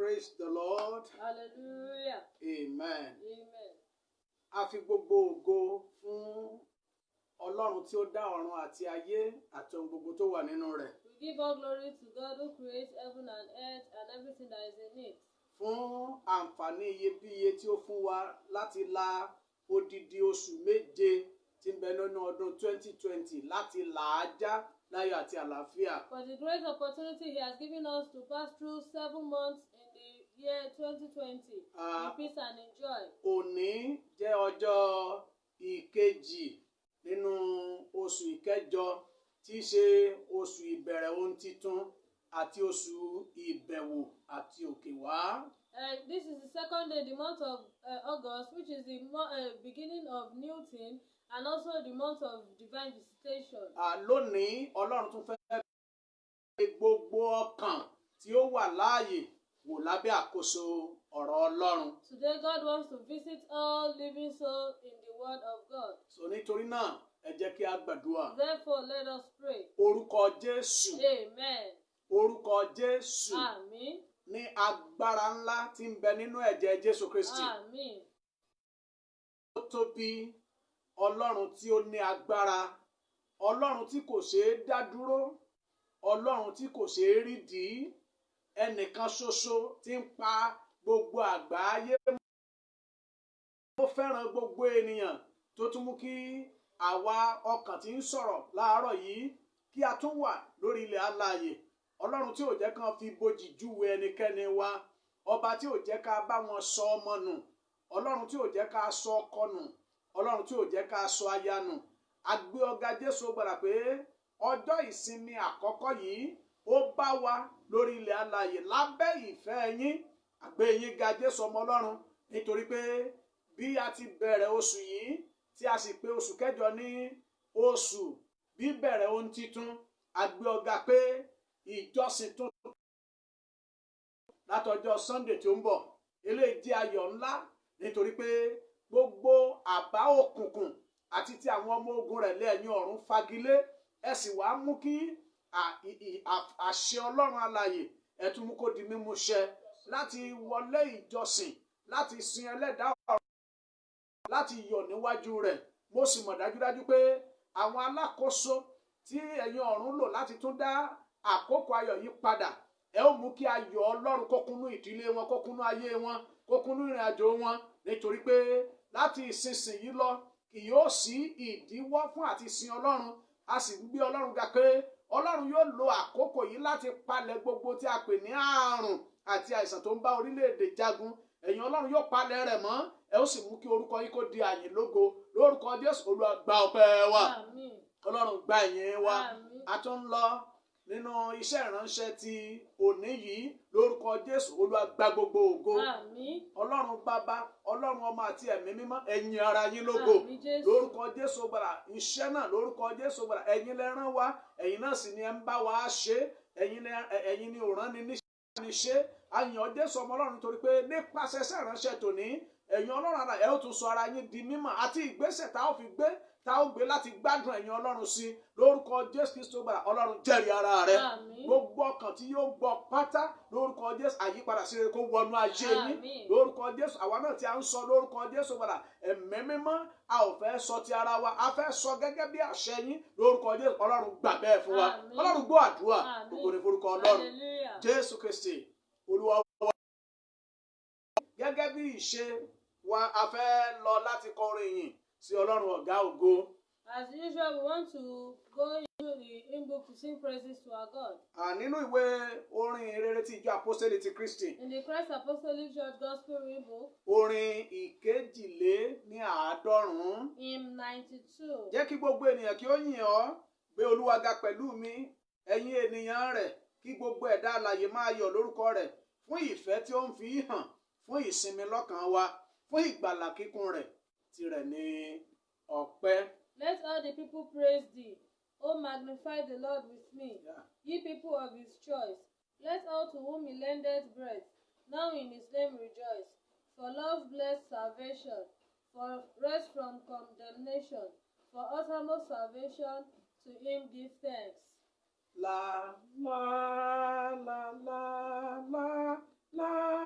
Praise the Lord. Hallelujah. Amen. Amen. A fi gbogbo ògo fún Ọlọ́run tí ó dá ọ̀run àti ayé àti ohun gbogbo tó wà nínú rẹ̀. We give all glory to God who creates heaven and earth and everything that is in it. Fún àǹfààní iyebíye tí ó fún wa láti la odidi oṣù méje tí ń bẹ nínú ọdún 2020 láti là á já láyọ̀ àti àlàáfíà. For the great opportunity He has given us to pass through 7 months in the year 2020 in peace and in joy. Òní jẹ́ ọjọ́ ìkejì nínú oṣù ìkẹjọ tí í ṣe oṣù ìbẹ̀rẹ̀ ohun titun àti oṣù ìbẹ̀wò àti òkè wá. This is the second day, the month of August, which is the beginning of new thing and also the month of divine visitation. Lónìí Ọlọ́run tún fẹ́ gbogbo ọkàn tí ó wà láàyè wò lábẹ́ àkóso ọ̀rọ̀ Ọlọ́run. Today God wants to visit all living souls in the word of God. So nítorí náà ẹ jẹ́ kí a gbàdúrà. Therefore let us pray. Orúkọ Jésù. Amen. Orúkọ Jésù. Àmín. Ní agbára ńlá tí ń bẹ nínú ẹ̀jẹ̀ Jésù Kristi. Àmín. Ó tóbi Ọlọ́run tí ó ní agbára, Ọlọ́run tí kò ṣeé dá dúró, Ọlọ́run tí kò ṣeé rídìí, ẹnìkan ṣoṣo tí ń pa gbogbo àgbáyé. Ó fẹ́ràn gbogbo ènìyàn tó tún mú kí àwa ọkàn tí ń sọ̀rọ̀ láàárọ̀ yìí kí a tún wà lórí ilẹ̀ alààyè. Ọlọ́run tí ò jẹ́ kán fi bojì júwe ẹnikẹ́ni wa, ọba tí ò jẹ́ ká bá wọn sọ ọmọ nù, Ọlọ́run tí ò jẹ́ ká sọ ọkọ nù, Ọlọ́run tí ò jẹ́ ká sọ aya nù. A gbé ọ̀gá Jésù gbàdà pé ọjọ́ ìsinmi àkọ́kọ́ yìí ó bá wa lórí ilẹ̀ alààyè lábẹ́ ìfẹ́ yín. A gbé yín ga Jésù ọmọ Ọlọ́run nítorí pé bí a ti bẹ̀rẹ̀ oṣù yìí tí a sì pé oṣù kẹjọ ní oṣù bíbẹ̀rẹ̀ ohun titun, a gbé ọ̀gá pé ìjọsìn tuntun látọjọ́ Sunday tí ó ń bọ̀ eléyìí jẹ́ ayọ̀ ńlá nítorí pé gbogbo àbá òkùnkùn àti ti àwọn ọmọ ogun rẹ̀ lẹ́yìn ọ̀run fagilé. Ẹ sì wá mú kí àṣẹ Ọlọ́run alààyè ẹ tún mú kó di mímú ṣẹ láti wọlé ìjọsìn láti sin ẹlẹ́dàá ọ̀run láti yọ̀ níwájú rẹ̀. Mo sì mọ̀ dájúdájú pé àwọn alákòóso tí ẹ̀yin ọ̀run lò láti tún dá àkókò ayọ̀ yìí padà, ẹ ó mú kí ayọ̀ Ọlọ́run kó kúnnú ìdílé wọn, kó kúnnú ayé wọn, kó kúnnú ìrìn àjò wọn, nítorí pé láti ìsinsìnyí lọ kì yóò sí ìdíwọ́ fún àti sin Ọlọ́run. A sì ń gbé Ọlọ́run ga pé Ọlọ́run yóò lo àkókò yìí láti palẹ̀ gbogbo tí a pè ní àrùn àti àìsàn tó ń bá orílẹ̀-èdè jagun. Ẹ̀yin Ọlọ́run yóò palẹ̀ rẹ̀ mọ́, ẹ ó sì mú kí orúkọ yín kó di àyìn lógo. Lórúkọ Jésù Olúwa gba ọpẹ́ wa. Àmín. Ọlọ́run gba ìyìn wa. Àmín. A tún ń lọ nínú iṣẹ́ ìránṣẹ́ ti òní yìí. Lórúkọ Jésù Olúwa gba gbogbo ògo. Àmín. Ọlọ́run bàbá, Ọlọ́run ọmọ àti ẹ̀mí mímọ́, ẹ̀yin ara yín lógo. Àmín Jésù. Lórúkọ Jésù gbàrà iṣẹ́ náà, lórúkọ Jésù gbàrà ẹ̀yin lẹ rán wa, ẹ̀yin náà sì ni ẹ ń bá wa ṣe, ẹ̀yin ni òrán ni níṣẹ́ ni ṣe. A yìn ọ́ Jésù ọmọ Ọlọ́run torí pé nípasẹ̀ iṣẹ́ ìránṣẹ́ tòní ẹ̀yin Ọlọ́run ara ẹ ó tún sọ ara yín di mímọ́ àti ìgbésẹ̀ tá ó fi gbé láti gbádùn ẹ̀yin Ọlọ́run sí. Lórúkọ Jésù Kristo gbàrà Ọlọ́run jẹ́rìí ara rẹ̀. Àmín. Gbogbo ọkàn tí yóò gbọ́ pátá lórúkọ Jésù àyípadà sí rere kó wọnú ayé yín. Àmín. Lórúkọ Jésù àwa náà tí a ń sọ lórúkọ Jésù gbàrà ẹ̀mí mímọ́ a ò fẹ́ sọ ti ara wa, a fẹ́ sọ gẹ́gẹ́ bí àṣẹ yín. Lórúkọ Jésù Ọlọ́run gbà bẹ́ẹ̀ fún wa. Àmín. Ọlọ́run gbọ́ àdúrà. Àmín. Gbogbo ní forúkọ Ọlọ́run. Hallelujah. Jésù Kristi Olúwa wa. Gẹ́gẹ́ bí ìṣe wa a fẹ́ lọ láti kọrin ìyìn sí Ọlọ́run ọ̀gá ògo. As usual, we want to go into the hymn book to sing praises to our God. Nínú ìwé orin ìrere ti ìjọ Àpọ́sítélì ti Kristi. In the Christ Apostolic Church Gospel hymn book, Orin ìkejìléníàádọ́rùn-ún. hymn 92. Jẹ́ kí gbogbo ènìyàn kí ó yìn ọ́, gbé Olúwa ga pẹ̀lú mi, ẹ̀yin ènìyàn rẹ̀, kí gbogbo ẹ̀dá alààyè máa yọ̀ lórúkọ rẹ̀, fún ìfẹ́ tí ó ń fi hàn, fún ìsinmi lọ́kàn wa, fún ìgbàlà kíkún rẹ̀, tirẹ̀ ni ọpẹ́. Let all the people praise thee. O magnify the Lord with me, Yeah. ye people of his choice. Let all to whom he lendeth breath, now in his name rejoice. For love blessed salvation, for rest from condemnation, for uttermost salvation, to him give thanks. La la la la la la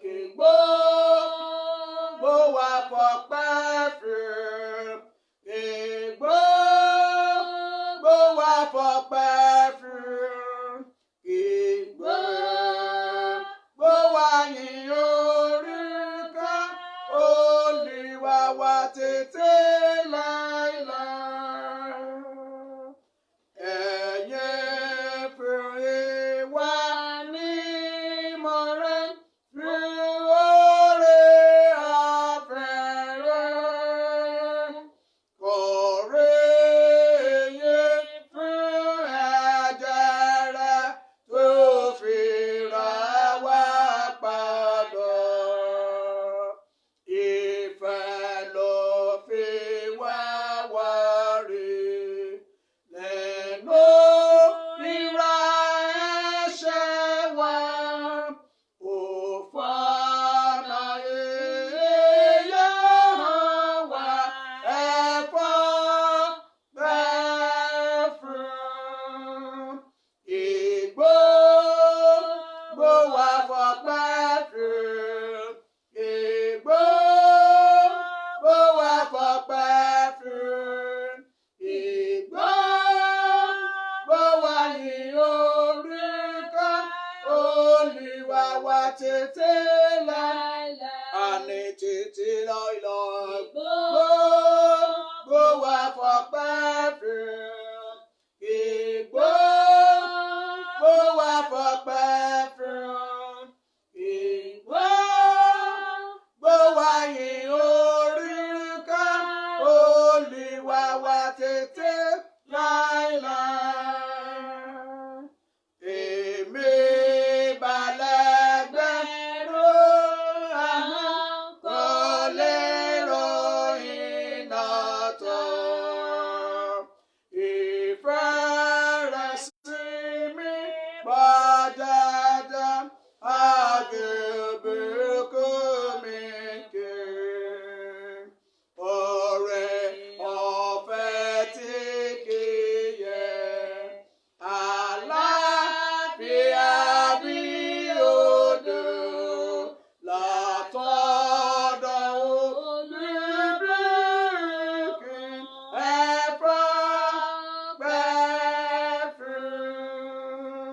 kí gbogbo wa fọpẹ́ fún. Kí gbogbo wa fọpẹ́ fún. Kí gbogbo wa yìn orúkọ Olúwa wa títí láéláé. Ẹ̀yin fún ìwà mímọ́ fún oore ọ̀fẹ́ rẹ̀. Kọ̀rè yín fún ẹ̀jẹ̀ rẹ̀ tó fi rà wá padà. Ìfẹ́ ló fi wá wá rí. Lẹ́nu rírà ẹ̀ṣẹ̀ wa, ó fọ̀nà ìyè hàn wá. Ẹ fọpẹ́ fún. Ìgbòho wa fọpẹ́ fún. Ìgbòho wa fọpẹ́ fún. Ìgbòho wa yìn orúkọ Olúwa wa títí láéláé. Àní títí láéláé. Gbogbo wa fọpẹ́ fún. Ìgbòho wa fọpẹ́ fún. Ìgbòho wa yìn orúkọ Olúwa wa títí láéláé. Èmi balẹ̀gbẹ̀rún ahọ́n kò lè ròyìn náà tán. Ìfẹ́ rẹ̀ sí mi pọ̀ dandan, àgbébùkún mi kì í. Oore ọ̀fẹ́ tí kì í yẹ, àlàáfíà bí odò látọ̀dọ̀ olùbùkún. Ẹ fọpẹ́ fún.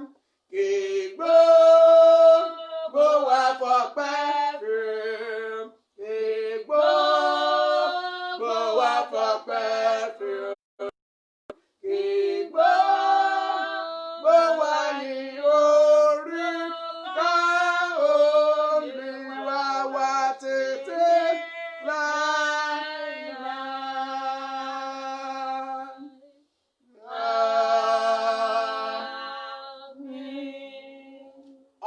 Kí gbogbo wa fọpẹ́ fún. Kí gbogbo wa fọpẹ́ fún. Kí gbogbo wa yìn orúkọ Olúwa wa títí láéláé. Àmín.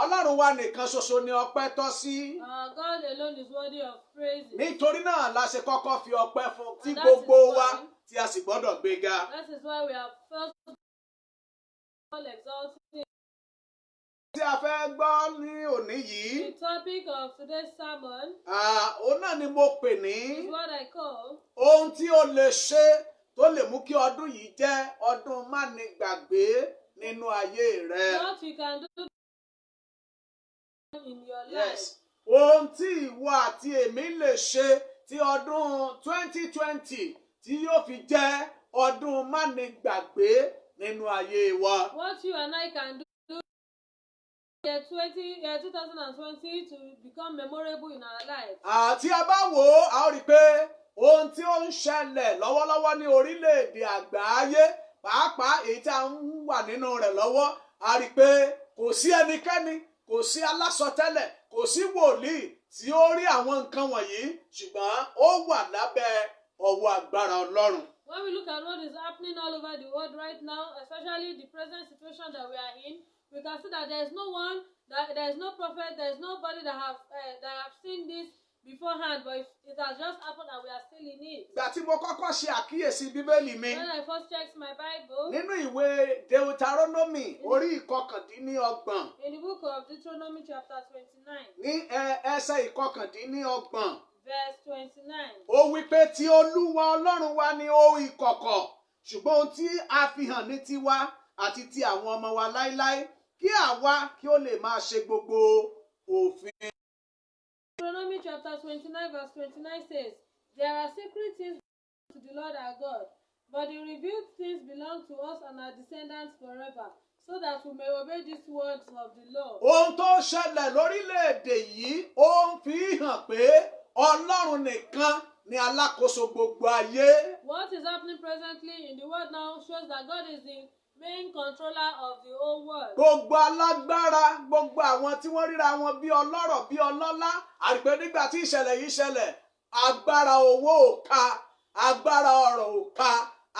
Ọlọ́run wa nìkan ṣoṣo ni ọpẹ́ tọ́ sí. Our God alone is worthy of praise. Nítorí náà la ṣe kọ́kọ́ fi ọpẹ́ fún tí And that gbogbo is wa why- tí a sì gbọ́dọ̀ gbéga. That is why we are first of all exalting. Tí a fẹ́ gbọ́ ní òní yìí, The topic of today's sermon òun náà ni mo pè ní is what I call ohun tí o lè ṣe tó lè mú kí ọdún yìí jẹ́ ọdún mánigbàgbé nínú ayé rẹ. what you can do in your life. Yes. Ohun tí ìwọ àti èmi lè ṣe tí ọdún 2020 tí yóò fi jẹ́ ọdún mánigbàgbé nínú ayé wa. What you and I can do year 2020 to become memorable in our lives. Àti a bá wò ó, a ó rí i pé ohun tí ó ń ṣẹlẹ̀ lọ́wọ́lọ́wọ́ ní orílẹ̀-èdè àgbáyé, pàápàá èyí tí a ń wà nínú rẹ̀ lọ́wọ́, a rí i pé kò sí ẹnikẹ́ni, kò sí alásọtẹ́lẹ̀, kò sí wòlíì tí ó rí àwọn nǹkan wọ̀nyí, ṣùgbọ́n ó wà lábẹ́ ọwọ́ agbára Ọlọ́run. When we look at what is happening all over the world right now, especially the present situation that we are in, we can see that there is no one, that there is no prophet, there is nobody that have seen this beforehand, but it has just happened and we are still in it. Ìgbà tí mo kọ́kọ́ ṣe àkíyèsí Bíbélì mi, When I first checked my Bible, nínú ìwé Deuteronomy orí ìkọkàndínlọ́gbọ̀n, in the book of Deuteronomy chapter 29, ní ẹsẹ̀ ìkọkàndínlọ́gbọ̀n, verse 29, ó wí pé ti Olúwa Ọlọ́run wa ni ohun ìkọ̀kọ̀, ṣùgbọ́n ohun tí a fi hàn ní tiwa àti ti àwọn ọmọ wa láéláé, kí àwa kí ó lè máa ṣe gbogbo òfin Deuteronomy chapter 29 verse 29 says, "There are secret things to the Lord our God, but the revealed things belong to us and our descendants forever, so that we may obey these words of the law." Ohun tó ṣẹlẹ̀ lórílẹ̀‐èdè yìí ó ń fi hàn pé Ọlọ́run nìkan ni alákòóso gbogbo ayé. What is happening presently in the world now shows that God is the main controller of the whole world. Gbogbo alágbára, gbogbo àwọn tí wọ́n ríra wọn bí ọlọ́rọ̀ bí ọlọ́lá, àrípé nígbà tí ìṣẹ̀lẹ̀ yìí ṣẹlẹ̀, agbára owó ò ká, agbára ọrọ̀ ò ká,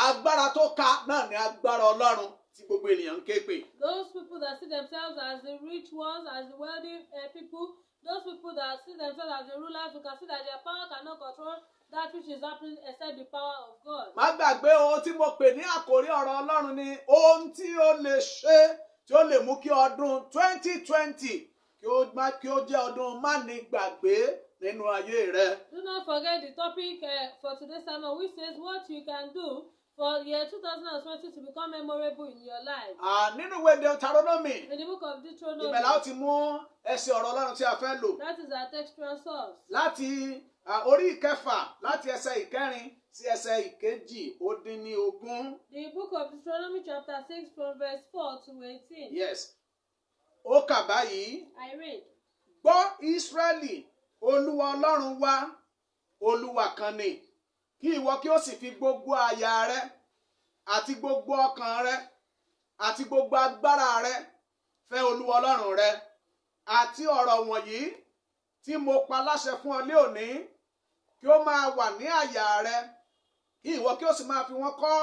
agbára tó ká náà ni agbára Ọlọ́run tí gbogbo ènìyàn ń ké pè. Those people that see themselves as the rich ones, as the wealthy people, those people that see themselves as the rulers, you can see that their power cannot control that which is happening except the power of God. Má gbàgbé ohun tí mo pè ní àkórí ọ̀rọ̀ Ọlọ́run ni ohun tí ó lè ṣe tí ó lè mú kí ọdún 2020 kí ó jẹ́ ọdún mánigbàgbé nínú ayé rẹ. Do not forget the topic for today's sermon, which says what you can do for year 2020 to become memorable in your life. Nínú ìwé Deuteronomy, In the book of Deuteronomy, ìbẹ̀lẹ̀ ó ti mú ẹsẹ̀ ọ̀rọ̀ Ọlọ́run tí a fẹ́ lò. that is our textual source. Láti orí ìkẹfà, láti ẹsẹ̀ ìkẹrin sí ẹsẹ̀ ìkejì-ó-dín-ní-ogún. The book of Deuteronomy chapter 6 from verse 4 to 18. Yes. Ó kà báyìí. I read. Gbọ́ Ísírẹ́lì, Olúwa Ọlọ́run wa, Olúwa kan ni. Kí ìwọ kí ó sì fi gbogbo àyà rẹ àti gbogbo ọkàn rẹ àti gbogbo agbára rẹ fẹ́ Olúwa Ọlọ́run rẹ. Àti ọ̀rọ̀ wọ̀nyí tí mo pa láṣẹ fún ọ ní òní kí ó máa wà ní àyà rẹ. Kí ìwọ kí ó sì máa fi wọ́n kọ́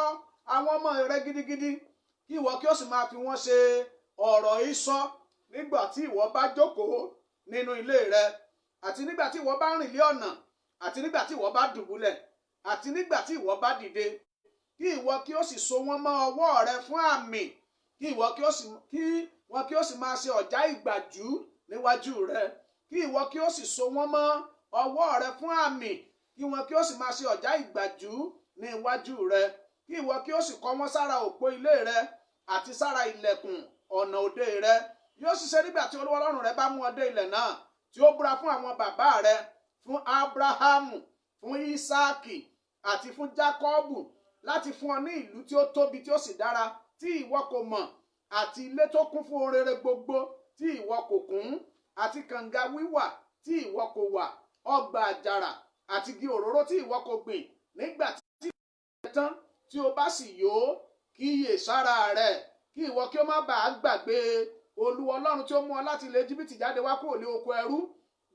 àwọn ọmọ rẹ gidigidi. Kí ìwọ kí ó sì máa fi wọ́n ṣe ọ̀rọ̀ ìsọ nígbà tí ìwọ bá jókòó nínú ilé rẹ, àti nígbà tí ìwọ bá rìn lé ọ̀nà, àti nígbà tí ìwọ bá dùbúlẹ̀, àti nígbà tí ìwọ bá dìde. Kí ìwọ kí ó sì so wọ́n mọ́ ọwọ́ rẹ fún àmì. Kí wọn kí ó sì máa ṣe ọ̀já ìgbàjú níwájú rẹ. Kí ìwọ kí ó sì so wọ́n mọ́ ọwọ́ rẹ fún àmì. Kí wọn kí ó sì máa ṣe ọ̀já ìgbàjú ní iwájú rẹ. Kí ìwọ kí ó sì kọ́ wọn sára òpó ilé rẹ àti sára ilẹ̀kùn ọ̀nà òde rẹ. Yóò sì ṣe nígbà tí Olúwa Ọlọ́run rẹ bá mú ọ dé ilẹ̀ náà tí ó búra fún àwọn bàbá rẹ, fún Ábúráhámù, fún Ísáàkì àti fún Jákọ́bù, láti fún ọ ní ìlú tí ó tóbi tí ó sì dára tí ìwọ kò mọ̀, àti ilé tó kún fún ohun rere gbogbo tí ìwọ kò kún, àti kànga wíwà tí ìwọ kò wà, ọgbà àjàrà àti igi òróró tí ìwọ kò gbìn. Nígbà tí ìwọ tán tí o bá sì yó, kíyè sára rẹ, kí ìwọ kí ó má bàa gbàgbé Olúwa Ọlọ́run tí ó mú ọ láti ilẹ̀ Íjíbítì jáde wá kúrò ní oko ẹrú.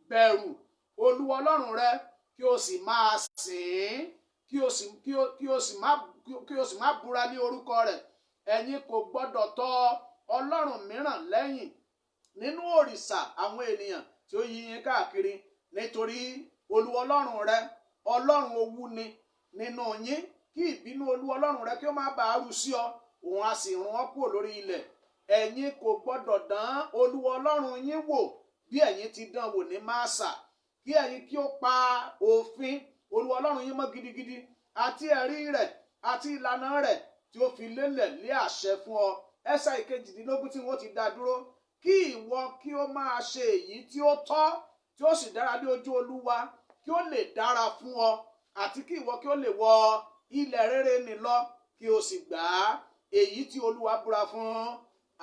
Bẹ̀rù Olúwa Ọlọ́run rẹ kí o sì máa sìn ín, kí o sì má búra ní orúkọ rẹ̀. Ẹ̀yin kò gbọdọ̀ tọ̀ ọlọ́run mìíràn lẹ́yìn nínú òrìṣà àwọn ènìyàn tí ó yí yín káàkiri, nítorí Olúwa Ọlọ́run rẹ Ọlọ́run owú ni nínú yín. Kí ìbínú Olúwa Ọlọ́run rẹ kí ó má bàa rú sí ọ, òun á sì run ọ́ kúrò lórí ilẹ̀. Ẹ̀yin kò gbọdọ̀ dán Olúwa Ọlọ́run yín wò bí ẹ̀yin ti dán wò ní Másà. Kí ẹ̀yin kí ó pa òfin Olúwa Ọlọ́run yín mọ́ gidigidi, àti ẹ̀rí rẹ̀ àti ìlànà rẹ̀ tí ó fi lélẹ̀ lé àṣẹ fún ọ. Ẹsẹ̀ ìkejìdínlógún tí wọ́n ti dá dúró. Kí ìwọ kí ó máa ṣe èyí tí ó tọ́ tí ó sì dára ní ojú Olúwa, kí ó lè dára fún ọ, àti kí ìwọ kí ó lè wọ ilẹ̀ rere nì lọ, kí o sì gbà èyí tí Olúwa búra fún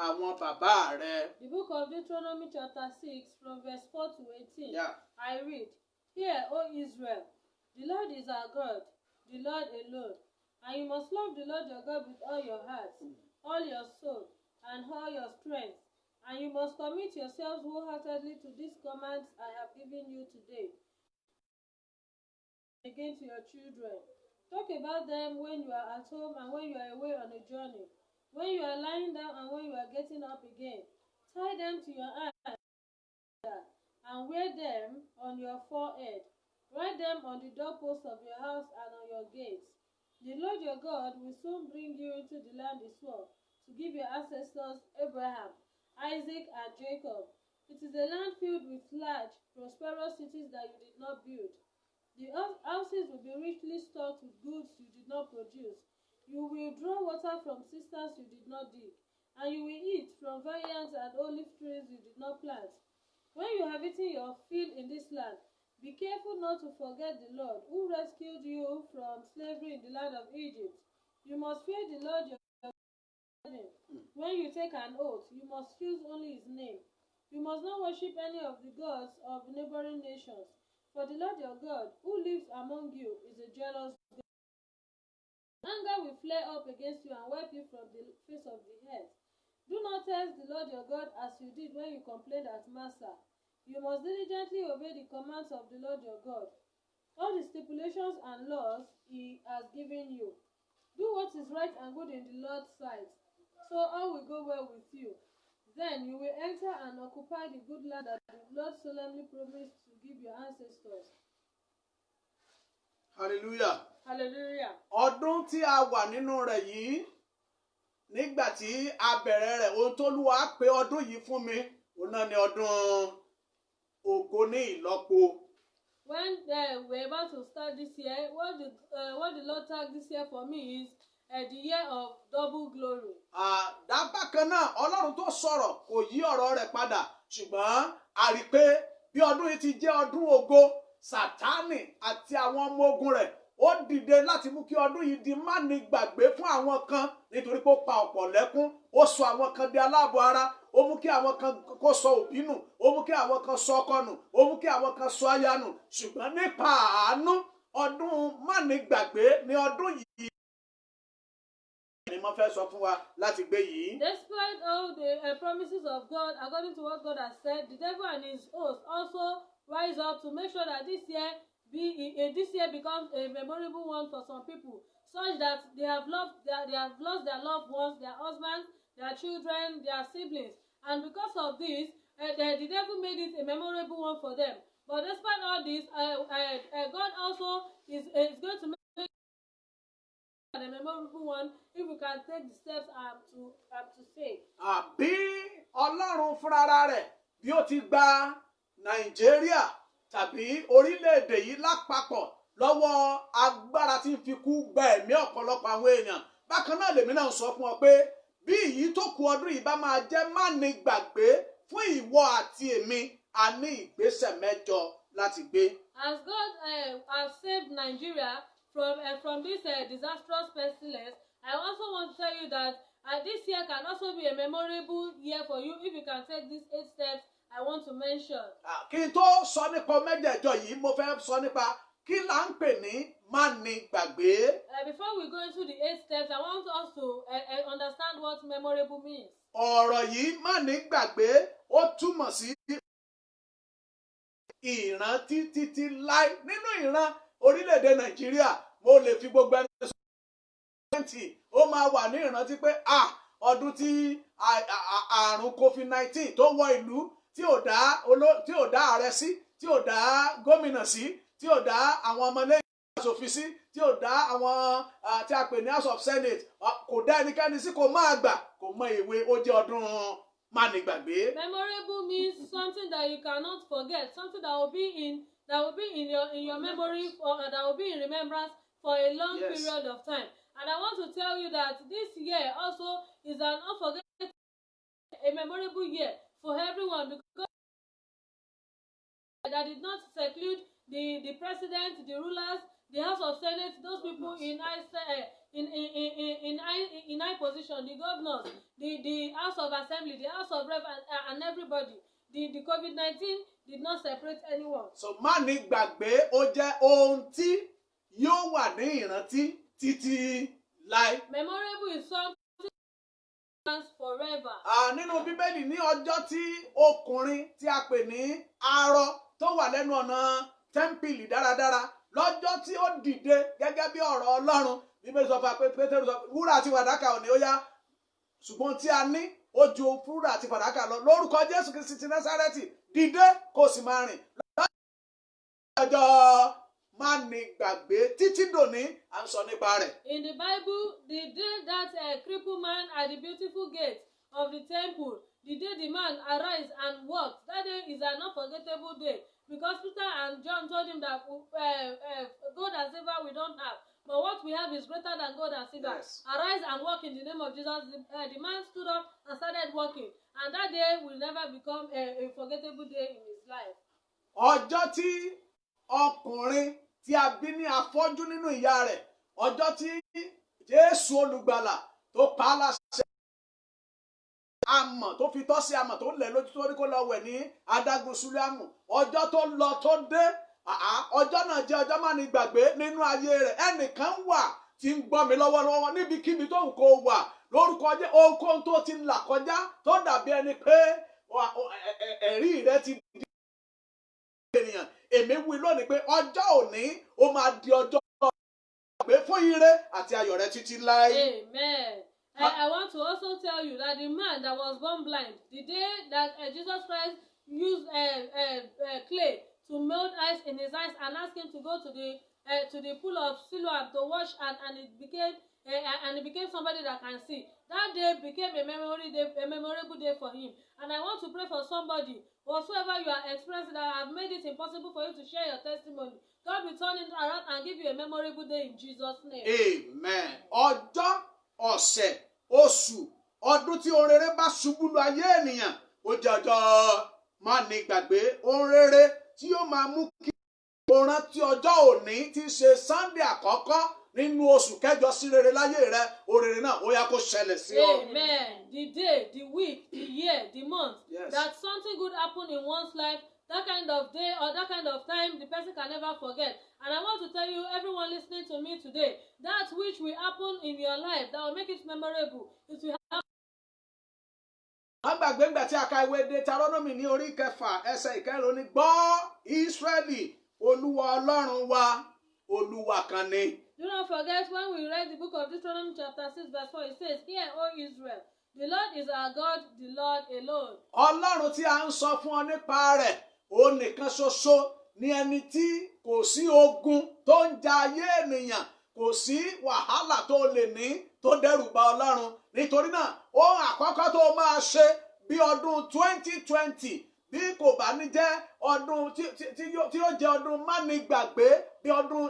àwọn bàbá rẹ. The book of Deuteronomy chapter 6 from verse 4 to 18. Yeah. I read, "Hear, O Israel, the Lord is our God, the Lord alone. And you must love the Lord your God with all your heart, all your soul, and all your strength. And you must commit yourselves wholeheartedly to these commands I have given you today. Again to your children. Talk about them when you are at home and when you are away on a journey, when you are lying down and when you are getting up again. Tie them to your hand and wear them on your forehead. Write them on the doorposts of your house and on your gates. The Lord your God will soon bring you into the land he swore to give your ancestors Abraham, Isaac, and Jacob. It is a land filled with large, prosperous cities that you did not build. The houses will be richly stocked with goods you did not produce. You will draw water from cisterns you did not dig, and you will eat from vineyards and olive trees you did not plant. When you have eaten your fill in this land, Be careful not to forget the Lord, who rescued you from slavery in the land of Egypt. You must fear the Lord your God. When you take an oath, you must choose only his name. You must not worship any of the gods of neighboring nations. For the Lord your God, who lives among you, is a jealous God. Anger will flare up against you and wipe you from the face of the earth. Do not test the Lord your God as you did when you complained at Massah. You must diligently obey the commands of the Lord your God, all the stipulations and laws he has given you. Do what is right and good in the Lord's sight, so all will go well with you. Then you will enter and occupy the good land that the Lord solemnly promised to give your ancestors. Hallelujah. Hallelujah. Ọdún tí a wà nínú rẹ̀ yìí, nígbà tí a bẹ̀rẹ̀ rẹ̀, ohun tó Olúwa pè ọdún yìí fún mi, òun náà ni ọdún ògo ní ìlọ́po. When we're about to start this year, what the Lord tagged this year for me is the year of double glory. Dábàá kan náà, Ọlọ́run tó sọ̀rọ̀ kò yí ọ̀rọ̀ rẹ̀ padà, ṣùgbọ́n a rí i pé bí ọdún yìí ti jẹ́ ọdún ògo, Sátánì àti àwọn ọmọ ogun rẹ̀ ó dìde láti mú kí ọdún yìí di mánigbàgbé fún àwọn kan nítorí pé ó pa ọ̀pọ̀ lẹ́kún, ó sọ àwọn kan di aláàbọ̀ ara, ó mú kí àwọn kan kó sọ òbí nù, ó mú kí àwọn kan sọ ọkọ nù, ó mú kí àwọn kan sọ aya nù, ṣùgbọ́n nípa àánú ọdún mánigbàgbé ni ọdún yìí ni mo fẹ́ sọ fún wa láti gbé yìí. Despite all the promises of God, according to what God has said, the devil and his host also rise up to make sure that this year becomes a memorable one for some people, such that they have lost their loved ones, their husbands, their children, their siblings, and because of this, the devil made it a memorable one for them. But despite all this, God also is going to make a memorable one if we can take the steps to say. Àbí Ọlọ́run fúnra rẹ̀ bí ó ti gba Nàìjíríà tàbí orílẹ̀-èdè yìí lápapọ̀ lọ́wọ́ agbára tí ń fi kú gba ẹ̀mí ọ̀pọ̀lọpọ̀ àwọn èèyàn. Bákan náà lèmi náà sọ fún ọ pé bí èyí tó kù ọdún yìí bá máa jẹ́ mánigbàgbé fún ìwọ àti èmi, a ní ìgbésẹ̀ 8 láti gbé. As God has saved Nigeria from this disastrous pestilence, I also want to tell you that this year can also be a memorable year for you if you can take these 8 steps I want to mention. Kí n tó sọ nípa mẹ́jẹ̀ẹ̀jọ yìí, mo fẹ́ sọ nípa kí là ń pè ní mánigbàgbé. Before we go into the 8 steps, I want us to understand what memorable means. Ọ̀rọ̀ yìí mánigbàgbé ó túmọ̀ sí ìrántí títí láé. Nínú ìran orílẹ̀-èdè Nàìjíríà, mo lè fi gbogbo ẹni sọ ó máa wà ní ìrántí pé ọdún tí àrùn COVID-19 tó wọ ìlú tí ò dá ààrẹ sí, tí ò dá gómìnà sí, tí ò dá àwọn ọmọlẹ́yìn aṣòfin sí, tí ò dá àwọn tí a pè ní House of Senate, kò dá ẹnikẹ́ni sí, kò máa gbà, kò mọ ìwé, ó jẹ́ ọdún mánigbàgbé. Memorable means something that you cannot forget, something that will be in your memory, or that will be in remembrance for a long period of time. And I want to tell you that this year also is an unforgettable, a memorable year for everyone, because that did not seclude the president, the rulers, the House of Senate, those people in high position, the governors, the House of Assembly, the House of Rep, and everybody. The COVID-19 did not separate anyone. So mánigbàgbé ó jẹ́ ohun tí yóò wà ní ìrántí títí láé. Memorable is something forever. Nínú Bíbélì ní ọjọ́ tí ọkùnrin tí a pè ní arọ tó wà lẹ́nu ọ̀nà tẹ́ḿpìlì dáradára, lọ́jọ́ tí ó dìde gẹ́gẹ́ bí ọ̀rọ̀ Ọlọ́run, Bíbélì sọ fún wa pé Pétérù sọ wúrà àti fàdákà ò ní ó yá, ṣùgbọ́n tí a ní ó ju wúrà àti fàdákà lọ. Lórúkọ Jésù Kristi ti Násárẹ́tì, dìde kó sì máa rìn. Lọ́jọ́ mánigbàgbé títí dòní à ń sọ nípa rẹ̀. In the Bible, the day that crippled man at the beautiful gate of the temple, the day the man arise and walk, that day is an unforgettable day, because Peter and John told him that gold and silver we don't have, but what we have is greater than gold and silver. Yes. Arise and walk in the name of Jesus. The man stood up and started walking, and that day will never become a forgettable day in his life. Ọjọ́ tí ọkùnrin tí a bí ní afọ́jú nínú ìyá rẹ̀, ọjọ́ tí Jésù olùgbàlà tó pa á láṣẹ amọ̀ tó fi tọ́ sí amọ̀ tó lẹ̀ lójú tó ní kó lọ wẹ̀ ní adágún Súlẹ́mù, ọjọ́ tó lọ tó dé, ọjọ́ náà jẹ́ ọjọ́ má ní gbàgbé nínú ayé rẹ̀. Ẹnìkan wà tí ń gbọ́ mi lọ́wọ́lọ́wọ́ níbikíbi tó ń kó wà, lórúkọ jẹ́ ohunkóhun tó ti là kọjá tó dàbí ẹni pé ẹ̀rí rẹ ti di ènìyàn, èmi wí lónìí pé ọjọ́ òní ó máa di ọjọ́ gbé fún ire àti ayọ̀ rẹ títí láé. Amen. I want to also tell you that the man that was born blind, the day that Jesus Christ used clay to mold eyes in his eyes and asked him to go to the pool of Siloam to wash, and it became somebody that can see. That day became a memorable day for him. And I want to pray for somebody, whatsoever you are experiencing that have made it impossible for you to share your testimony. God will turn it around and give you a memorable day in Jesus' name. Amen. Ọjọ́, ọ̀sẹ̀, oṣù, ọdún tí ohun rere bá ṣubú lu ayé ènìyàn, ó jẹ́ ọjọ́ má ní gbàgbé. Ohun rere tí yóò máa mú kí o rántí ọjọ́ òní tí í ṣe Sunday àkọ́kọ́ nínú oṣù kẹjọ sí rere láyé rẹ, òrèrè náà ó yá kó ṣẹlẹ̀ sí ọ. Amen. The day, the week, the year, the month, Yes. that something good happened in one's life, that kind of day or that kind of time the person can never forget. And I want to tell you, everyone listening to me today, that which will happen in your life that will make it memorable, it will happen. Má gbàgbé ńgbà tí a ka ìwé Deuteronomy ní orí 6 ẹsẹ̀ 9 ní gbọ́ Ísírẹ́lì, Olúwa Ọlọ́run wa, Olúwa kan ni. Do not forget when we read the book of Deuteronomy chapter 6 verse 4, it says, "Hear, O Israel, the Lord is our God, the Lord alone." Ọlọ́run tí a ń sọ fún ọ nípa rẹ̀, òun nìkan ṣoṣo ni ẹni tí kò sí ogun tó ń ja ayé ènìyàn, kò sí wàhálà tó lè ní tó dẹ́rù bà Ọlọ́run. Nítorí náà, ohun àkọ́kọ́ tó máa ṣe bí ọdún 2020 bí kò bá ní jẹ́ ọdún tí yóò jẹ́ ọdún mánigbàgbé, bí ọdún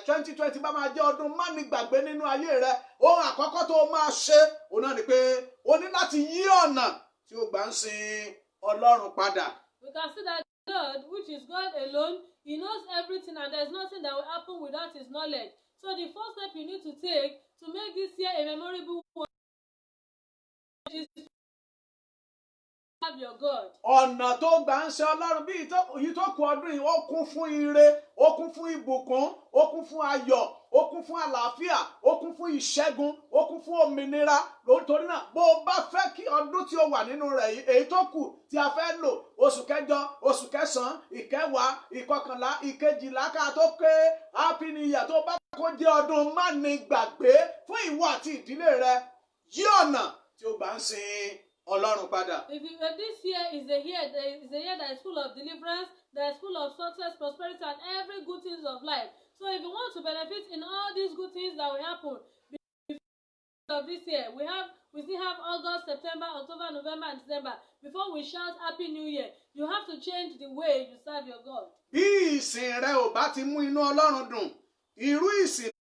2020 bá máa jẹ́ ọdún mánigbàgbé nínú ayé rẹ, ohun àkọ́kọ́ tó máa ṣe òun náà ni pé o ní láti yí ọ̀nà tí o gbà ń sin Ọlọ́run padà. We can see that God, which is God alone, He knows everything, and there's nothing that will happen without His knowledge. So the first step you need to take to make this year a memorable one is to have your God. Ọ̀nà tó gbà ń ṣe Ọlọ́run bí èyí tó kù ọdún yìí, ó kún fún ire, ó kún fún ìbùkún, ó kún fún ayọ̀, ó kún fún àlàáfíà, ó kún fún ìṣẹ́gun, ó kún fún òmìnira. Nítorí náà, bó o bá fẹ́ kí ọdún tí o wà nínú rẹ̀ yìí, èyí tó kù tí a fẹ́ lò, oṣù kẹjọ, oṣù kẹsàn-án, ìkẹwàá, ìkọkànlá, ìkejìlá ká tó ké Happy New Year, tó bá kó jẹ́ ọdún mánigbàgbé fún ìwọ àti ìdílé rẹ, yí ọ̀nà tí o gbà ń sin Ọlọ́run padà. This year is a year that is full of deliverance, that is full of success, prosperity, and every good things of life. So if you want to benefit in all these good things that will happen of this year, we still have August, September, October, November, and December before we shout Happy New Year. You have to change the way you serve your God. Bí ìsìn rẹ ò bá ti mú inú Ọlọ́run dùn, irú ìsìn.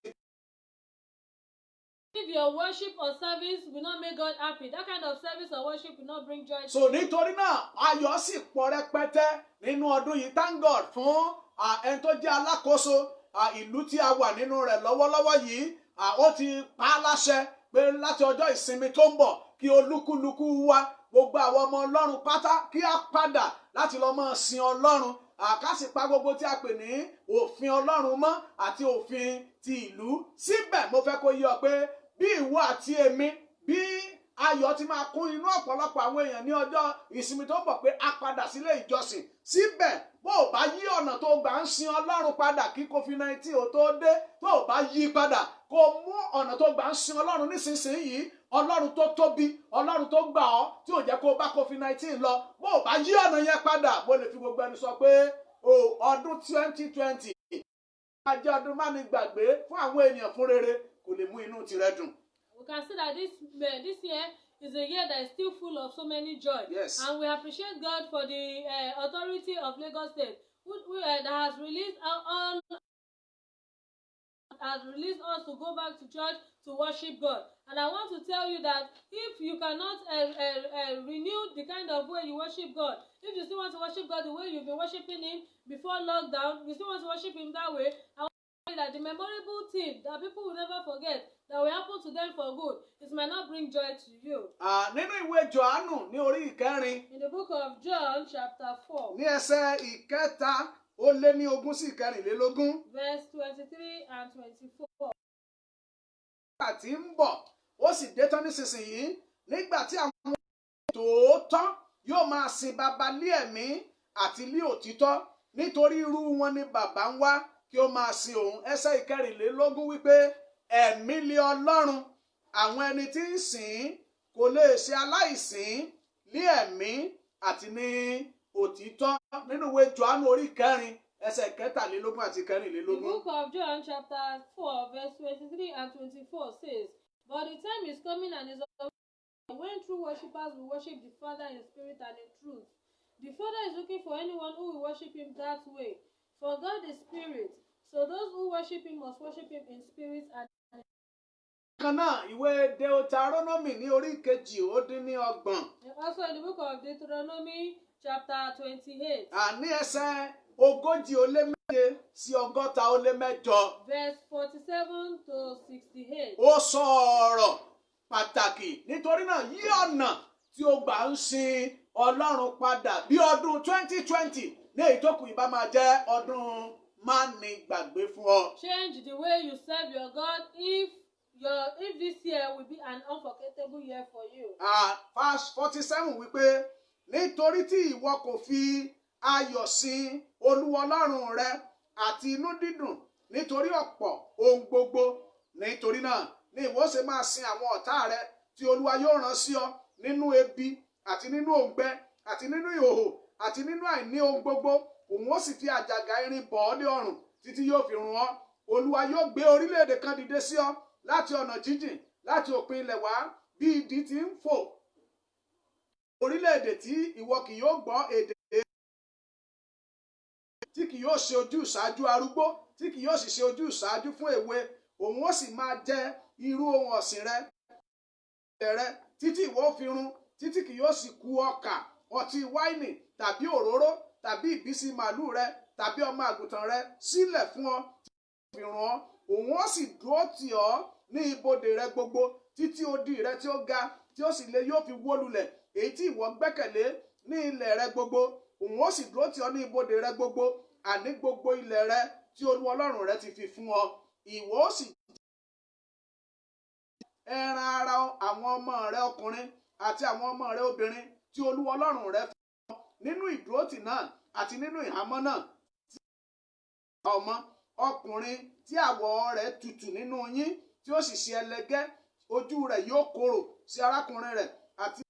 If your worship or service will not make God happy, that kind of service or worship will not bring joy. So nítorí náà, ayọ̀ sì pọ̀ rẹpẹtẹ nínú ọdún yìí. Thank God fún ẹni tó jẹ́ alákòóso ìlú tí a wà nínú rẹ̀ lọ́wọ́lọ́wọ́ yìí. Ó ti pa á láṣẹ pé láti ọjọ́ ìsinmi tó ń bọ̀ kí olúkúlùkù wa, gbogbo àwọn ọmọ Ọlọ́run pátá, kí a padà láti lọ máa sin Ọlọ́run. Ká sì pa gbogbo tí a pè ní òfin Ọlọ́run mọ́ àti òfin ti ìlú. Síbẹ̀ mo fẹ́ kó yé ọ pé bí ìwọ àti èmi, bí ayọ̀ ti máa kún inú ọ̀pọ̀lọpọ̀ àwọn èèyàn ní ọjọ́ ìsinmi tó ń bọ̀ pé a padà sílé ìjọsìn. Síbẹ̀ bó o bá yí ọ̀nà tó gbà ń sin Ọlọ́run padà kí COVID-19 ò tó dé, tó o bá yí padà kó mú ọ̀nà tó gbà ń sin Ọlọ́run nísinsìnyí, Ọlọ́run tó tóbi, Ọlọ́run tó gbà ọ́ tí ò jẹ́ kó o bá COVID-19 lọ, bó o bá yí ọ̀nà yẹn padà, mo lè fi gbogbo ẹni sọ pé ọdún 2020 máa jẹ́ ọdún mánigbàgbé fún àwọn ènìyàn fún rere, kò lè mú inú tirẹ̀ dùn. We can see that this year is a year that is still full of so many joy. Yes. And we appreciate God for the authority of Lagos State that has released all has released us to go back to church to worship God. And I want to tell you that if you cannot renew the kind of way you worship God, if you still want to worship God the way you've been worshiping Him before lockdown, you still want to worship Him that way, I want to tell you that the memorable thing that people will never forget that will happen to them for good, it might not bring joy to you. Nínú ìwé Jòhánù ní orí ìkẹrin. In the book of John chapter 4. Ní ẹsẹ̀ ìkẹta ó lé ní ogún sí ìkẹrìnlélógún. Verse 23 and 24. Nígbà tí ń bọ̀ ó sì dé tán nísinsìnyí nígbà tí àwọn tòótọ́ yóò máa sin baba lé ẹ̀mí àti lé òtítọ́ nítorí irú wọn ni bàbá ń wá kí ó máa sin òun. Ẹsẹ̀ ìkẹrìnlélógún wípé ẹ̀mí lé Ọlọ́run àwọn ẹni tí ń sìn kò lè ṣe aláìsìn lé ẹ̀mí àti ní òtítọ́. Nínú ìwé Jòhánù orí ìkẹrin ẹsẹ̀ kẹtàlélógún àti kẹrìnlélógún. The book of John chapter 4 verse 23 and 24 says, "But the time is coming and is when true worshippers will worship the Father in spirit and in truth. The Father is looking for anyone who will worship Him that way. For God is spirit, so those who worship Him must worship Him in spirit and in Kan náà ìwé Deuteronomy ní orí kejì ó dín ní ọgbọ̀n. Also in the book of Deuteronomy chapter 28. Ní ẹsẹ̀ ogójì ó lé méje sí ọgọ́ta ó lé mẹ́jọ. Verse 47 to 68. Ó sọ ọ̀rọ̀ pàtàkì nítorí náà yí ọ̀nà tí ó gbà ń sin Ọlọ́run padà bí ọdún 2020 ní èyí tó kù ìbá máa jẹ́ ọdún mánigbàgbé fún ọ. Change the way you serve your God if this year will be an unforgettable year for you. Verse 47 wípé nítorí tí ìwọ kò fi ayọ̀ sin Olúwa Ọlọ́run rẹ àti inú dídùn nítorí ọ̀pọ̀ ohun gbogbo nítorí náà ni ìwọ ṣe máa sin àwọn ọ̀tá rẹ tí Olúwa yóò rán sí ọ nínú ebi àti nínú òǹgbẹ àti nínú ìhòhò àti nínú àìní ohun gbogbo òun ó sì fi àjàgà irin bọ̀ ọ́ ní ọrùn títí yóò fi run ọ́. Olúwa yóò gbé orílẹ̀-èdè kan dìde sí ọ láti ọ̀nà jíjìn láti òpin ilẹ̀ wá bí idì ti ń fò. Orílẹ̀-èdè tí ìwọ kì yóò gbọ́ èdè tí kì yóò ṣe ojú ìṣáájú arúgbó tí kì yóò sì ṣe ojú ìṣáájú fún èwe òun ó sì máa jẹ irú ohun ọ̀sìn rẹ títí ìwọ fi run títí kì yóò sì ku ọkà ọtí wáìnì tàbí òróró tàbí ìbísí màálù rẹ tàbí ọmọ àgùntàn rẹ sílẹ̀ fún ọ tí ìwọ fi run ọ́. Òun ó sì dúró tì ọ́ ní ibodè rẹ gbogbo títí odi rẹ tí ó ga tí ó sì le yóò fi wó lulẹ̀ èyí tí ìwọ gbẹ́kẹ̀lé ní ilẹ̀ rẹ gbogbo. Òun ó sì dúró tì ọ́ ní ibodè rẹ gbogbo àní gbogbo ilẹ̀ rẹ tí Olúwa Ọlọ́run rẹ ti fi fún ọ. Ìwọ ó sì ẹran ara àwọn ọmọ rẹ ọkùnrin àti àwọn ọmọ rẹ obìnrin tí Olúwa Ọlọ́run rẹ fún ọ nínú ìdúrótì náà àti nínú ìhámọ́ náà tí ọmọ ọkùnrin tí àwọ̀ rẹ̀ tutù nínú yín tí ó sì ṣe ẹlẹgẹ́ ojú rẹ̀ yóò korò sí arákùnrin rẹ̀ àti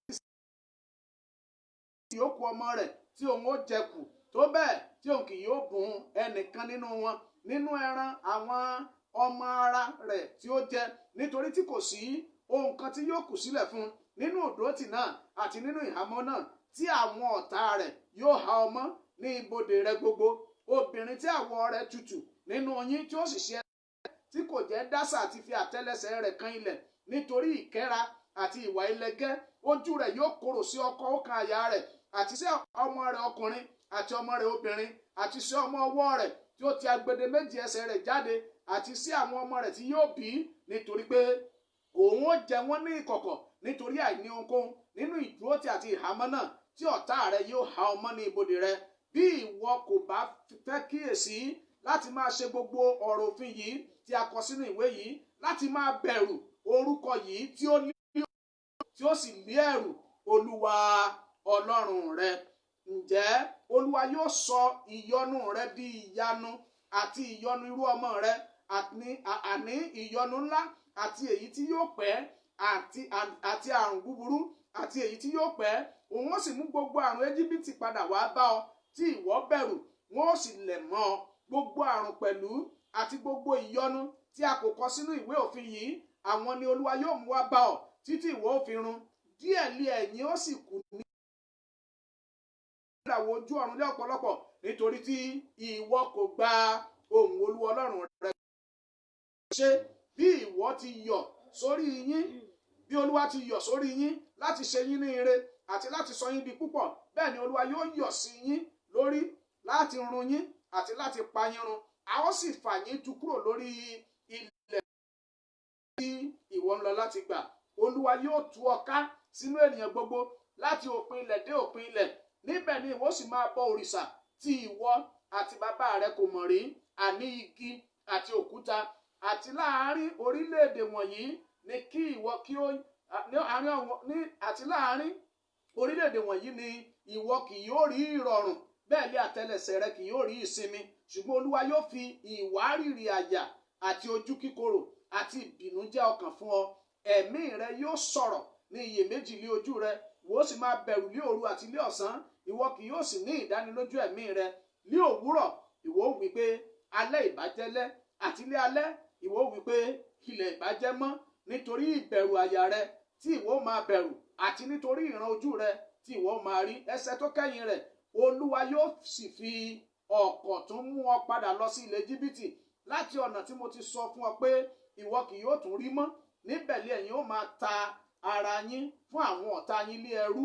ìyókù ọmọ rẹ̀ tí òun ó jẹ kù tó bẹ́ẹ̀ tí òun kì yóò bùn ẹnìkan nínú wọn nínú ẹran àwọn ọmọ ara rẹ̀ tí ó jẹ nítorí tí kò sí ohun kan tí yóò kù sílẹ̀ fún nínú ìdúrótì náà àti nínú ìhámọ́ náà tí àwọn ọ̀tá rẹ̀ yóò há ọmọ ní ibodè rẹ̀ gbogbo. Obìnrin tí àwọ̀ rẹ̀ tutù nínú yín tí ó sì ṣe tí kò jẹ́ dásà àti fi àtẹ́lẹsẹ̀ rẹ̀ kan ilẹ̀ nítorí ìkẹ́ra àti ìwà ẹlẹgẹ́ ojú rẹ̀ yóò korò sí ọkọ ọkàn àyà rẹ̀ àti sí ọmọ rẹ̀ ọkùnrin àti ọmọ rẹ̀ obìnrin àti sí ọmọ ọwọ́ rẹ̀ tí ó ti agbede méjì ẹsẹ̀ rẹ̀ jáde àti sí àwọn ọmọ rẹ̀ tí yóò bí nítorí pé òun ó jẹ wọ́n ní ìkọ̀kọ̀ nítorí àìní ohunkóhun nínú ìdúrótì àti ìhámọ́ náà tí ọ̀tá rẹ̀ yóò há ọmọ ní ibodè rẹ̀. Bí ìwọ kò bá fẹ́ kíyèsí láti máa ṣe gbogbo ọ̀rọ̀ òfin yìí tí a kọ sínú ìwé yìí láti máa bẹ̀rù orúkọ yìí tí ó sì lé ẹ̀rù Olúwa Ọlọ́run rẹ, ǹjẹ́ Olúwa yóò sọ ìyọnu rẹ di ìyanu àti ìyọnu irú ọmọ rẹ àní ìyọnu ńlá àti èyí tí yóò pẹ́ àti àrùn búburú àti èyí tí yóò pẹ́. Òun ó sì mú gbogbo àrùn Íjíbítì padà wá bá ọ tí ìwọ bẹ̀rù wọn ó sì lẹ̀ mọ́ ọ. Gbogbo àrùn pẹ̀lú àti gbogbo ìyọnu tí a kò kọ sínú ìwé òfin yìí àwọn ni Olúwa yóò mú wá bá ọ títí ìwọ ó fi run díẹ̀ lé ẹ̀yìn ó sì kù ní ìràwọ̀ ojú ọ̀run lé ọ̀pọ̀lọpọ̀ nítorí tí ìwọ kò gba ohùn Olúwa Ọlọ́run rẹ ṣe bí ìwọ ti yọ̀ sórí yín, bí Olúwa ti yọ̀ sórí yín láti ṣe yín ní ire àti láti sọ yín di púpọ̀, bẹ́ẹ̀ ni Olúwa yóò yọ̀ sí yín lórí láti run yín àti láti pa yín run. A ó sì fà yín tu kúrò lórí ilẹ̀ tí ìwọ ń lọ láti gbà. Olúwa yóò tú ọ ká sínú ènìyàn gbogbo láti òpin ilẹ̀ dé òpin ilẹ̀. Níbẹ̀ ni ìwọ sì máa bọ òrìṣà tí ìwọ àti bàbá rẹ kò mọ̀ rí, àní igi àti òkúta. Àti láàárín orílẹ̀-èdè wọ̀nyí ni kí ìwọ kí ó àti láàárín orílẹ̀-èdè wọ̀nyí ni ìwọ kì yóò rí ìrọ̀rùn, bẹ́ẹ̀ ni àtẹ́lẹsẹ̀ rẹ kì yóò rí ìsinmi. Ṣùgbọ́n Olúwa yóò fi ìwárìrì àyà àti ojú kíkorò àti ìbìnújẹ́ ọkàn fún ọ. Ẹ̀mí rẹ yóò sọ̀rọ̀ ní iyèméjì lé ojú rẹ, ìwọ sì máa bẹ̀rù lé òru àti lé ọ̀sán. Ìwọ kì yóò sì ní ìdánilójú ẹ̀mí rẹ. Ní òwúrọ̀ ìwọ ó wí pé alẹ́ ìbájẹ́lẹ́, àti lé alẹ́ ìwọ ó wí pé ilẹ̀ ìbájẹ́ mọ́, nítorí ìbẹ̀rù àyà rẹ tí ìwọ máa bẹ̀rù àti nítorí ìran ojú rẹ tí ìwọ máa rí. Ẹsẹ̀ tó kẹ́yìn rẹ̀, Olúwa yóò sì fi ọ̀kọ̀ tún mú ọ padà lọ sí ilẹ̀ Íjíbítì, láti ọ̀nà tí mo ti sọ fún ọ pé ìwọ kì yóò tún rí mọ́. Níbẹ̀ ni ẹ̀yin ó máa ta ara yín fún àwọn ọ̀tá yín lé ẹrú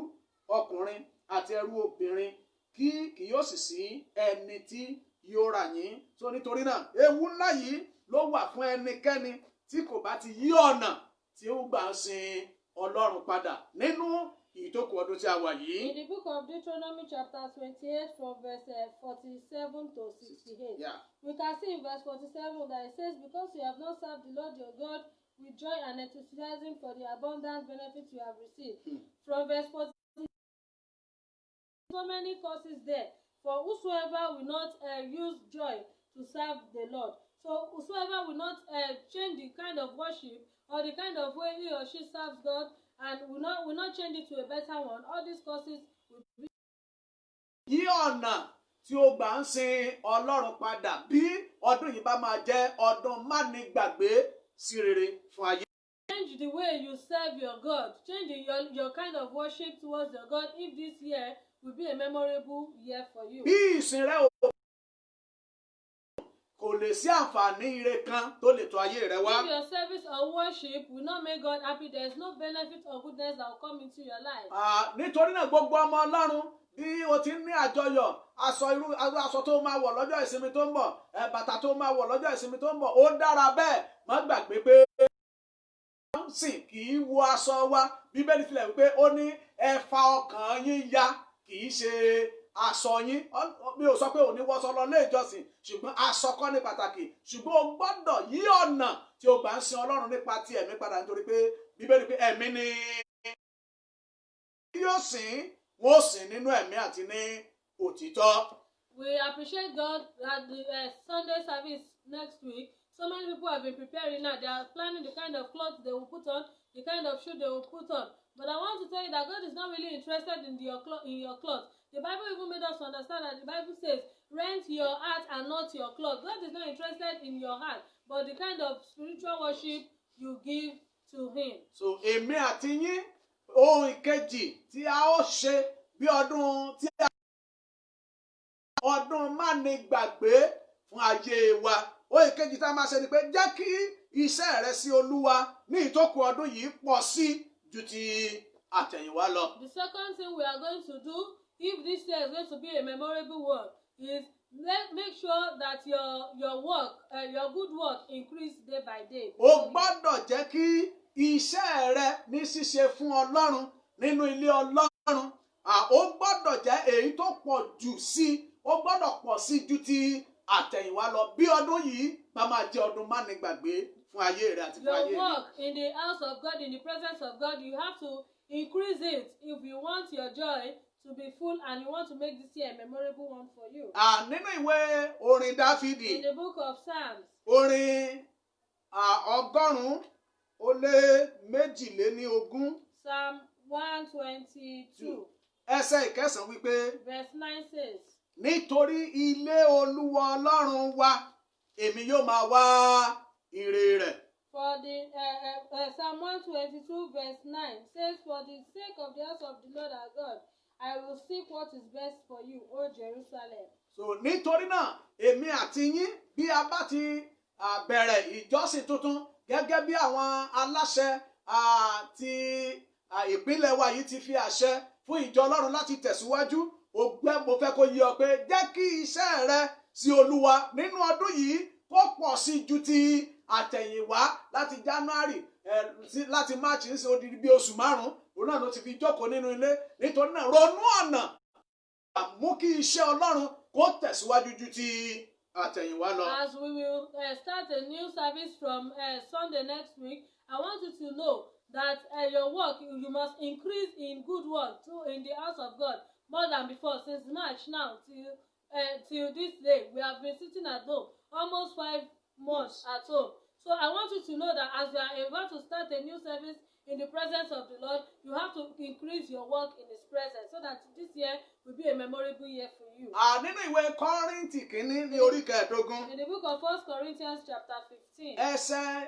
ọkùnrin àti ẹrú obìnrin, kì yóò sì sí ẹni tí yóò rà yín. So nítorí náà ewu ńlá yìí ló wà fún ẹnikẹ́ni tí kò bá ti yí ọ̀nà tí ó gbà ń sin Ọlọ́run padà nínú ìtókù ọdún tí a wà yìí. In the book of Deuteronomy chapter 28 from verse 47 to 68, Yeah. we can see in verse 47 that it says, because you have not served the Lord your God with joy and enthusiasm for the abundant benefits you have received. From verse 40, so many causes there. For whosoever will not use joy to serve the Lord. So whosoever will not change the kind of worship or the kind of way he or she serves God and will not change it to a better one, all these causes will be. Yí ọ̀nà tí ó gbà ń sin Ọlọ́run padà bí ọdún yìí bá máa jẹ́ ọdún mánigbàgbé sí rere fún ayé. Change the way you serve your God. Change your kind of worship towards your God if this year will be a memorable year for you. Bí ìsìn rẹ kò lè sí àǹfààní ire kan tó lè tọ̀ ayé rẹ wá. If your service or worship will not make God happy, there is no benefit or goodness that will come into your life. Nítorí náà gbogbo ọmọ Ọlọ́run bí o ti ń ní àjọyọ̀ aṣọ tó máa wọ̀ lọ́jọ́ ìsinmi tó ń bọ̀, bàtà tó máa wọ̀ lọ́jọ́ ìsinmi tó ń bọ̀, ó dára bẹ́ẹ̀. Má gbàgbé pé sìn kì í wọ aṣọ wa. Bíbélì tilẹ̀ wípé ó ní ẹ fa ọkàn yín ya, kì í ṣe aṣọ yín. Mi ò sọ pé ò ní wọṣọ lọ ilé ìjọsìn, ṣùgbọ́n aṣọ kọ́ ní pàtàkì. Ṣùgbọ́n o gbọ́dọ̀ yí ọ̀nà tí o gbà ń sin Ọlọ́run nípa ti ẹ̀mí padà, nítorí pé Bíbélì pé ẹ̀mí ni yóò sìn, wọ́n ó sìn nínú ẹ̀mí àti ní òtítọ́. We appreciate God that the Sunday service next week, so many people have been preparing now. They are planning the kind of clothes they will put on, the kind of shoe they will put on. But I want to tell you that God is not really interested in your clothes. The Bible even made us understand that the Bible says, rent your heart and not your clothes. God is not interested in your heart, but the kind of spiritual worship you give to Him. So èmi àti yín ohun ìkejì tí a ó ṣe bí ọdún mánigbàgbé fún ayé wa. Ohun ìkejì tá a máa ṣe ni pé jẹ́ kí iṣẹ́ rẹ sí Olúwa ní ìtókù ọdún yìí pọ̀ sí ju ti àtẹ̀yìnwá lọ. The second thing we are going to do, if this year is going to be a memorable one, is make sure that your work, your good work increase day by day. O gbọ́dọ̀ jẹ́ kí iṣẹ́ rẹ ní ṣíṣe fún Ọlọ́run nínú ilé Ọlọ́run. Ó gbọ́dọ̀ jẹ́ èyí tó pọ̀ jù sí, ó gbọ́dọ̀ pọ̀ sí ju ti àtẹ̀yìnwá lọ. Bí ọdún yìí bá máa jẹ́ ọdún mánigbàgbé fún ayé rẹ àti fún ayé rẹ. Your work in the house of God, in the presence of God, you have to increase it if you want your joy to be full and you want to make this year a memorable one for you. Nínú ìwé orin Dáfídì, In the book of Psalms, orin 122. Psalm 122, Ẹsẹ̀ ìkẹsàn-án wípé, verse 9 says, nítorí ilé Olúwa Ọlọ́run wa, èmi yóò máa wá ire rẹ̀. for the Psalm 122, verse 9 says, for the sake of the house of the Lord our God, I will seek what is best for you, O Jerusalem. So nítorí náà èmi àti yín bí a bá ti bẹ̀rẹ̀ ìjọsìn tuntun gẹ́gẹ́ bí àwọn aláṣẹ ti ìpínlẹ̀ wa yìí ti fi àṣẹ fún ìjọ Ọlọ́run láti tẹ̀síwájú. Mo fẹ́ kó yé ọ pé jẹ́ kí iṣẹ́ rẹ sí Olúwa nínú ọdún yìí kó pọ̀ sí ju ti àtẹ̀yìnwá láti January láti March ń ṣe odidi bí oṣù 5 òun náà ló ti fi jókòó nínú ilé. Nítorí náà ronú ọ̀nà mú kí iṣẹ́ Ọlọ́run kó tẹ̀síwájú ju ti àtẹ̀yìnwá lọ. As we will start a new service from Sunday next week, I want you to know that your work, you must increase in good work too in the house of God more than before. Since March now till this day, we have been sitting at home almost 5 months at home. So I want you to know that as you are about to start a new service in the presence of the Lord, you have to increase your work in His presence so that this year will be a memorable year for you. Nínú ìwé Kọ́ríńtì kìíní ní orí 15. In the book of 1 Corinthians chapter 15. Ẹsẹ̀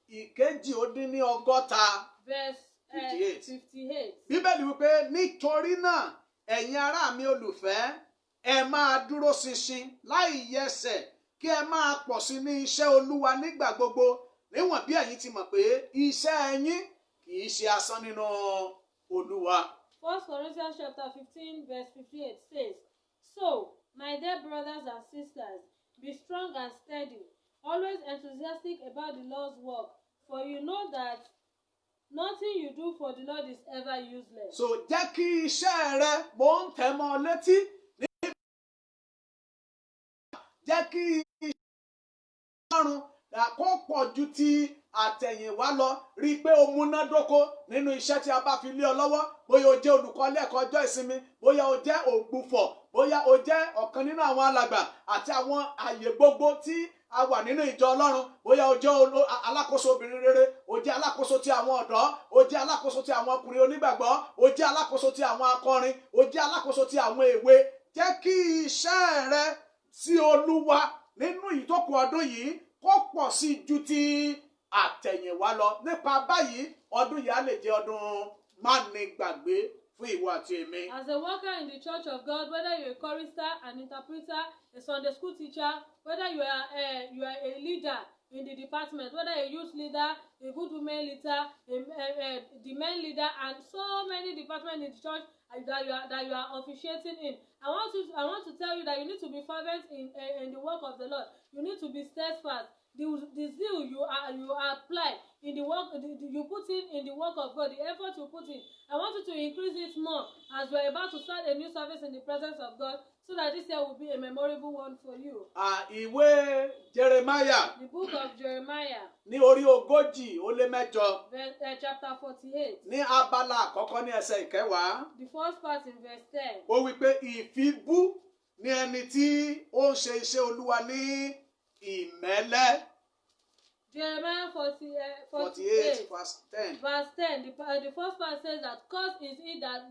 ìkejì-ó-dín-ní-ọgọ́ta. Verse 58. Bíbélì wípé nítorí náà ẹ̀yin ará mi olùfẹ́ ẹ máa dúró ṣinṣin láì yẹsẹ̀ kí ẹ máa pọ̀ sí ní iṣẹ́ Olúwa nígbà gbogbo níwọ̀n bí ẹ̀yin ti mọ̀ pé iṣẹ́ ẹ̀yin kì í ṣe asán nínú Olúwa. 1 Corinthians chapter 15 verse 58 says, "So, my dear brothers and sisters, be strong and steady, always enthusiastic about the Lord's work, for you know that nothing you do for the Lord is ever useless." So jẹ́ kí iṣẹ́ rẹ mò ń tẹ̀ mọ́ létí. Jẹ́ kí iṣẹ́ Ọlọ́run kó pọ̀ ju ti àtẹ̀yìnwá lọ. Rí i pé o múnádóko nínú iṣẹ́ tí a bá fi lé ọ lọ́wọ́. Bóyá o jẹ́ olùkọ́ lẹ́ẹ̀kọ́ ọjọ́ ìsinmi, bóyá o jẹ́ ògbufọ̀, bóyá o jẹ́ ọ̀kan nínú àwọn alàgbà àti àwọn àyè gbogbo tí a wà nínú ìjọ Ọlọ́run, bóyá o jẹ́ alákòóso obìnrin rere, o jẹ́ alákòóso ti àwọn ọ̀dọ́, o jẹ́ alákòóso ti àwọn ọkùnrin onígbàgbọ́, o jẹ́ alákòóso ti àwọn akọrin, o jẹ́ alákòóso ti àwọn èwe. Jẹ́ kí iṣẹ́ rẹ sí Olúwa nínú ìtókù ọdún yìí kó pọ̀ sí ju ti àtẹ̀yìnwá lọ. Nípa báyìí ọdún yìí á lè jẹ́ ọdún mánigbàgbé fún ìwọ àti èmi. As a worker in the church of God, whether you're a chorister, an interpreter, a Sunday school teacher, whether you are a leader in the department, whether a youth leader, a good women leader, the men leader, and so many departments in the church that you are officiating in, I want to tell you that you need to be fervent in the work of the Lord. You need to be steadfast. The zeal you apply in the work, you put in the work of God, the effort you put in, I want you to increase it more as we are about to start a new service in the presence of God, so that this year will be a memorable one for you. Ìwé Jeremiah. The book of Jeremiah. Ní orí 40-ó-lé-8. Chapter 48. Ní abala àkọ́kọ́ ní ẹsẹ̀ 10. The first part in verse 10. Ó wí pé ìfibú ni ẹni tí ó ń ṣe iṣẹ́ Olúwa ní ìmẹ́lẹ́. Jeremiah 48 verse 10. Verse 10. The first part says that cursed is he that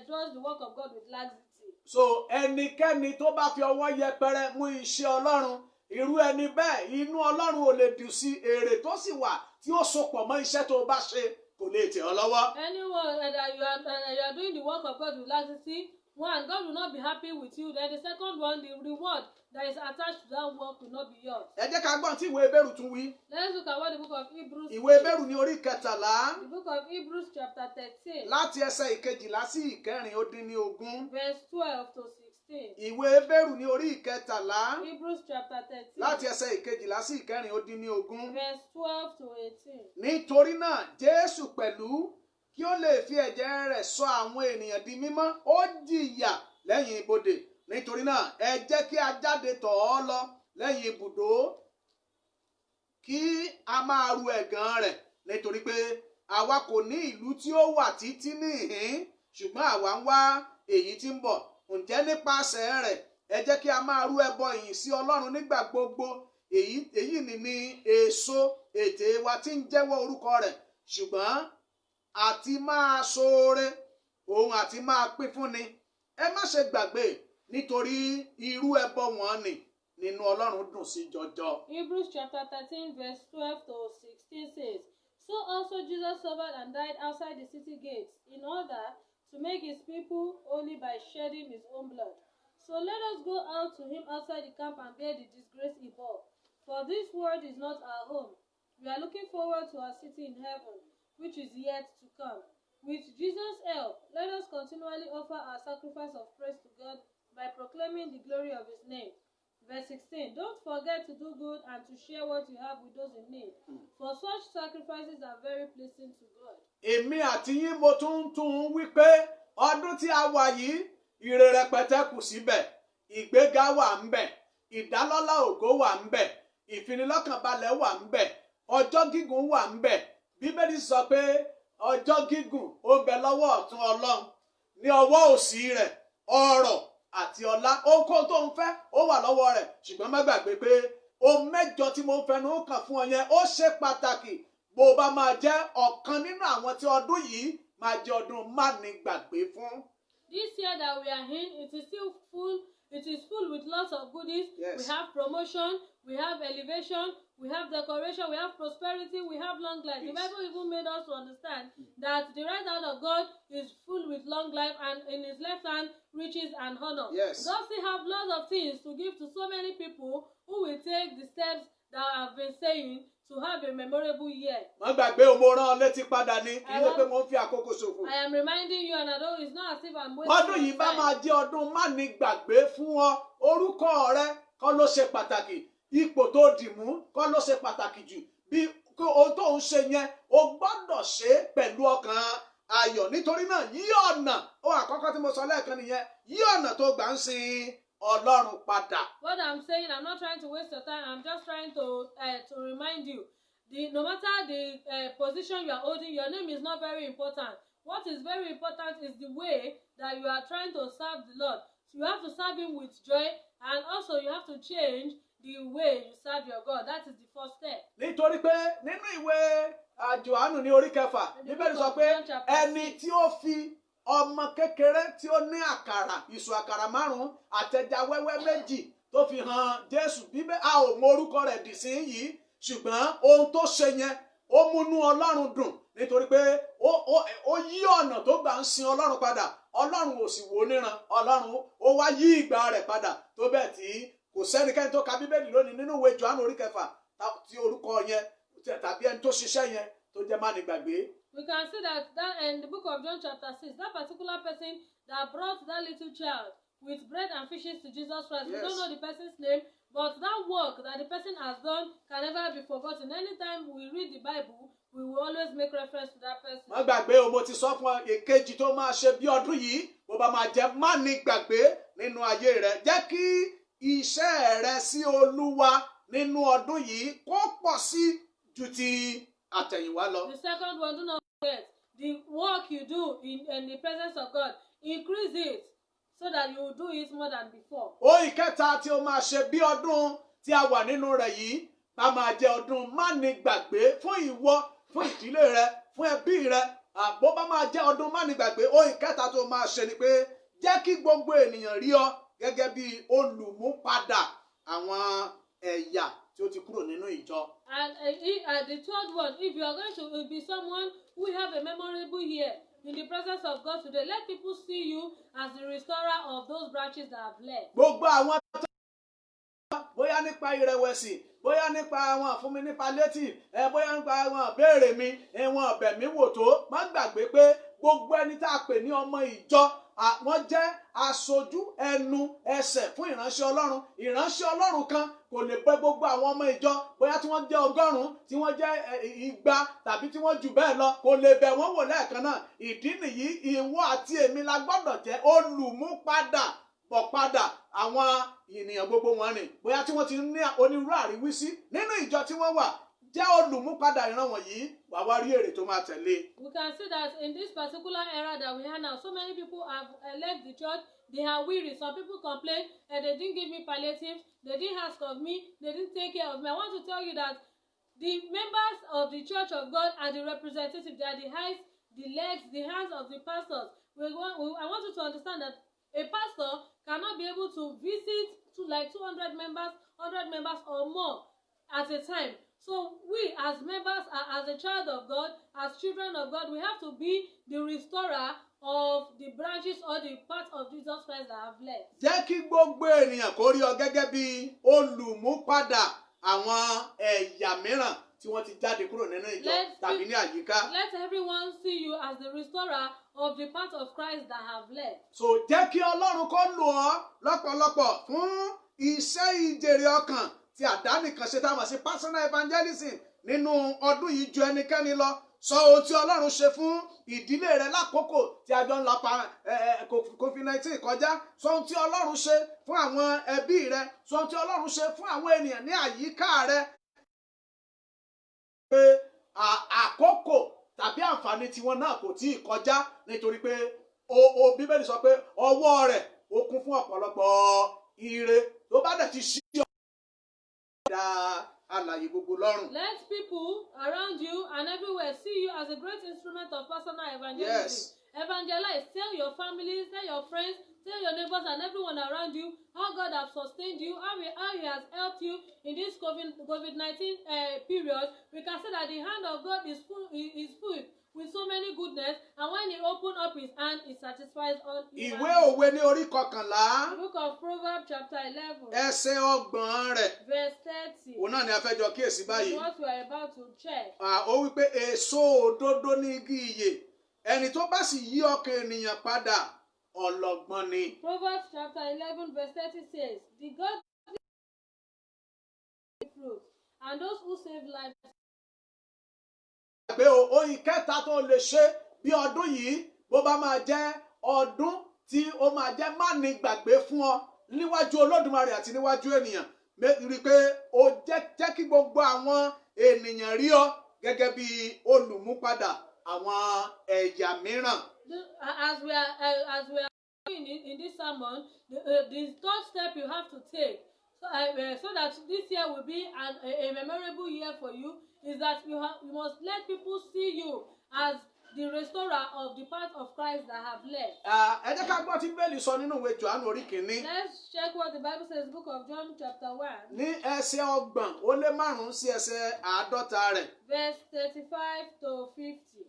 does the work of God with laxity. So ẹnikẹ́ni tó bá fi ọwọ́ yẹpẹrẹ mú iṣẹ́ Ọlọ́run, irú ẹni bẹ́ẹ̀ inú Ọlọ́run ò lè dùn sí, èrè tó sì wà tí ó sopọ̀ mọ́ iṣẹ́ tó bá ṣe kò lè tẹ̀ ọ́ lọ́wọ́. Anyone that you are doing the work of God with laxity, one, God will not be happy with you. Then the second one, the reward that is attached to that work will not be yours. Ẹ jẹ́ ká gbọ́n tí ìwé Hébérù tún wí. Let's look at what the book of Hebrews says. Ìwé Hébérù ní orí 13. The book of Hebrews chapter 13. Láti ẹsẹ̀ 12 sí 14. Verse 12 to 16. Ìwé Hébérù ní orí 13. Hebrews chapter 13. Láti ẹsẹ̀ 12 sí 14. Verse 12 to 18. Nítorí náà Jésù pẹ̀lú kí ó lè fi ẹ̀jẹ̀ rẹ̀ sọ àwọn ènìyàn di mímọ́, ó jìyà lẹ́yìn ibodè. Nítorí náà ẹ jẹ́ kí a jáde tọ̀ ọ́ lọ lẹ́yìn ibùdó kí a máa ru ẹ̀gàn rẹ̀, nítorí pé àwa kò ní ìlú tí ó wà títí níhìn-ín, ṣùgbọ́n àwa ń wá èyí tí ń bọ̀. Ǹjẹ́ nípasẹ̀ rẹ̀ ẹ jẹ́ kí a máa rú ẹbọ ìyìn sí Ọlọ́run nígbà gbogbo. Èyí ni èso ètè wa tí ń jẹ́wọ́ orúkọ rẹ̀. Ṣùgbọ́n àti máa ṣoore òun àti máa pín fúnni. Ẹ má ṣe gbàgbé, nítorí irú ẹbọ wọn ni nínú Ọlọ́run dùn sí jọjọ. Hebrews chapter 13 verse 12 to 16 says, "So also Jesus suffered and died outside the city gates, in order to make his people holy by shedding his own blood. So let us go out to him outside the camp and bear the disgrace he bore. For For this world is not our home. We are looking forward to our city in heaven, which is yet to come. With Jesus' help, let us continually offer our sacrifice of praise to God by proclaiming the glory of His name. Verse 16. Don't forget to do good and to share what you have with those in need, for such sacrifices are very pleasing to God. Èmi àti yín mo tún wí pé ọdún tí a wà yìí ire rẹpẹtẹ kù síbẹ̀, ìgbéga wà ńbẹ̀, ìdálọ́lá ògo wà ńbẹ̀, ìfinilọ́kànbalẹ̀ wà ńbẹ̀, ọjọ́ gígùn wà ńbẹ̀. Bíbélì sọ pé ọjọ́ gígùn ó bẹ lọ́wọ́ ọ̀tún Ọlọ́run, ní ọwọ́ òsì rẹ̀ ọrọ̀ àti ọlá. Ohunkóhun tó ń fẹ́ ó wà lọ́wọ́ rẹ̀, ṣùgbọ́n má gbàgbé pé ohun mẹ́jọ tí mo ń fẹnu kàn fún ọ yẹn ó ṣe pàtàkì. Bó o bá máa jẹ́ ọ̀kan nínú àwọn tí ọdún yìí máa jẹ́ ọdún mánigbàgbé fún. This year that we are in, it is still full. It is full with lots of goodies. Yes. We have promotion, we have elevation, we have decoration, we have prosperity, we have long life. The Bible even made us to understand that the right hand of God is full with long life, and in His left hand riches and honor. Yes. God still have lots of things to give to so many people who will take the steps that I have been saying to have a memorable year. Má gbàgbé o, mo rán ọ létí padà ní, kì í ṣe pé mo ń fi àkókò ṣòfò. I am reminding you, and I know it's not as if I'm wasting Ọdún yìí bá máa jẹ́ ọdún mánigbàgbé fún ọ. Orúkọ rẹ kọ́ ló ṣe pàtàkì, ipò tó dì mú kọ́ ló ṣe pàtàkì jù. Bí ohun tó ń ṣe yẹn o gbọ́dọ̀ ṣe pẹ̀lú ọkàn ayọ̀. Nítorí náà yí ọ̀nà, ó àkọ́kọ́ tí mo sọ lẹ́ẹ̀kan nìyẹn, yí ọ̀nà tó gbà ń sin Ọlọ́run padà. What I'm saying, I'm not trying to waste your time. I'm just trying to remind you. No matter the position you are holding, your name is not very important. What is very important is the way that you are trying to serve the Lord. So you have to serve Him with joy, and also you have to change the way you serve your God. That is the first step. Nítorí pé nínú ìwé Jòhánù ní orí 6, Bíbélì sọ pé ẹni tí ó fi ọmọ kékeré tí ó ní àkàrà, ìṣù àkàrà 5 àtẹja wẹ́wẹ́ 2 tó fi hàn Jésù. Bíbélì a ò mọ orúkọ rẹ̀ dì sí yìí, ṣùgbọ́n ohun tó ṣe yẹn ó múnú Ọlọ́run dùn, nítorí pé ó yí ọ̀nà tó gbà ń sin Ọlọ́run padà. Ọlọ́run ò sì wò níran, Ọlọ́run ó wá yí ìgbà rẹ̀ padà tó bẹ́ẹ̀ tí kò sẹ́nikẹ́ni tó ka Bíbélì lónìí nínú ìwé Jòhánù orí 6 tí orúkọ yẹn tàbí ẹni tó ṣiṣẹ́ yẹn tó jẹ́ mánigbàgbé. We can see that in the book of John chapter 6, that particular person that brought that little child with bread and fishes to Jesus Christ. Yes. We don't know the person's name, but that work that the person has done can never be forgotten. Anytime we read the Bible, we will always make reference to that person. Má gbàgbé o, mo ti sọ fún ọ, èkejì tó máa ṣe bí ọdún yìí, bó bá máa jẹ́ mánigbàgbé nínú ayé rẹ. Jẹ́ kí iṣẹ́ rẹ sí Olúwa nínú ọdún yìí kó pọ̀ sí ju ti àtẹ̀yìnwá lọ. The second one, do not forget the work you do in the presence of God. Increase it so that you will do it more than before. Ohun ìkẹta tí o máa ṣe bí ọdún tí a wà nínú rẹ̀ yìí bá máa jẹ́ ọdún mánigbàgbé fún ìwọ, fún ìdílé rẹ, fún ẹbí rẹ. Bó bá máa jẹ́ ọdún mánigbàgbé, ohun ìkẹta tó máa ṣe ni pé jẹ́ kí gbogbo ènìyàn rí ọ gẹ́gẹ́ bí olùmúpadà àwọn ẹ̀yà tí ó ti kúrò nínú ìjọ. And the third one, if you are going to be someone who have a memorable year in the presence of God today, let people see you as the restorer of those branches that have left. Gbogbo àwọn tó bóyá nípa ìrẹ̀wẹ̀sì, bóyá nípa àwọn àfúnmi ní palliative, bóyá nípa àwọn béèrè mi, wọn ọ̀bẹ̀ mi wò tó, má gbàgbé pé gbogbo ẹni tá a pè ní ọmọ ìjọ, wọ́n jẹ́ aṣojú ẹnu ẹsẹ̀ fún ìránṣẹ́ Ọlọ́run. Ìránṣẹ́ Ọlọ́run kan kò lè pè gbogbo àwọn ọmọ ìjọ, bóyá tí wọ́n jẹ́ 100, tí wọ́n jẹ́ 200 tàbí tí wọ́n jù bẹ́ẹ̀ lọ, kò lè bẹ̀ wọ́n wò lẹ́ẹ̀kan náà. Ìdí nìyí, ìwọ àti èmi la gbọ́dọ̀ jẹ́ olùmúpadà bọ̀ padà àwọn ènìyàn gbogbo wọn ni. Bóyá tí wọ́n ti ní onírúurú àríwísí nínú ìjọ tí wọ́n wà, jẹ́ olùmúpadà ìran wọ̀nyí, wà wá rí èrè tó máa tẹ̀lé. We can see that in this particular era that we have now, so many people have left the church. They are weary. Some people complain and they didn't give me palliative, they didn't ask of me, they didn't take care of me. I want to tell you that the members of the church of God are the representatives. They are the eyes, the legs, the hands of the pastors. I want you to understand that a pastor cannot be able to visit like 200 members, 100 members or more at a time. So we as members, as a child of God, as children of God, we have to be the restorer of the branches or the parts of Jesus Christ that have left. Jẹ́ kí gbogbo ènìyàn kó rí ọ gẹ́gẹ́ bí olùmúpadà àwọn ẹ̀yà mìíràn tí wọ́n ti jáde kúrò nínú ìjọ tàbí ní àyíká. Let everyone see you as the restorer of the part of Christ that have left. So jẹ́ kí Ọlọ́run kó lò ọ́ lọ́pọ̀lọpọ̀ fún iṣẹ́ ìjèrè ọkàn tí àdánìkànṣe tá a mọ̀ sí personal evangelism nínú ọdún yìí ju ẹnikẹ́ni lọ. Sọ ohun tí Ọlọ́run ṣe fún ìdílé rẹ lákòókò tí a jọ ń la COVID-19 kọjá. Sọ ohun tí Ọlọ́run ṣe fún àwọn ẹbí rẹ. Sọ ohun tí Ọlọ́run ṣe fún àwọn ènìyàn ní àyíká rẹ. Pé àkókò tàbí àǹfààní tiwọn náà kò tí ì kọjá nítorí pé Bíbélì sọ pé ọwọ́ rẹ̀ ó kún fún ọ̀pọ̀lọpọ̀ ire tó bá dẹ̀ ti ṣí àlàyé gbogbo lọ́rùn. Let people around you and everywhere see you as a great instrument of personal evangelism. Yes. Evangelize, tell your family, tell your friends, tell your neighbors and everyone around you how God has sustained you, how He has helped you in this COVID-19 period. We can say that the hand of God is full with so many goodness, and when He opens up His hand, He satisfies all. Ìwé Òwe ní orí 11. The book of Proverbs chapter 11. Ẹsẹ̀ 30 rẹ̀. Verse 30. Òun náà ni a fẹ́ jọ kíyèsí báyìí. What we are about to check. Ó wí pé èso òdodo ní igi ìyè. Ẹni tó bá sì yí ọkàn ènìyàn padà, ọlọ́gbọ́n ni. Proverbs chapter 11 verse 30 says, "The God fruit, and those who save life." Pé ohun ìkẹta tó lè ṣe bí ọdún yìí bó bá máa jẹ́ ọdún tí ó máa jẹ́ máni gbàgbé fún ọ níwájú Olódùmarè àti níwájú ènìyàn. Rí i pé ó jẹ́ kí gbogbo àwọn ènìyàn rí ọ gẹ́gẹ́ bí olùmúpadà àwọn ẹ̀yà mìíràn. As we are in this sermon, the third step you have to take so that this year will be a memorable year for you is that you must let people see you as the restorer of the part of Christ that have left. Ẹ jẹ́ ká gbọ́ tí Bíbélì sọ nínú ìwé Jòhánù orí 1. Let's check what the Bible says, book of John chapter 1. Ní ẹsẹ̀ 30 sí ẹsẹ̀ 50 rẹ̀. Verse 35 to 50.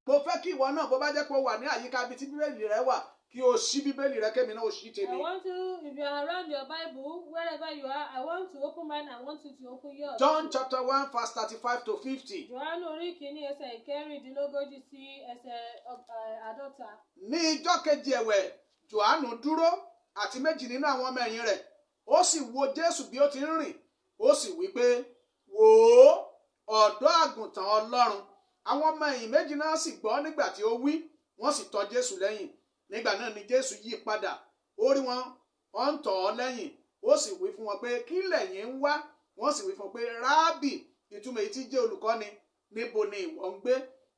Mo fẹ́ kí ìwọ náà bó bá jẹ́ pé o wà ní àyíká ibi tí Bíbélì rẹ wà kí o ṣí Bíbélì rẹ kémi náà o ṣí tèmi. I want to, if you are around your Bible, wherever you are, I want to open mine. I want you to open yours. John chapter 1 verse 35 to 50. Jòhánù orí 1 ẹsẹ̀ ìkẹrìndínlógójì sí ẹsẹ̀ 50. Ní ijọ́ kejì ẹ̀wẹ̀, Jòhánù dúró àti méjì nínú àwọn ọmọ ẹ̀yìn rẹ̀. Ó sì wo Jésù bí ó ti ń rìn. Ó sì wí pé, wò ó, ọ̀dọ́ àgùntàn Ọlọ́run. Àwọn ọmọ ẹ̀yìn méjì náà sì gbọ́ nígbà tí ó wí, wọ́n sì tọ̀ Jésù lẹ́yìn. Nígbà náà ni Jésù yí padà. Ó rí wọn, ó ń tọ̀ ọ́ lẹ́yìn. Ó sì wí fún wọn pé, kí lẹ̀yin ń wá? Wọ́n sì wí fún un pé, Rábì, ìtumọ̀ èyí tí jẹ́ olùkọ́ni, níbo ni ìwọ ń gbé?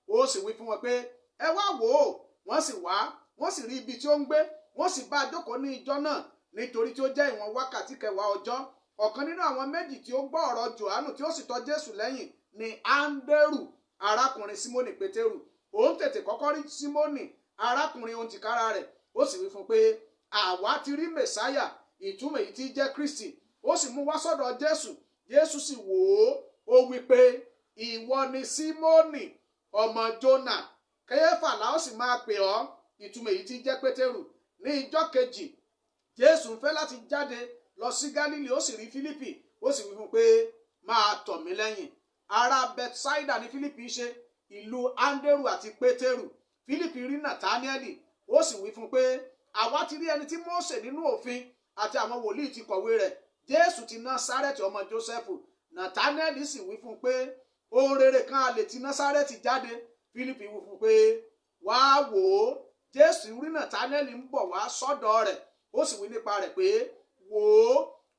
Ó sì wí fún wọn pé, ẹ wá wò ó. Wọ́n sì wá, wọ́n sì rí ibi tí ó ń gbé. Wọ́n sì bá a jókòó ní ijọ́ náà nítorí tí ó jẹ́ ìwọ̀n wákàtí 10 ọjọ́. Ọ̀kan nínú àwọn méjì tí ó gbọ́ ọ̀rọ̀ Jòhánù tí ó sì tọ̀ Jésù lẹ́yìn ni Áńdérù, arákùnrin Símónì Pétérù. Òun tètè kọ́kọ́ rí Símónì, arákùnrin ohun tìkára rẹ̀. Ó sì wí fún un pé, àwa ti rí Mèsáyà, ìtumọ̀ èyí tí jẹ́ Kristi. Ó sì mú wá sọ́dọ̀ Jésù. Jésù sì wò ó wí pé, ìwọ ni Símónì ọmọ Jónà. Kéfà la ó sì máa pè ọ́, ìtumọ̀ èyí tí jẹ́ Pétérù. Ní ijọ́ kejì, Jésù ń fẹ́ láti jáde lọ sí Gálílì. Ó sì rí Fílípì. Ó sì wí fún un pé, máa tọ̀ mí lẹ́yìn. Ará Bethsaida ni Fílípì ṣe, ìlú Áńdérù àti Pétérù. Fílípì rí Nàtáníẹ́lì. Ó sì wí fún un pé, àwa ti rí ẹni tí Mósè nínú òfin àti àwọn wòlíì ti kọ̀wé rẹ̀, Jésù ti Násárẹ́tì ọmọ Jósẹ́fù. Nàtáníẹ́lì sì wí fún un pé, ohun rere kan a lè ti Násárẹ́tì jáde. Fílípì wí fún un pé, wá wò ó. Jésù rí Nàtáníẹ́lì ń bọ̀ wá sọ́dọ̀ rẹ̀. Ó sì wí nípa rẹ̀ pé, wò ó,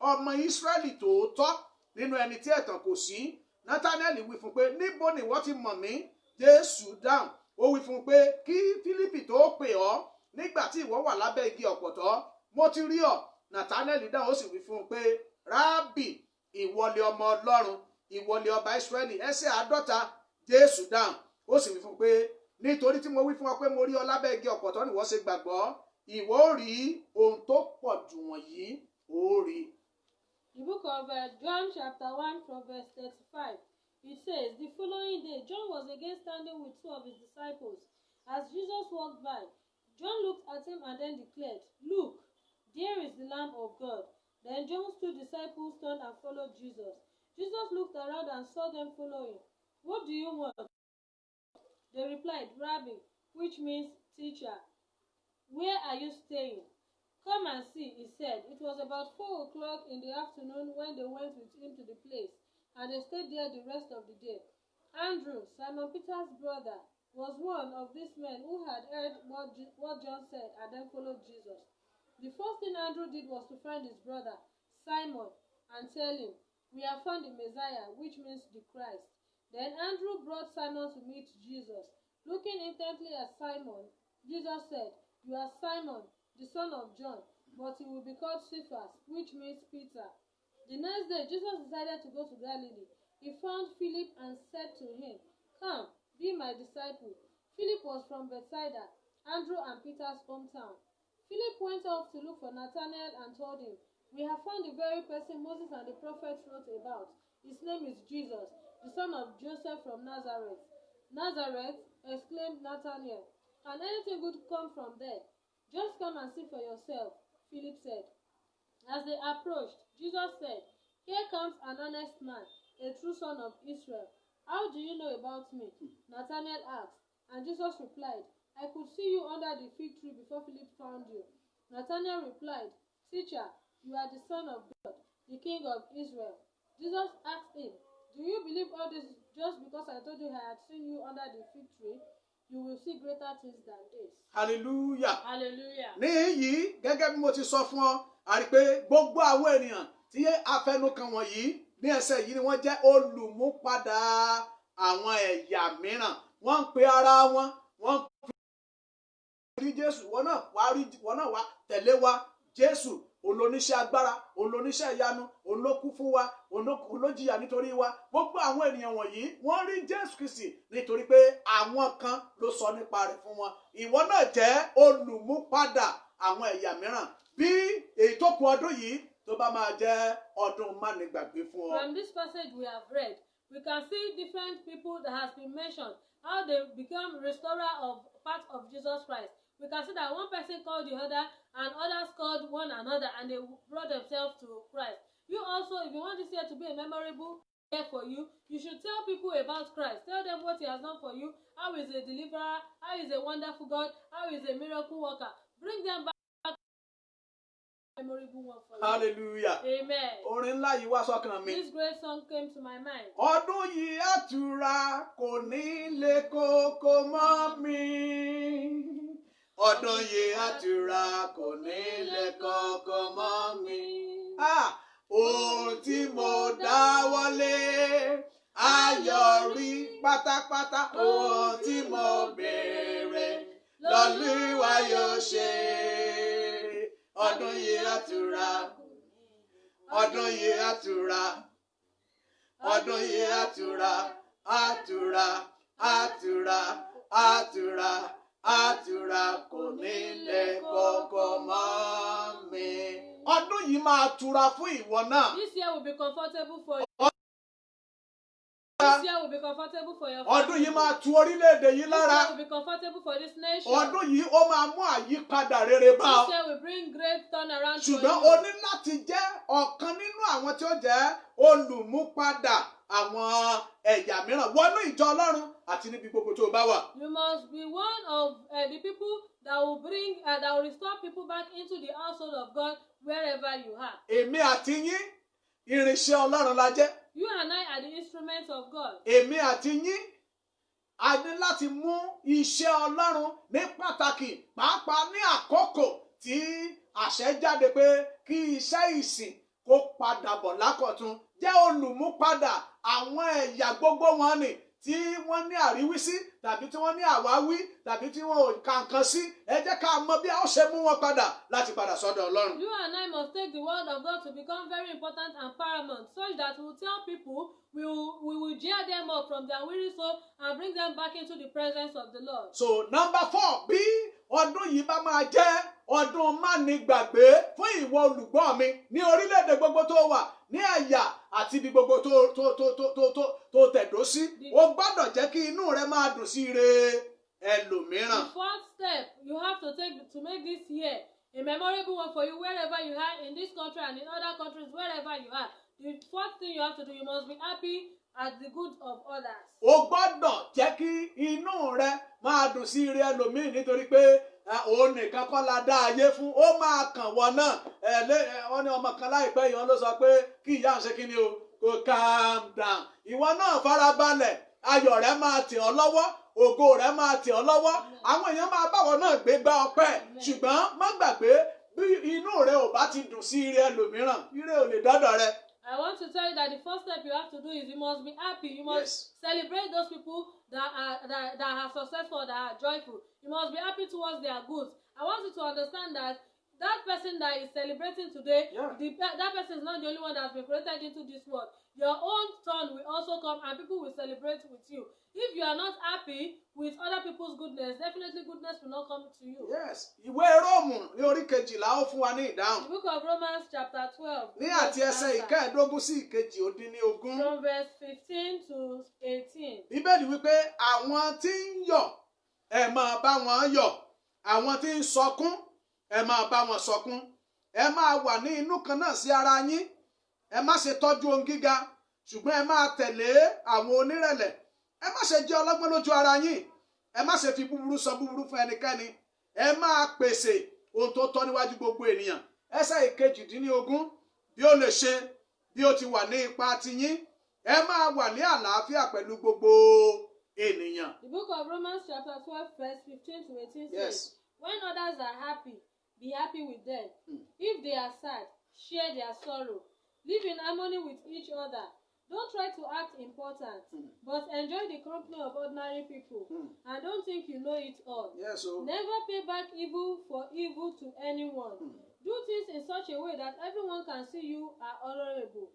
ọmọ Ísírẹ́lì tòótọ́ nínú ẹni tí ẹ̀tàn kò sí. Nàtáníẹ́lì wí fún un pé, níbo ni ìwọ ti mọ̀ mí? Jésù dáhùn. Ó wí fún un pé, kí Fílípì tó pè ọ́ nígbà tí ìwọ wà lábẹ́ igi ọ̀pọ̀tọ́, mo ti rí ọ. Nàtáníẹ́lì dáhùn. Ó sì wí fún un pé, Rábì, ìwọ ni ọmọ Ọlọ́run, ìwọ ni ọba Ísírẹ́lì. Ẹsẹ̀ 50. Jésù dáhùn. Ó sì wí fún un pé, nítorí tí mo wí fún ọ pé mo rí ọ lábẹ́ igi ọ̀pọ̀tọ́ ni ìwọ ṣe gbàgbọ́. Ìwọ ó rí ohun tó pọ̀ jù wọ̀nyí, ó rí. The book of John chapter 1 from verse 35. It says, the following day, John was again standing with 2 of his disciples. As Jesus walked by, John looked at him and then declared, look, there is the Lamb of God. Then John's 2 disciples turned and followed Jesus. Jesus looked around and saw them following. What do you want? They replied, Rabbi, which means teacher. Where are you staying? Come and see, he said. It was about 4 o'clock in the afternoon when they went with him to the place, and they stayed there the rest of the day. Andrew, Simon Peter's brother, was one of these men who had heard what John said and then followed Jesus. The first thing Andrew did was to find his brother, Simon, and tell him, We have found the Messiah, which means the Christ. Then Andrew brought Simon to meet Jesus. Looking intently at Simon, Jesus said, You are Simon, the son of John, but he will be called Cephas, which means Peter. The next day, Jesus decided to go to Galilee. He found Philip and said to him, Come, be my disciple. Philip was from Bethsaida, Andrew and Peter's hometown. Philip went off to look for Nathanael and told him, We have found the very person Moses and the prophets wrote about. His name is Jesus, the son of Joseph from Nazareth. Nazareth, exclaimed Nathanael. Can anything good come from there? Just come and see for yourself, Philip said. As they approached, Jesus said, Here comes an honest man, a true son of Israel. How do you know about me? Nathanael asked, and Jesus replied, I could see you under the fig tree before Philip found you. Nathanael replied, Teacher, you are the Son of God, the King of Israel. Jesus asked him, Do you believe all this just because I told you I had seen you under the fig tree? You will see greater things than this. Hallelujah. Hallelujah. Níyìí gẹ́gẹ́ bí mo ti sọ fún ọ, a rí pé gbogbo àwọn ènìyàn tí afẹnukan wọ̀nyí ní ẹsẹ̀ yìí ni wọ́n jẹ́ olùmúpadà àwọn ẹ̀yà mìíràn. Wọ́n ń pe ara wọn, wọ́n ń rí Jésù, wọ́n náà wá tẹ̀lé wa. Jésù olóníṣẹ́ agbára, olóníṣẹ́ ìyanu, olókú fún wa, olójìyà nítorí wa. Gbogbo àwọn ènìyàn wọ̀nyí wọ́n rí Jésù Kristi nítorí pé àwọn kan ló sọ nípa rẹ̀ fún wọn. Ìwọ náà jẹ́ olùmúpadà àwọn ẹ̀yà mìíràn. Bí èyí tó kù ọdún yìí tó bá máa jẹ́ ọdún mánigbàgbé fún ọ. From this passage we have read, we can see different people that has been mentioned, how they become restorer of part of Jesus Christ. We can see that one person called the other and others called one another and they brought themselves to Christ. You also, if you want this year to be a memorable year for you, you should tell people about Christ. Tell them what he has done for you, how he is a deliverer, how he is a wonderful God, how he is a miracle worker. Bring them back to a memorable one for you. Hallelujah. Amen. Orin ńlá yìí wá sọ́kàn mi. This great song came to my mind. Ọdún yìí àtúrà kò ní le koko mọ́ mi. Ọdún yìí àtúrà kò ní le koko mọ́ mi. Ohun tí mo dáwọ́lé á yọrí pátápátá. Ohun tí mo béèrè l'Olúwa yóò ṣe. Ọdún yìí àtúrà. Ọdún yìí àtúrà. Ọdún yìí àtúrà. Àtúrà. Àtúrà. Àtúrà. Àtúrà kò ní le koko mọ́ mi. Ọdún yìí máa tura fún ìwọ náà. This year will be comfortable for you. This year will be comfortable for your family. Ọdún yìí máa tu orílẹ̀-èdè yìí lára. This year will be comfortable for this nation. Ọdún yìí ó máa mú àyípadà rere bá ọ. This year will bring great turnaround for you. Ṣùgbọ́n o ní láti jẹ́ ọ̀kan nínú àwọn tí ó jẹ́ olùmúpadà àwọn ẹ̀yà mìíràn wọnú ìjọ Ọlọ́run àti níbi gbogbo tó bá wà. You must be one of the people that will bring that will restore people back into the household of God wherever you are. Èmi àti yín irinṣẹ́ Ọlọ́run la jẹ́. You and I are the instruments of God. Èmi àti yín a ní láti mú iṣẹ́ Ọlọ́run ní pàtàkì pàápàá ní àkókò tí àṣẹ jáde pé kí iṣẹ́ ìsìn kó padà bọ̀ lákọ̀tun. Jẹ́ olùmúpadà àwọn ẹ̀yà gbogbo wọn ni tí wọ́n ní àríwísí tàbí tí wọ́n ní àwáwí tàbí tí wọ́n ò kàǹkan sí. Ẹ jẹ́ ká mọ bí a ó ṣe mú wọn padà láti padà sọ́dọ̀ Ọlọ́run. You and I must take the word of God to become very important and paramount, such that we will tell people, we will cheer them up from their weary soul and bring them back into the presence of the Lord. So number 4, bí ọdún yìí bá máa jẹ́ ọdún mánigbàgbé fún ìwọ olùgbọ́ mi ní orílẹ̀-èdè gbogbo tó wà ní ẹ̀yà àti ibi gbogbo tó tẹ̀dó sí, o gbọ́dọ̀ jẹ́ kí inú rẹ máa dùn sí ire ẹlòmíràn. The fourth step you have to take to make this year a memorable one for you wherever you are in this country and in other countries wherever you are. The fourth thing you have to do, you must be happy at the good of others. O gbọ́dọ̀ jẹ́ kí inú rẹ máa dùn sí ire ẹlòmíì nítorí pé òun nìkan kọ́ la dá ayé fún. Ó máa kàn wọ́n náà. Wọ́n ní ọmọ kan láìpẹ́ yìí wọ́n ló sọ pé kí ìyá ń ṣe kí ni o, kò calm down. Ìwọ náà farabalẹ̀, ayọ̀ rẹ máa tẹ̀ ọ́ lọ́wọ́, ògo rẹ máa tẹ̀ ọ́ lọ́wọ́. Àwọn èèyàn máa báwọn náà gbé gbá ọpẹ́. Ṣùgbọ́n má gbàgbé bí inú rẹ ò bá ti dùn sí ire ẹlòmíràn, ire ò lè dọ́dọ̀ rẹ. I want to tell you that the first step you have to do is you must be happy. You must celebrate those people that are successful, that are joyful. You must be happy towards their goods. I want you to understand that person that is celebrating today, that person is not the only one that has been created into this world. Your own turn will also come and people will celebrate with you. If you are not happy with other people's goodness, definitely goodness will not come to you. Yes. Ìwé Róòmù ní orí 12 ó fún wa ní ìdáhùn. The book of Romans chapter 12. Ní àti ẹsẹ̀ 15 sí 18. From verse 15 to 18. Bíbélì wípé àwọn tí ń yọ̀, ẹ máa bá wọn yọ̀. Àwọn tí ń sọkún, ẹ máa bá wọn sọkún. Ẹ máa wà ní inú kan náà sí ara yín. Ẹ má ṣe tọ́jú ohun gíga, ṣùgbọ́n ẹ máa tẹ̀lé àwọn onírẹ̀lẹ̀. Ẹ má ṣe jẹ́ ọlọ́gbọ́n lójú ara yín. Ẹ má ṣe fi búburú sọ búburú fún ẹnikẹ́ni. Ẹ máa pèsè ohun tó tọ́ níwájú gbogbo ènìyàn. Ẹsẹ̀ 18 bí ó lè ṣe bí ó ti wà ní ipa tiyín. Ẹ máa wà ní àlàáfíà pẹ̀lú gbogbo ènìyàn. The book of Romans chapter 12 verse 15 to 18 says, when others are happy, be happy with them. If they are sad, share their sorrow. Live in harmony with each other. Don't try to act important, but enjoy the company of ordinary people. And don't think you know it all. Never pay back evil for evil to anyone. Do things in such a way that everyone can see you are honorable.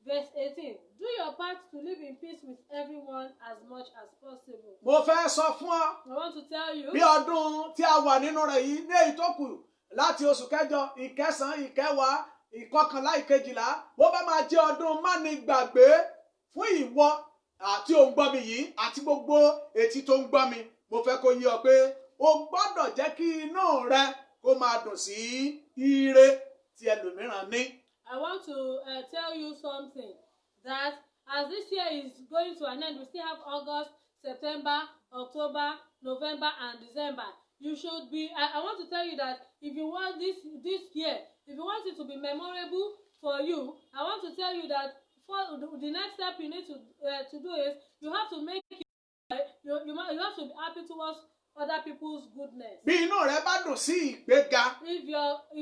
Verse 18. Do your part to live in peace with everyone as much as possible. Mo fẹ́ sọ fún ọ. I want to tell you. Bí ọdún tí a wà nínú rẹ̀ yìí ní èyí tó kù láti oṣù kẹjọ, ìkẹsàn-án, ìkẹwàá, ìkọkànlá, ìkejìlá, bó bá máa jẹ́ ọdún mánigbàgbé fún ìwọ àti òun gbọ́ mi yìí àti gbogbo etí tó ń gbọ́ mi. Mo fẹ́ kó yé ọ pé o gbọ́dọ̀ jẹ́ kí inú rẹ kó máa dùn sí ire tí ẹlòmíràn ní. I want to tell you something, that as this year is going to an end, we still have August, September, October, November, and December. You should be, I want to tell you that if you want this year, if you want it to be memorable for you, I want to tell you that for the next step you need to do is you have to make it, you have to be happy towards other people's goodness. Bí inú rẹ bá dùn sí ìgbéga. If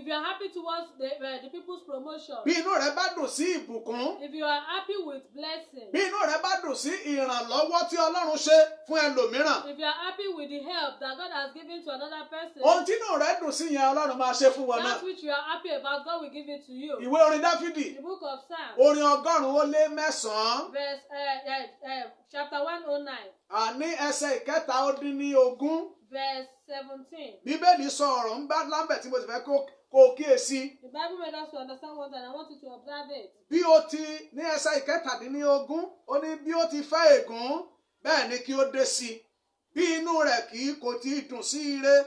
you're happy towards the people's promotion. Bí inú rẹ bá dùn sí ìbùkún. If you are happy with blessing. Bí inú rẹ bá dùn sí ìrànlọ́wọ́ tí Ọlọ́run ṣe fún ẹlòmíràn. If you are happy with the help that God has given to another person. Ohun tí inú rẹ dùn sí yẹn Ọlọ́run máa ṣe fún wọn náà. That which you are happy about, God will give it to you. Ìwé orin Dáfídì. The book of Psalms. Orin 100:9. Verse chapter 109. Àní ẹsẹ̀ 7. Verse 17. Bíbélì sọ ọ̀rọ̀ ń bá lábẹ̀ tí mo sì fẹ́ kó kíyèsí. The Bible made us to understand one thing, and I want you to observe it. Bí ó ti ní ẹsẹ̀ 17, ó ní bí ó ti fẹ́ ègún, bẹ́ẹ̀ ni kí ó dé sí i. Bí inú rẹ̀ kò tí dùn sí ire,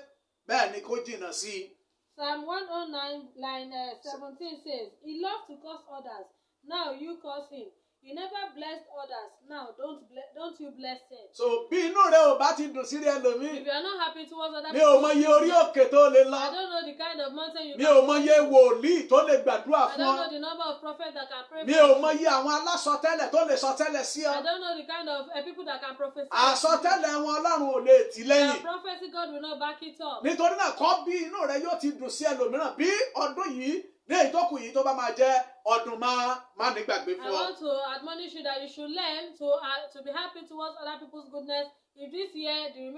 bẹ́ẹ̀ ni kó jìnnà sí i. Psalm 109 line 17 says, he loved to curse others, now you curse him. He never blessed others, now don't you bless him. So bí inú rẹ ò bá ti dùn sí ẹlòmíì. If you are not happy towards other mi people. ò mọ iye orí òkè tó lè lọ. I don't know the kind of mountain you mi ò mọ iye wòlíì tó lè gbàdúrà fún ọ. I don't know the number of prophets that can pray for mi you. ò mọ iye àwọn alásọtẹ́lẹ̀ tó lè sọtẹ́lẹ̀ sí ọ. I don't know the kind of people that can prophesy. Àsọtẹ́lẹ̀ wọn Ọlọ́run ò lè tì lẹ́yìn. Their prophecy God will not back it up. Nítorí náà kọ́ bí inú rẹ yóò ti dùn sí ẹlòmíràn bí ọdún yìí ní ìtókù yìí tó bá máa jẹ́ ọdún má nígbàgbé fún ọ. I want to admonish you that you should learn to be happy towards other people's goodness. If this year, the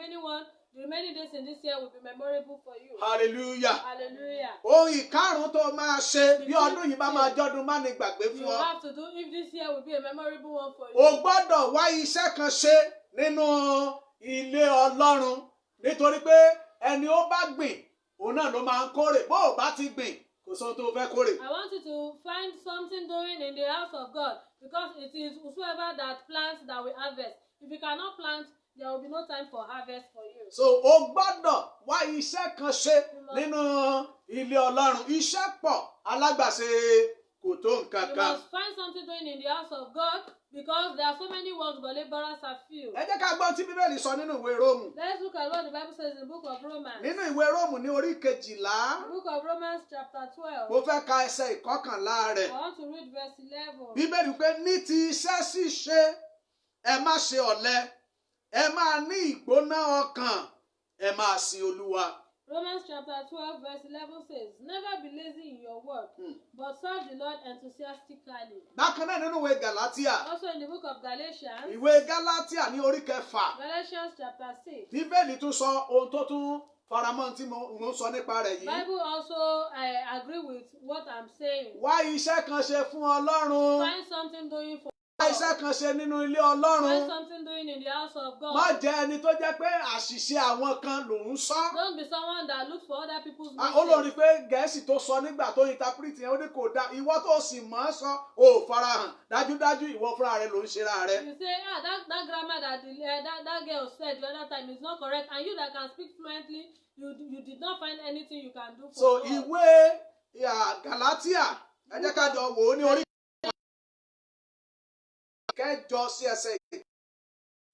remaining days in this year will be memorable for you. Hallelujah. Hallelujah. Ohun ìkarùn-ún tó máa ṣe bí ọdún yìí bá máa jọ́dún má nígbàgbé fún You ọ. have to do if this year will be a memorable one for you. O gbọ́dọ̀ wá iṣẹ́ kan ṣe nínú ilé Ọlọ́run nítorí pé ẹni ó bá gbìn òun náà ló máa ń kórè bó o bá ti gbìn kò sóhun tó fẹ́ kórè. I want you to find something doing in the house of God, because it is whosoever that plants that will harvest. If you cannot plant, there will be no time for harvest for you. So o gbọ́dọ̀ wá iṣẹ́ kan ṣe nínú ilé Ọlọ́run. Iṣẹ́ pọ̀ alágbàṣe kò tó nǹkan You kan. must find something doing in the house of God because there are so many works but laborers are few. Ẹ jẹ́ ká gbọ́ tí Bíbélì sọ nínú ìwé Róòmù. Let's look at what the Bible says in the book of Romans. Nínú ìwé Róòmù ní orí kejìlá. The book of Romans chapter 12. Mo fẹ́ ka ẹsẹ̀ ìkọkànlá rẹ̀. I want to read verse 11. Bíbélì pé ní ti iṣẹ́ ṣíṣe ẹ má ṣe ọ̀lẹ, ẹ máa ní ìgbóná ọkàn, ẹ máa sin Olúwa. Romans chapter 12 verse 11 says, "Never be lazy in your work, but serve the Lord enthusiastically." Bákan náà nínú ìwé Gàlátíà. Also in the book of Galatians. Ìwé Gálátíà ní orí kẹfà. Galatians chapter 6. Bíbélì tún sọ ohun tó tún faramọ́ tí mo sọ nípa rẹ̀ yìí. Bible also agree with what I'm saying. Wá iṣẹ́ kan ṣe fún Ọlọ́run. Find something doing for Wá iṣẹ́ kan ṣe nínú ilé Ọlọ́run. Find something doing in the house of God. Má jẹ́ ẹni tó jẹ́ pé àṣìṣe àwọn kan lòún sọ. Don't be someone that looks for other people's Olórin mistakes. pé Gẹ̀ẹ́sì tó sọ nígbà tó interpret yẹn ó ní kò dá ìwọ tó sì mọ̀ ọ́ sọ ò farahàn dájúdájú ìwọ fúnra rẹ ló ń ṣera rẹ. You say, that grammar that girl said the other time is not correct, and you that can speak fluently, you did not find anything you can do for So God. ìwé Gàlátíà ẹ jẹ́ ká jọ wò ó ní orí kẹjọ sí ẹsẹ̀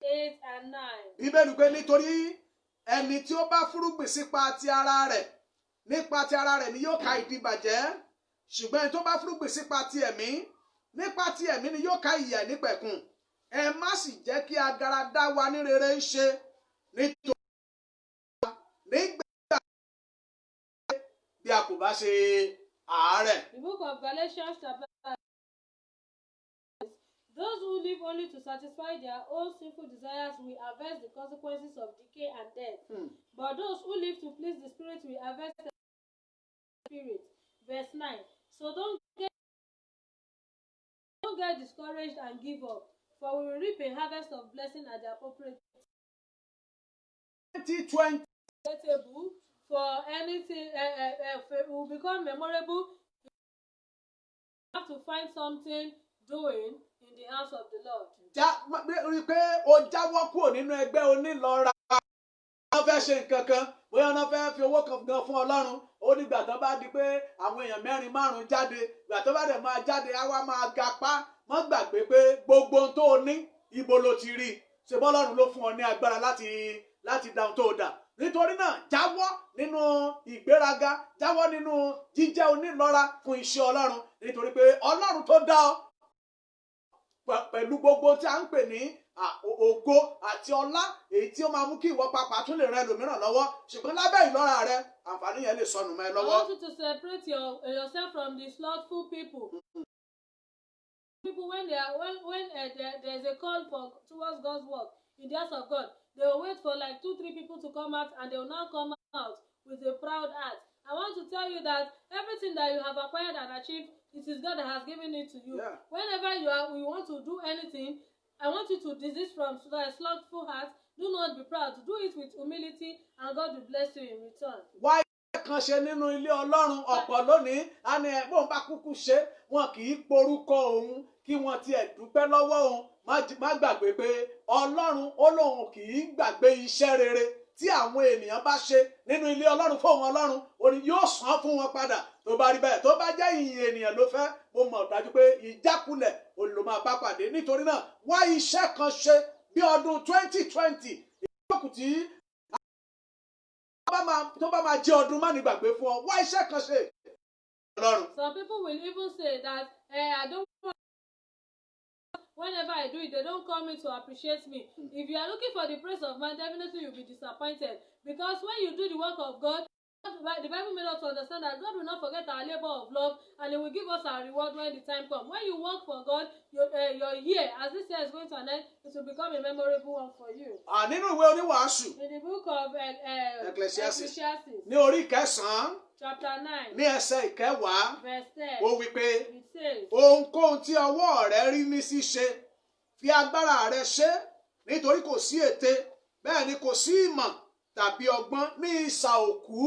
8 and 9. Bíbélì pé nítorí ẹni tí ó bá fúrúgbìn sípa ti ara rẹ̀ nípa ti ara rẹ̀ ni yóò ká ìdíbàjẹ́, ṣùgbọ́n ẹni tó bá fúrúgbìn sípa ti ẹ̀mí nípa ti ẹ̀mí ni yóò ká ìyè nípẹ̀kun. Ẹ má sì jẹ́ kí agara dá wa ní rere ṣe nítorí nígbà bí a kò bá ṣe àárẹ̀. The book of Galatians chapter 5. Those who live only to satisfy their own sinful desires will harvest the consequences of decay and death. But those who live to please the Spirit will harvest the Spirit. Verse 9. So don't get discouraged and give up, for we will reap a harvest of blessing at the appropriate 2020 for anything will become memorable. You have to find something doing in the house of the Lord. rí i pé o jáwọ́ kúrò nínú ẹgbẹ́ onílọ́ra. Wọ́n fẹ́ ṣe nǹkan kan bóyá wọ́n fẹ́ fi owó kan gan fún Ọlọ́run. Ó ní ìgbà tó bá di pé àwọn èèyàn 4-5 jáde, ìgbà tó bá dẹ̀ máa jáde á wá máa gapá. Má gbàgbé pé gbogbo ohun tó o ní ibo ló ti rí i. Ṣé bọ́lọ́run ló fún ọ ní agbára láti dá ohun tó o dà. Nítorí náà jáwọ́ nínú ìgbéraga, jáwọ́ nínú jíjẹ́ onílọ́ra fún iṣẹ́ Ọlọ́run. Nítorí pé Ọlọ́run tó dá ọ pẹ̀lú gbogbo tí a ń pè ní ògo àti ọlá èyí tí ó máa mú kí ìwọ pàápàá tún lè ran ẹlòmíràn lọ́wọ́, ṣùgbọ́n lábẹ́ ìlọ́ra rẹ àǹfààní yẹn lè sọnù mọ́ ẹ I lọ́wọ́. want you to separate yourself from the slothful people. People when there's a call towards God's work in the house of God, they will wait for like 2-3 people to come out, and they will now come out with a proud heart. I want to tell you that everything that you have acquired and achieved, it is God that has given it to you. Yeah. Whenever you want to do anything, I want you to desist from slothful heart. Do not be proud. Do it with humility, and God will bless you in return. Wá iṣẹ́ kan ṣe nínú ilé Ọlọ́run ọ̀pọ̀ lónìí, a ní bóun bá kúkú ṣe wọn kì í porúkọ òun kí wọ́n tiẹ̀ dúpẹ́ lọ́wọ́ òun. Má gbàgbé pé Ọlọ́run ó lóun kì í gbàgbé iṣẹ́ rere tí àwọn ènìyàn bá ṣe nínú ilé Ọlọ́run fún Ọlọ́run, ó ní yóò san fún wọn padà. Tó bá rí bẹ́ẹ̀, tó bá jẹ́ ìyìn ènìyàn ló fẹ́, mo mọ̀ dájú pé ìjákulẹ̀ òun ló máa bá pàdé. Nítorí náà wá iṣẹ́ kan ṣe bí ọdún 2020 ìjókòó tí tó bá máa jẹ́ ọdún má ní gbàgbé fún ọ. Wá iṣẹ́ kan ṣe Ọlọ́run. Some people will even say that I don't want. Whenever I do it, they don't call me to appreciate me. If you are looking for the praise of man, definitely you'll be disappointed. Because when you do the work of God, the Bible made us to understand that God will not forget our labor of love, and He will give us our reward when the time comes. When you work for God, your year, as this year is going to an end, it will become a memorable one for you. Nínú ìwé oníwàásù. In the book of Ecclesiastes. Ní orí 9. Chapter 9. Ní ẹsẹ̀ 10. Verse 10. Ó wí pé It says, ohunkóhun tí ọwọ́ rẹ rí ní ṣíṣe fi agbára rẹ ṣe, nítorí kò sí ète bẹ́ẹ̀ ni kò sí ìmọ̀ tàbí ọgbọ́n ní ìsà òkú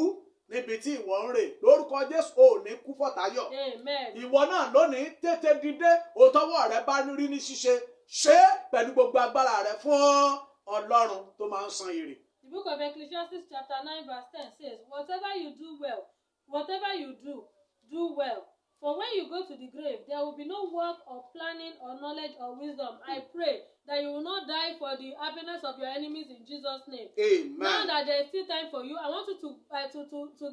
níbi tí ìwọ ń rè. Lórúkọ Jésù ò ní kú fọ́tayọ̀. Amen. Ìwọ náà lónìí tètè dìde, òtọ́wọ́ rẹ bá rí ní ṣíṣe ṣe pẹ̀lú gbogbo agbára rẹ fún Ọlọ́run tó máa ń san èrè. The book of Ecclesiastes chapter 9 verse 10 says, whatever you do, do well, For when you go to the grave, there will be no work of planning or knowledge or wisdom. I pray that you will not die for the happiness of your enemies in Jesus' name. Amen. Now that there is still time for you, I want you to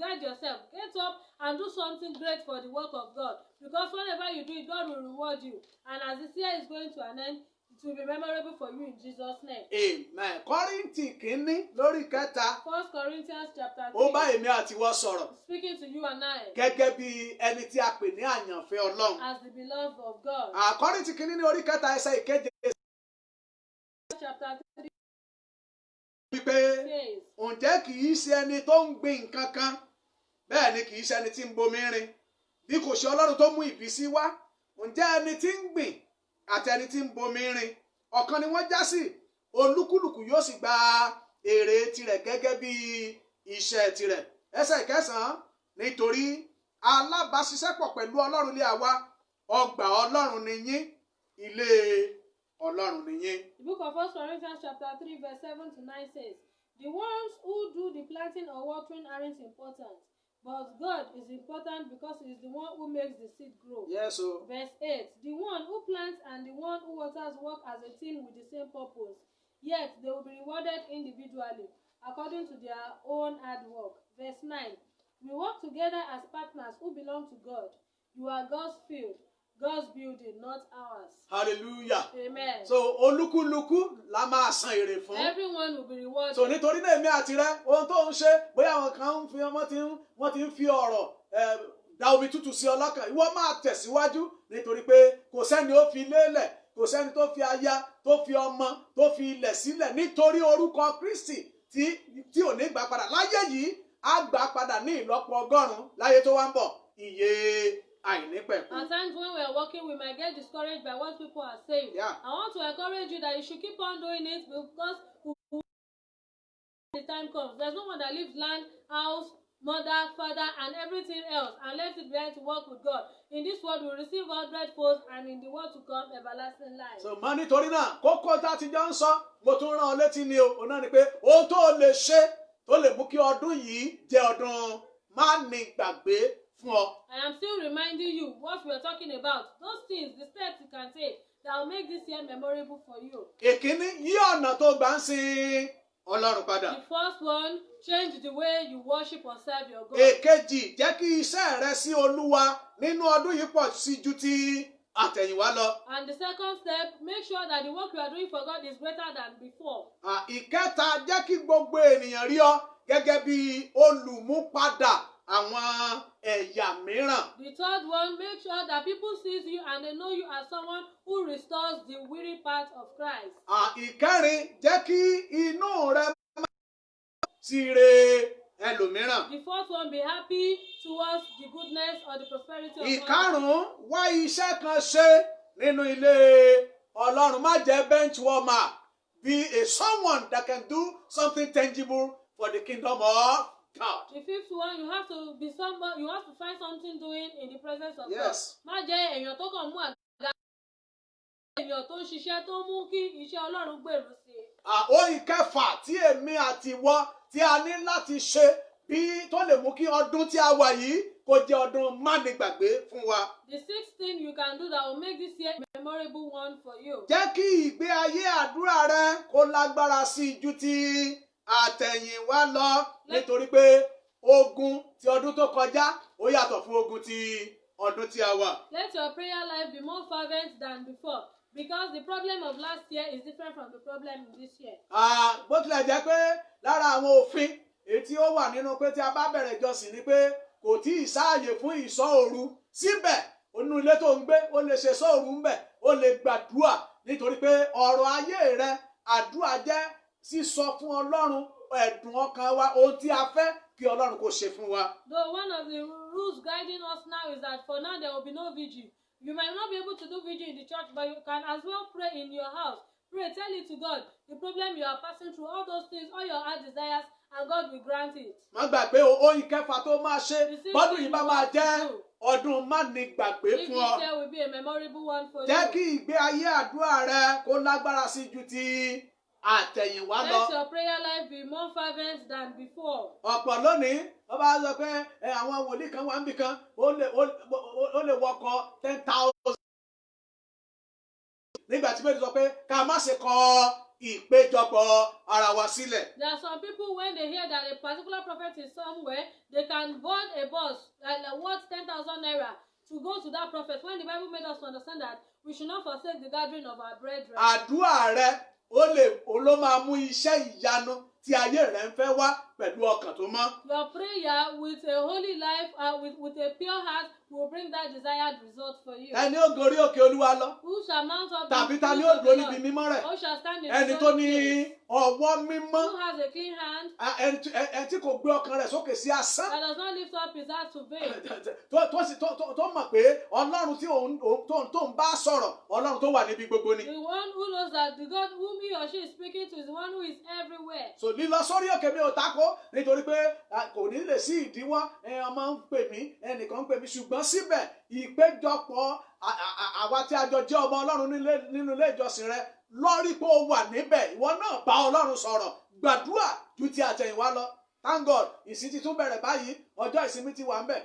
guide yourself. Get up and do something great for the work of God. Because whenever you do it, God will reward you. And as this year is going to an end, it will be memorable for you in Jesus' name. Amen. Kọ́ríńtì kínní lórí kẹta. 1 Corinthians chapter 3. Ó bá èmi àti wọ́n sọ̀rọ̀. Speaking to you and I. Gẹ́gẹ́ bí ẹni tí a pè ní àyànfẹ́ Ọlọ́run. As the beloved of God. Kọ́ríńtì kínní ní orí kẹta ẹsẹ̀ ìkeje. Chapter 3. Wípé ǹjẹ́ kì í ṣe ẹni tó ń gbin nǹkan kan bẹ́ẹ̀ ni kì í ṣe ẹni tí ń bomi rin bí kò ṣe Ọlọ́run tó mú ìbísí wá. Ǹjẹ́ ẹni tí ń gbìn àti ẹni tí ń bomi rin ọ̀kan ni wọ́n já sí, olúkúlùkù yóò sì gba èrè tirẹ̀ gẹ́gẹ́ bí iṣẹ́ tirẹ̀. Ẹsẹ̀ ìkẹsàn-án, nítorí alábàáṣiṣẹ́pọ̀ pẹ̀lú Ọlọ́run lé àwa, ọgbà Ọlọ́run ni yín, ilé Ọlọ́run ni yín. The book of 1 Corinthians chapter 3 verse 7 to 9 says, the ones who do the planting or watering aren't important, but God is important because he is the one who makes the seed grow. Yes, so. Verse 8, the one who plants and the one who waters work as a team with the same purpose, yet they will be rewarded individually according to their own hard work. Verse 9, we work together as partners who belong to God. You are God's field, God's building, not ours. Hallelujah. Amen. So olúkúlùkù la máa san èrè fún. Everyone will be rewarded. So nítorí náà èmi àti rẹ ohun tó ń ṣe bóyá àwọn kan wọ́n ti ń fi ọ̀rọ̀ da omi tútù sí ọlọ́kàn, ìwọ máa tẹ̀síwájú nítorí pé kò sẹ́ni ó fi lélẹ̀, kò sẹ́ni tó fi aya, tó fi ọmọ, tó fi ilẹ̀ sílẹ̀ nítorí orúkọ Kristi tí ò ní gbà padà. Láyé yìí á gbà padà ní ìlọ́po 100 láyé tó wá ń bọ̀, iye àìnípẹ̀kun. At times when we are working, we might get discouraged by what people are saying. Yeah. I want to encourage you that you should keep on doing it because when the time comes, there's no one that leaves land, house, mother, father, and everything else and left it behind to work with God. In this world, we will receive 100-fold, and in the world to come, everlasting life. So mọ nítorí náà kókó tá a ti jọ ń sọ mo tún rán ọ létí ni o náà ni pé ohun tó lè ṣe tó lè mú kí ọdún yìí jẹ́ ọdún má ní gbàgbé fún ọ. I am still reminding you what we are talking about. Those things, the steps you can take that will make this year memorable for you. Èkíní, yí ọ̀nà tó gbà ń sin Ọlọ́run padà. The first one, change the way you worship or serve your God. Èkejì, jẹ́ kí iṣẹ́ rẹ sí Olúwa nínú ọdún yìí pọ̀ sí ju ti àtẹ̀yìnwá lọ. And the second step, make sure that the work you are doing for God is greater than before. Ìkẹta, jẹ́ kí gbogbo ènìyàn rí ọ gẹ́gẹ́ bí olùmúpadà àwọn ẹ̀yà mìíràn. The third one, make sure that people see you and they know you as someone who restores the weary part of Christ. Ìkẹrin, jẹ́ kí inú rẹ máa sí re ẹlòmíràn. The fourth one, be happy towards the goodness or the prosperity of Ìkarùn-ún, wá iṣẹ́ kan ṣe nínú ilé Ọlọ́run. Má jẹ́ bench warmer. Be someone that can do something tangible for the kingdom of God. The fifth one, you have to be somebody, you have to find something doing in the presence of Yes. God. Má jẹ́ èèyàn tó kàn mú àga, èèyàn tó ń ṣiṣẹ́ tó mú kí iṣẹ́ Ọlọ́run gbèrú sí i. Ohun ìkẹfà tí èmi àti ìwọ tí a ní láti ṣe bí tó lè mú kí ọdún tí a wà yìí kó jẹ́ ọdún mánigbàgbé fún wa. The sixth thing you can do that will make this year a memorable one for you. Jẹ́ kí ìgbé ayé àdúrà rẹ kó lágbára sí ju ti àtẹ̀yìnwá lọ nítorí pé ogun ti ọdún tó kọjá ó yàtọ̀ fún ogun ti ọdún tí a wà. Let your prayer life be more fervent than before because the problem of last year is different from the problem in this year. Bó tilẹ̀ jẹ́ pé lára àwọn òfin èyí tí ó wà nínú pé tí a bá bẹ̀rẹ̀ ìjọsìn ni pé kò tí ì sáàyè fún ìṣọ́ òru síbẹ̀ onú ilé tó ń gbé ó lè ṣe ìṣọ́ òru ńbẹ̀ ó lè gbàdúrà nítorí pé ọ̀rọ̀ ayé rẹ àdúrà jẹ́ sísọ fún Ọlọ́run ẹ̀dùn ọkàn wa ohun tí a fẹ́ kí Ọlọ́run kó ṣe fún wa. Though one of the rules guiding us now is that for now there will be no vigil. You might not be able to do vigil in the church, but you can as well pray in your house. Pray, tell it to God, the problem you are passing through, all those things, all your heart desires, and God will grant it. Má gbàgbé ohun ìkẹfà tó máa ṣe bọ́dún yìí bá máa jẹ́ ọdún mánigbàgbé fún ọ. This year will be a memorable one for you. Jẹ́ kí ìgbé ayé àdúrà rẹ kó lágbára sí ju ti àtẹ̀yìnwá lọ. Let your prayer life be more fervent than before. Ọ̀pọ̀ lónìí wọ́n bá sọ pé àwọn wòlíì kan wà níbì kan ó lè wọkọ̀ 10,000. Nígbà tí bẹ́ẹ̀ sọ pé ká má ṣe kọ ìpéjọpọ̀ ara wa sílẹ̀. There are some people when they hear that a particular prophet is somewhere, they can board a bus worth 10,000 naira to go to that prophet. When the Bible made us to understand that we should not forsake the gathering of our brethren. Àdúrà rẹ ló máa mú iṣẹ́ ìyanu tí ayé rẹ ń fẹ́ wá pẹ̀lú ọkàn tó mọ́. Your prayer with a holy life, with a pure heart, will bring that desired result for you. Ẹni ó gorí òkè Olúwa lọ. Who shall mount up Tàbí ta ni ó dúró níbi mímọ́ rẹ̀? Who shall stand in Ẹni the tó holy ní place? ọwọ́ mímọ́. Who has a clean hand? Ẹni tí kò gbé ọkàn rẹ̀ sókè sí asán. That does not lift up his heart to vain. Tó mọ̀ pé Ọlọ́run tí tó ń bá sọ̀rọ̀, Ọlọ́run tó wà níbi gbogbo ni. The one who knows that the God whom he or she is speaking to is the one who is everywhere. So lílọ sórí òkè mi ò tako nítorí pé kò ní lè sí ìdíwọ́ ọmọ ń pè mí ẹnìkan ń pè mí ṣùgbọ́n síbẹ̀ ìpéjọpọ̀ àwa tí a jọ jẹ́ ọmọ Ọlọ́run nínú ilé ìjọsìn rẹ lórí pé ó wà níbẹ̀ ìwọ náà bá Ọlọ́run sọ̀rọ̀ gbàdúrà ju ti àtẹ̀yìnwá lọ. Thank God ìsìn ti tún bẹ̀rẹ̀ báyìí ọjọ́ ìsinmi ti wà ń bẹ̀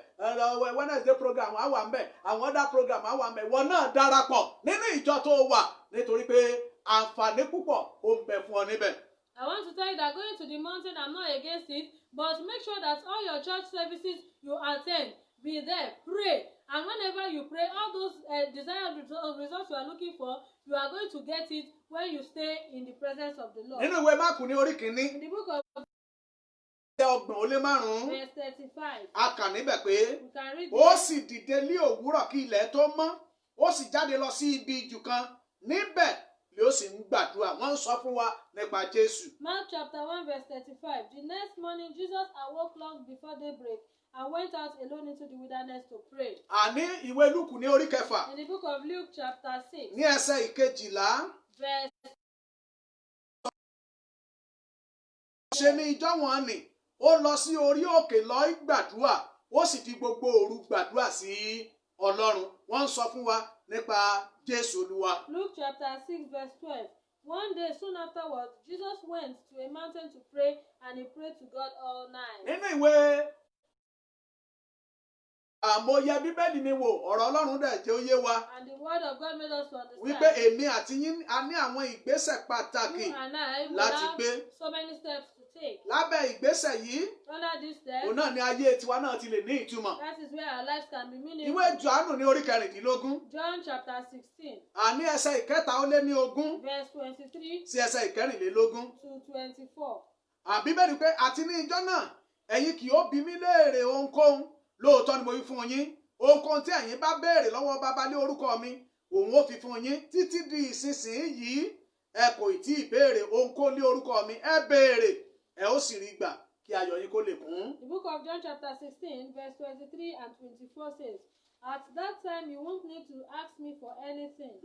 Wednesday program á wà ń bẹ̀ àwọn other program á wà ń bẹ̀ ìwọ náà darapọ̀ nínú ìjọ tó wà nítorí pé àǹfààní púpọ̀ ó ń bẹ fún ọ níbẹ̀. I want to tell you that going to the mountain, I'm not against it, but make sure that all your church services you attend, be there, pray. And whenever you pray, all those desired results you are looking for, you are going to get it when you stay in the presence of the Lord. Nínú ìwé Máàkù ní orí kìíní. In the book of ọgbọ̀n ó lé márùn-ún. verse 35. A kà níbẹ̀ pé You can read ó it. sì dìde ní òwúrọ̀ kí ilẹ̀ tó mọ́ ó sì jáde lọ sí ibi ijù kan níbẹ̀ ni ó sì ń gbàdúrà wọ́n ń sọ fún wa nípa Jésù. Mark chapter 1 verse 35. The next morning Jesus awoke long before daybreak and went out alone into the wilderness to pray. Àní ìwé Lúùkù ní orí kẹfà In the book of Luke chapter 6 ní ẹsẹ̀ ìkejìlá. verse Ṣe ni ijọ́ wọn nì ó lọ sí orí òkè lọ gbàdúrà ó sì fi gbogbo òru gbàdúrà sí Ọlọ́run wọ́n ń sọ fún wa nípa Jésù Olúwa. Luke chapter 6 verse 12. One day soon afterwards, Jesus went to a mountain to pray, and he prayed to God all night. Nínú ìwé àmọ̀yẹ Bíbélì mi wò ọ̀rọ̀ Ọlọ́run dẹ̀ jẹ́ ó yé wa And the word of God made us to understand. wípé èmi àti yín a ní àwọn ìgbésẹ̀ pàtàkì You and I will láti have gbé. so many steps to take. Lábẹ́ ìgbésẹ̀ yìí Under these steps, òun náà ni ayé tiwa náà ti lè ní ìtumọ̀. that is where our lives can be meaningful. Ìwé Jòhánù ní orí kẹrìndínlógún John chapter 16 àní ẹsẹ̀ ìkẹta ó lé ní ogún verse 23 sí ẹsẹ̀ ìkẹrìnlélógún. to 24. Bíbélì pé àti ní ijọ́ náà ẹ̀yin kì yóò bi mí léèrè ohunkóhun lóòótọ́ ni mo wí fún yín ohunkóhun tí ẹ̀yin bá béèrè lọ́wọ́ bàbá lé orúkọ mi òun ó fi fún yín títí di ìsinsìnyí ẹ kò tí ì béèrè ohunkóhun lé orúkọ mi ẹ béèrè ẹ ó sì rí gbà kí ayọ̀ yín kó lè kún. The book of John chapter 16 verse 23 and 24 says, "At that time you won't need to ask me for anything.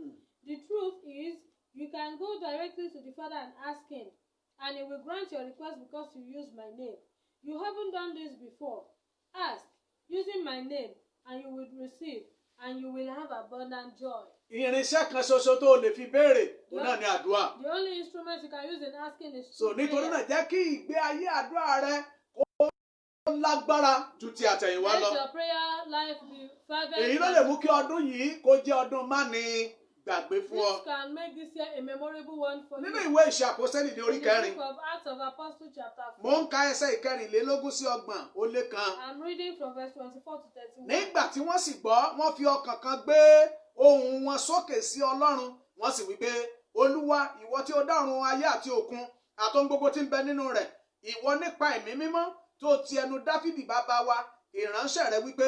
The truth is, you can go directly to the Father and ask him, and he will grant your request because you use my name. You haven't done this before. Ask, using my name, and you will receive, and you will have abundant joy." Irinṣẹ́ kan ṣoṣo tó o lè fi béèrè òun náà ni àdúrà. The only instrument you can use in asking is So nítorí náà prayer. jẹ́ kí ìgbé ayé àdúrà rẹ kó lágbára ju ti àtẹ̀yìnwá Let lọ. your prayer life be fervent. Èyí ló lè mú kí ọdún yìí kó jẹ́ ọdún má ní gbàgbé fún ọ. This can make this year a memorable one for Nínú you. ìwé Ìṣe Àpọ́sítélì ní orí In the kẹrin book of Acts of Apostles chapter 4. mo ń ka ẹsẹ̀ ìkẹrìnlélógún sí ọgbọ̀n ó lé kan. I'm reading from verse 24 to 31. Nígbà tí wọ́n sì gbọ́ wọ́n fi ọkàn kan gbé ohùn wọn sókè sí Ọlọ́run wọ́n sì wí pé Olúwa ìwọ tí ó dá ọ̀run ayé àti òkun àtohun gbogbo tí ń bẹ nínú rẹ̀ ìwọ nípa ẹ̀mí mímọ́ tó ti ẹnu Dáfídì bàbá wa ìránṣẹ́ rẹ̀ wípé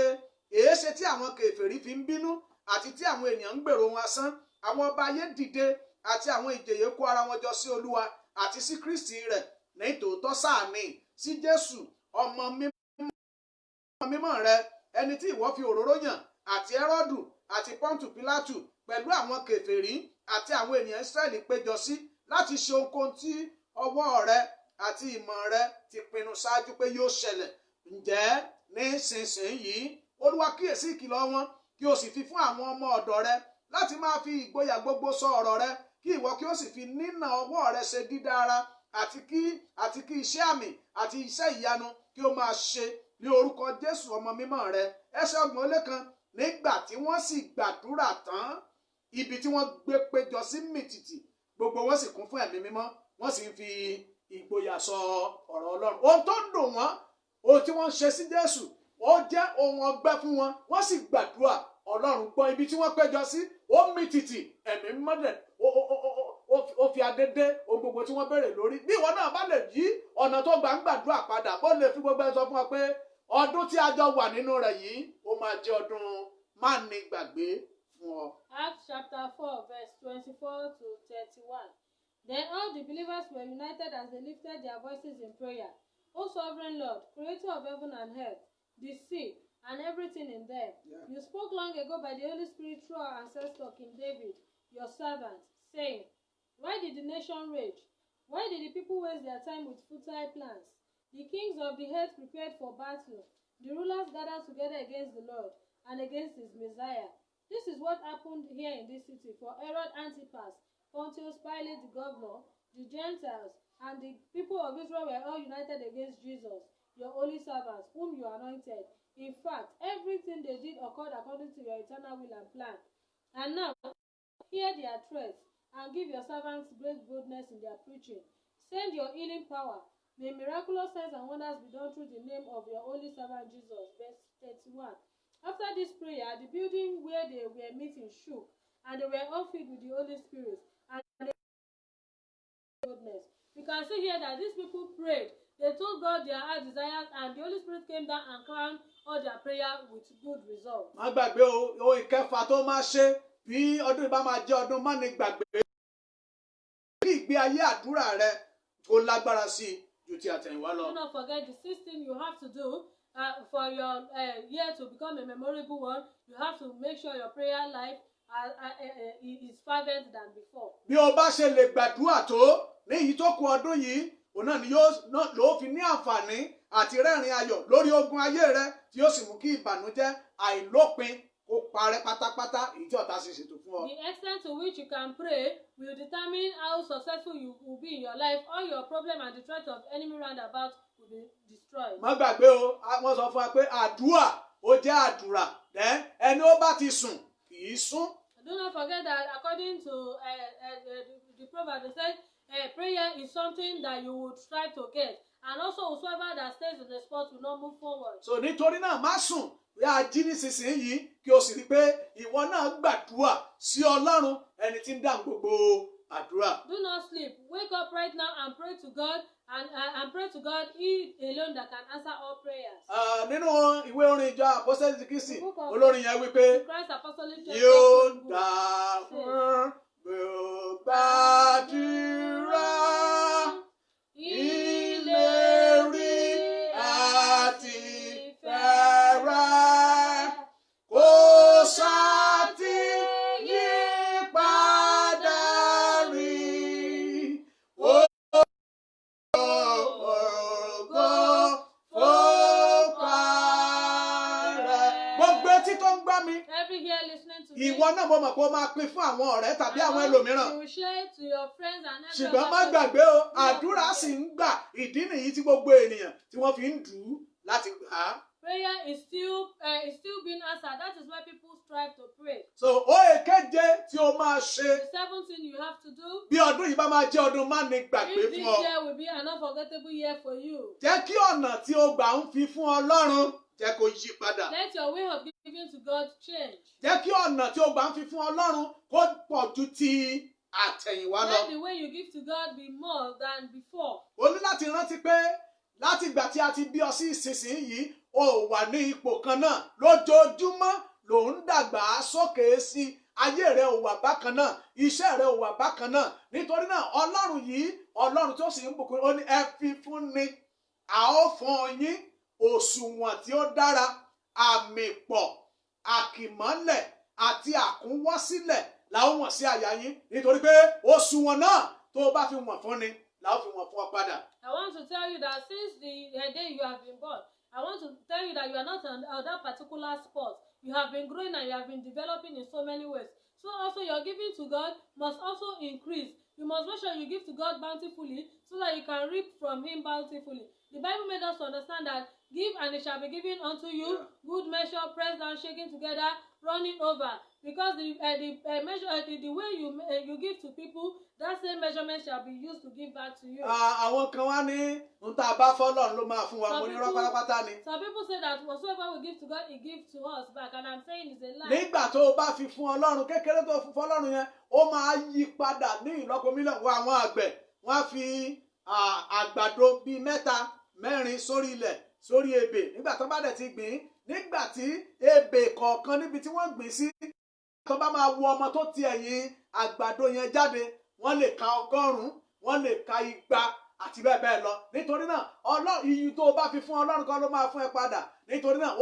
èéṣe tí àwọn kèfèrí fi ń bínú àti tí àwọn ènìyàn ń gbèrò wọn asán àwọn ọba ayé dìde àti àwọn ìjòyè kó ara wọn jọ sí Olúwa àti sí Kristi rẹ̀ ní tòótọ́ sáà ni sí Jésù ọmọ mímọ́ rẹ̀ ẹni tí ìwọ fi òróró yàn àti Hẹ́rọ́dù àti Pọ́ńtù Pílátù pẹ̀lú àwọn kèfèrí àti àwọn ènìyàn Ísírẹ́lì péjọ sí láti ṣe ohunkóhun tí ọwọ́ rẹ àti ìmọ̀ rẹ ti pinnu ṣáájú pé yóò ṣẹlẹ̀ ǹjẹ́ nísinsìnyí Olúwa kíyèsí ìkìlọ̀ wọn kí o sì fi fún àwọn ọmọ ọ̀dọ̀ rẹ láti máa fi ìgboyà gbogbo sọ ọ̀rọ̀ rẹ kí ìwọ kí ó sì fi nínà ọwọ́ rẹ ṣe dídára àti kí iṣẹ́ àmì àti iṣẹ́ ìyanu kí ó máa ṣe ní orúkọ Jésù ọmọ mímọ́ rẹ. Ẹsẹ̀ 30 nígbà tí wọ́n sì gbàdúrà tán ibi tí wọ́n gbé péjọ sí mìtìtì gbogbo wọn sì kún fún ẹ̀mí mímọ́ wọ́n sì ń fi ìgboyà sọ ọ̀rọ̀ Ọlọ́run. Ohun tó ń dùn wọ́n ohun tí wọ́n ń ṣe sí Jésù ó jẹ́ ohun ọgbẹ́ fún wọn wọ́n sì gbàdúrà Ọlọ́run gbọ́ ibi tí wọ́n péjọ sí ó mìtìtì ẹ̀mí mímọ́ dẹ̀ ó fi adédé ohun gbogbo tí wọ́n béèrè lórí. Bí ìwọ náà bá lè yí ọ̀nà tó gbà ń gbàdúrà padà bó lè fi gbogbo ẹ sọ fún ọ pé ọdún tí a jọ wà nínú rẹ̀ yìí ó máa jẹ́ ọdún má ní gbàgbé fún ọ. Acts chapter 4 verse 24 to 31. Then all the believers were united as they lifted their voices in prayer. O sovereign Lord, creator of heaven and earth, the sea, and everything in them, you spoke long ago by the Holy Spirit through our ancestor King David, your servant, saying, why did the nation rage? Why did the people waste their time with futile plans? The kings of the earth prepared for battle. The rulers gathered together against the Lord and against his Messiah. This is what happened here in this city, for Herod Antipas, Pontius Pilate the governor, the Gentiles, and the people of Israel were all united against Jesus, your holy servant, whom you anointed. In fact, everything they did occurred according to your eternal will and plan. And now, hear their threats, and give your servants great boldness in their preaching. Send your healing power. May miraculous signs and wonders be done through the name of your holy servant Jesus. Verse 31. After this prayer, the building where they were meeting shook, and they were all filled with the Holy Spirit, and they boldness. We can see here that these people prayed. They told God their heart desires, and the Holy Spirit came down and crowned all their prayer with good results. Má gbàgbé o ìkẹfà tó máa ṣe bí ọdún ìbá máa jẹ́ ọdún má ní gbàgbé. Bí ìgbé ayé àdúrà rẹ kó lágbára sí i ju ti àtẹ̀yìnwá lọ. Do not forget the 6th thing you have to do for your year to become a memorable one. You have to make sure your prayer life is fervent than before. Bí o bá ṣe lè gbàdúrà tó ní èyí tó kù ọdún yìí òun náà ni yóò fi ní àǹfààní àti rẹ́rìn ayọ̀ lórí ogun ayé rẹ tí yóò sì mú kí ìbànújẹ́ àìlópin kó parẹ́ pátápátá èyí tí ọ̀tá sì ṣètò fún ọ. The extent to which you can pray will determine how successful you will be in your life. All your problem and the threat of enemy round about will be destroyed. Má gbàgbé o wọ́n sọ fún wa pé àdúrà ó jẹ́ àdúrà ẹni ó bá ti sùn kì í sún. Do not forget that according to the proverb, they said prayer is something that you would strive to get, and also whosoever that stays in the spot will not move forward. So nítorí náà má sùn bí a jí nísinsìnyí kí o sì rí i pé ìwọ náà gbàdúrà sí Ọlọ́run ẹni tí ń dá gbogbo àdúrà. Do not sleep. Wake up right now and pray to God, and pray to God. He alone that can answer all prayers. Nínú ìwé orin ìjọ Àpọ́sítélì ti Kristi olórin yẹn wípé Christ Apostolic Church yóò dá fún gbogbo àdúrà ìlérí àti fẹ́rẹ̀ kò sátì yí padà rí ògo fọ́pá rẹ̀. Gbogbo etí tó ń gbọ́ mi. Every ear listening to me. Ìwọ náà mo mọ̀ pé o máa pín fún àwọn ọ̀rẹ́ tàbí àwọn ẹlòmíràn. You will share it to your friends and everyone. Ṣùgbọ́n má gbàgbé o, àdúrà sì ń gbà. Ìdí nìyí tí gbogbo ènìyàn tí wọ́n fi ń dù ú láti gbà á. Prayer is still being answered. That is why people strive to pray. So ó èkeje tí o máa ṣe. The 7th thing you have to do. Bí ọdún yìí bá máa jẹ́ ọdún má ní gbàgbé If fún this ọ. year will be an unforgettable year for you. Jẹ́ kí ọ̀nà tí o gbà ń fi fún Ọlọ́run jẹ́ kó yí padà. Let your way of giving to God change. Jẹ́ kí ọ̀nà tí o gbà ń fi fún Ọlọ́run kó pọ̀ ju ti àtẹ̀yìnwá lọ. Let the way you give to God be more than before. O ní láti rántí pé láti ìgbà tí a ti bí ọ sí ìsinsìnyí o wà ní ipò kan náà lójoojúmọ́ ló ń dàgbà sókè sí ayé rẹ ò wà bákan náà iṣẹ́ rẹ ò wà bákan náà nítorí náà Ọlọ́run yìí Ọlọ́run tó sì ń bùkún ó ní ẹ fi fún ni a ó fún yín òṣùwọ̀n tí ó dára àmì pọ̀ àkìmọ́lẹ̀ àti àkúnwọ́sílẹ̀ làwọn wọ̀n sí àyà yín nítorí pé òṣùwọ̀n náà tó o bá fi wọ̀n fún ni làwọn fi wọ̀n fún ọ padà. I want to tell you that since the day you have been born, I want to tell you that you are not on that particular spot. You have been growing and you have been developing in so many ways. so also your giving to God must also increase. You must make sure you give to God bountifully so that you can reap from Him bountifully. The Bible made us understand that give and it shall be given unto you, good measure, pressed down, shaken together, running over. Because the way you give to people, that same measurement shall be used to give back to you. Àwọn kan wá ní n tá a bá fọ́lọ́run ló máa fún wa, mo ní irọ́ pátápátá ni. Some people say that whatsoever we give to God, He gives to us back, and I'm saying it's a lie. Nígbà tó o bá fi fún Ọlọ́run, kékeré tó o fún fọ́lọ́run yẹn, ó máa yí padà ní ìlọ́po mílíọ̀nù. Wọ àwọn àgbẹ̀ wọ́n á fi àgbàdo bíi 3, 4 sórí ilẹ̀, sórí ebè. Nígbà tó bá dẹ̀ ti gbìn, nígbà tí ebè kọ̀ọ̀kan níbi tí wọ́n gbìn sí, tó bá máa wo ọmọ tó ti ẹ̀yìn àgbàdo yẹn jáde, wọ́n lè ka 100, wọ́n lè ka 200 àti bẹ́ẹ̀ bẹ́ẹ̀ lọ. Nítorí náà Ọlọ́run, iyì tó o bá fi fún Ọlọ́run kan ló máa fún ẹ padà. Nítorí náà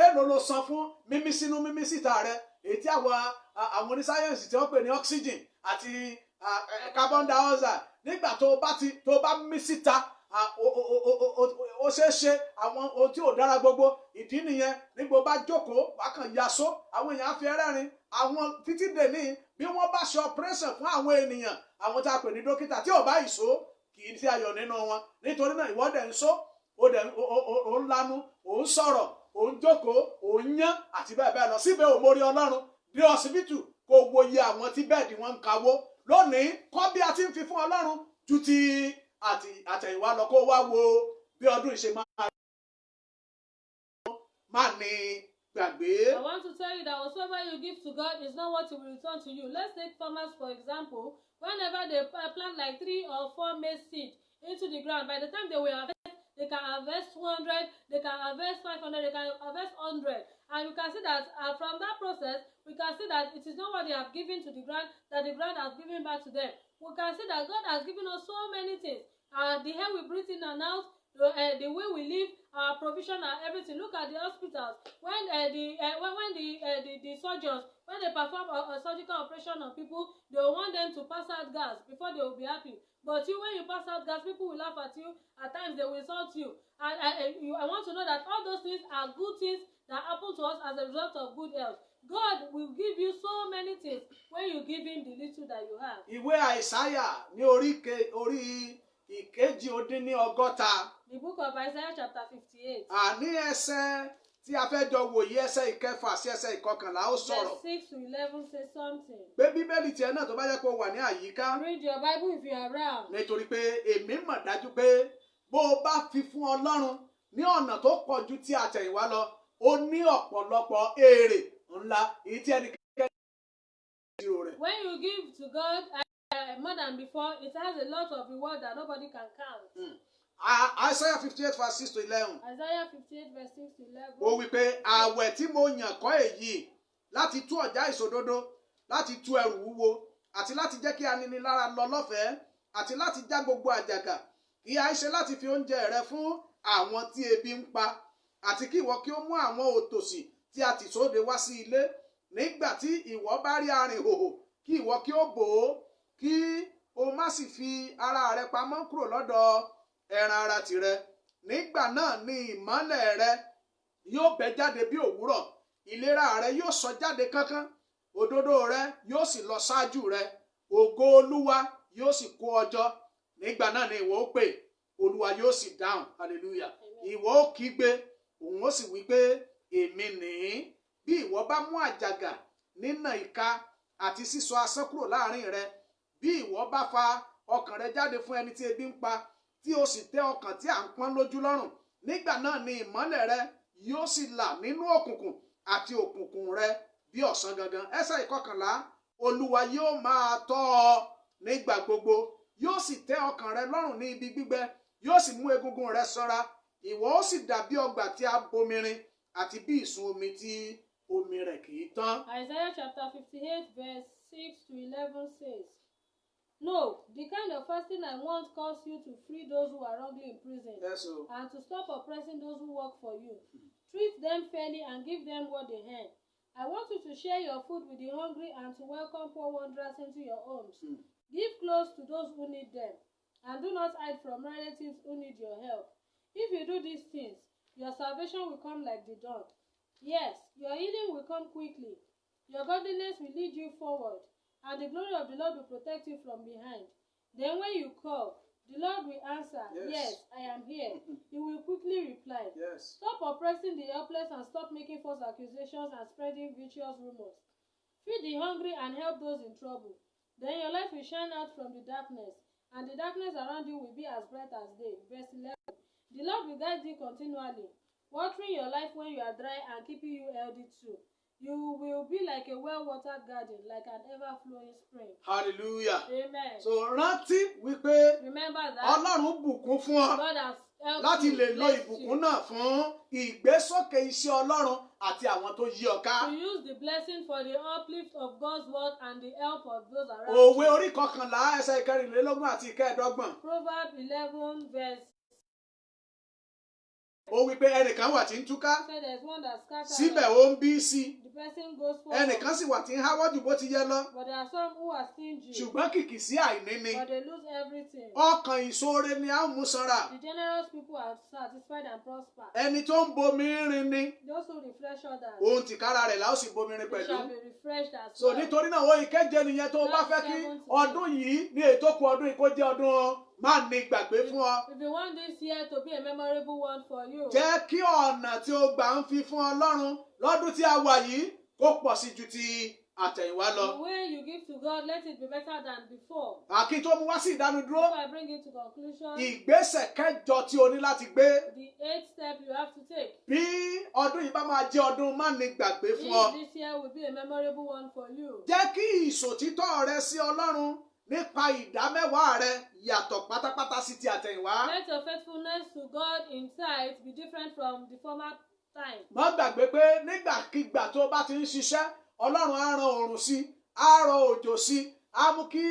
èlò ló san fún mímí sínú mímí síta rẹ, èyí tí àwọn onísáyẹ̀nsì tí wọ́n pè ní oxygen àti carbon dioxide. Nígbà tó o bá mí síta, ó ṣeé ṣe àwọn ohun tí ò dára gbogbo. Ìdí nìyẹn nígbà ó bá jókòó wá kàn yaṣó, àwọn èèyàn á fi ẹrẹ́rìn. Àwọn títí dèní bí wọ́n bá ṣe operation fún àwọn ènìyàn, àwọn tá a pè ní dókítà, tí ò bá ìṣó kì í sí ayọ̀ nínú wọn. Nítorí náà ìwọ dẹ̀ ń ṣó, ó ń lanu, ó ń sọ̀rọ̀, ó ń jókòó, ó ń yán àti bẹ́ẹ̀ bẹ́ẹ̀ lọ. Síbẹ̀ ò mórí Ọlọ́run dé ọsibítù kó wo iye àwọn tí bẹ́ẹ̀dì wọn ń kawó. Lónìí kọ́ bí a ti ń fi fún Ọlọ́run ju ti àtẹ̀yìnwá lọ, kó wá wo bí ọdún ìṣe máa ní gbàgbé. I want to tell you that whatsoever you give to God is not what He will return to you. Let's take farmers for example. Whenever they plant like 3 or 4 maize seeds into the ground, by the time they will harvest, they can harvest 200, they can harvest 500, they can harvest 100. And you can see that from that process, we can see that it is not what they have given to the ground that the ground has given back to them. We can see that God has given us so many things. The air we breathe in and out, the way we live, our provision and everything. Look at the hospitals. When the surgeons, when they perform a surgical operation on people, they want them to pass out gas before they will be happy. But when you pass out gas, people will laugh at you. At times they will insult you. And I want to know that all those things are good things that happen to us as a result of good health. God will give you so many things when you give Him the little that you have. Ìwé Àìsáyà ní orí 150. The book of Isaiah chapter 58. Àní ẹsẹ̀ tí a fẹ́ jọ wòye, ẹsẹ̀ 9 sí ẹsẹ̀ 11 ó sọ̀rọ̀. Verse 6 to 11 says something. Pé Bíbélì tiẹ̀ náà tó bá jẹ́ pé ó wà ní àyíká. Read your Bible if you are around. Nítorí pé èmi mọ̀ dájú pé bó o bá fi fún Ọlọ́run ní ọ̀nà tó pọ̀ ju ti àtẹ̀yìnwá lọ, ó ní ọ̀pọ̀lọpọ̀ èrè ńlá èyí tí ẹnikẹ́ni ìṣirò rẹ̀. When you give to God more than before, it has a lot of reward that nobody can count. Isaiah 58 verse 6 to 11. Isaiah 58 verse 6 to 11. Ó wí pé àwẹ̀ tí mo yàn kọ́ èyí láti tú ọ̀já ìṣòdodo, láti tú ẹrù wúwo, àti láti jẹ́ kí aninilára lọ lọ́fẹ̀ẹ́, àti láti já gbogbo àjàgà. Kì í ṣe láti fi oúnjẹ rẹ fún àwọn tí ebi ń pa, àti kí ìwọ kí ó mú àwọn òtòṣì tí a tì sóde wá sí ilé. Nígbà tí ìwọ bá rí arìnhòhò, kí ìwọ kí ó bò ó, kí o má sì fi ara rẹ pamọ́ kúrò lọ́dọ̀ ẹran ara tìrẹ. Nígbà náà ni ìmọ́lẹ̀ rẹ yóò bẹ́ jáde bí òwúrọ̀, ìlera rẹ yóò sọ jáde kánkán, òdodo rẹ yóò sì lọ ṣáájú rẹ, ògo Olúwa yóò sì kó ọjọ́. Nígbà náà ni ìwọ ó pè, Olúwa yóò sì dáhùn. Hallelujah. Ìwọ ó kígbe, òun ó sì wí pé èmi nìyí. Bí ìwọ bá mú àjàgà nínà ìka àti sísọ asán kúrò láàrin rẹ, bí ìwọ bá fa ọkàn rẹ jáde fún ẹni tí ebi ń pa, tí o sì tẹ́ ọkàn tí à ń pọ́n lójú lọ́rùn, nígbà náà ni ìmọ́lẹ̀ rẹ yóò sì là nínú òkùnkùn, àti òkùnkùn rẹ bí ọ̀sán gangan. Ẹsẹ̀ 11, Olúwa yóò máa tọ́ ọ nígbà gbogbo, yóò sì tẹ́ ọkàn rẹ lọ́rùn ní ibi gbígbẹ, yóò sì mú egungun rẹ ṣọ́ra. Ìwọ ó sì dàbí ọgbà tí a bomirin, àti bí ìsun omi tí omi rẹ̀ kì í tán. Isaiah chapter 58 verse 6 to 11 says, No, the kind of fasting I want calls you to free those who are wrongly imprisoned, Yes, so. and to stop oppressing those who work for you. Treat them fairly and give them what they earn. I want you to share your food with the hungry and to welcome poor wanderers into your homes. Give clothes to those who need them, and do not hide from relatives who need your help. If you do these things, your salvation will come like the dawn. Yes, your healing will come quickly. Your godliness will lead you forward, and the glory of the Lord will protect you from behind. Then when you call, the Lord will answer, yes, I am here. He will quickly reply. Yes. Stop oppressing the helpless and stop making false accusations and spreading vicious rumors. Feed the hungry and help those in trouble. Then your light will shine out from the darkness, and the darkness around you will be as bright as day. Verse 11. The Lord will guide you continually, watering your life when you are dry and keeping you healthy too. You will be like a well-watered garden, like an ever-flowing spring. Hallelujah. Amen. So rántí wípé Remember that Ọlọ́run bùkún fún ọ God has helped láti you, lè lo blessed ìbùkún you, náà fún ìgbésókè iṣẹ́ Ọlọ́run àti àwọn tó yí ọ ká. to use the blessing for the uplift of God's word and the help of those around Òwe you. orí kọkànlá ẹsẹ̀ ìkẹrìnlélógún àti ìkẹẹ̀dọ́gbọ̀n. Proverbs 11 verse Ó wí pé ẹnìkan wà tí ń túká, said there's one that scatters. síbẹ̀ ó ń bí sí i. The person goes forward. Ẹnìkan sì wà tí ń háwọ́ jù bó ti yẹ lọ, But there are some who are stingy, ṣùgbọ́n kìkì sí àìní ni. but they lose everything. Ọkàn ìṣoore ni a ń mú sanra. The generous people are satisfied and prosper. Ẹni tó ń bomi rin ni, Those who refresh others, òun tìkára rẹ̀ la ó sì bomi rin they pẹ̀lú. shall be refreshed as So well. nítorí náà ó ìkéje nìyẹn tó o bá fẹ́ kí ọdún yìí ní ètò kù ọdún yìí kó jẹ́ ọdún má ní gbàgbé fún ọ. If you want this year to be a memorable one for you, Jẹ́ kí ọ̀nà tí o gbà ń fi fún Ọlọ́run lọ́dún tí a wà yìí kó pọ̀ sí ju ti àtẹ̀yìnwá lọ. the way you give to God, let it be better than before. Àkí tó mú wá sí ìdánudúró, Before I bring it to conclusion, ìgbésẹ̀ kẹjọ tí o ní láti gbé. the 8th step you have to take. Bí ọdún yìí bá máa jẹ́ ọdún má ní gbàgbé fún ọ. If this year will be a memorable one for you, Jẹ́ kí ìṣòtítọ́ rẹ sí Ọlọ́run nípa ìdámẹ́wàá rẹ yàtọ̀ pátápátá sí ti àtẹ̀yìnwá. let your faithfulness to God in tithe be different from the former time. Má gbàgbé pé nígbàkigbà tó o bá ti ń ṣiṣẹ́, Ọlọ́run á ran oòrùn sí, á rọ òjò sí, á mú kí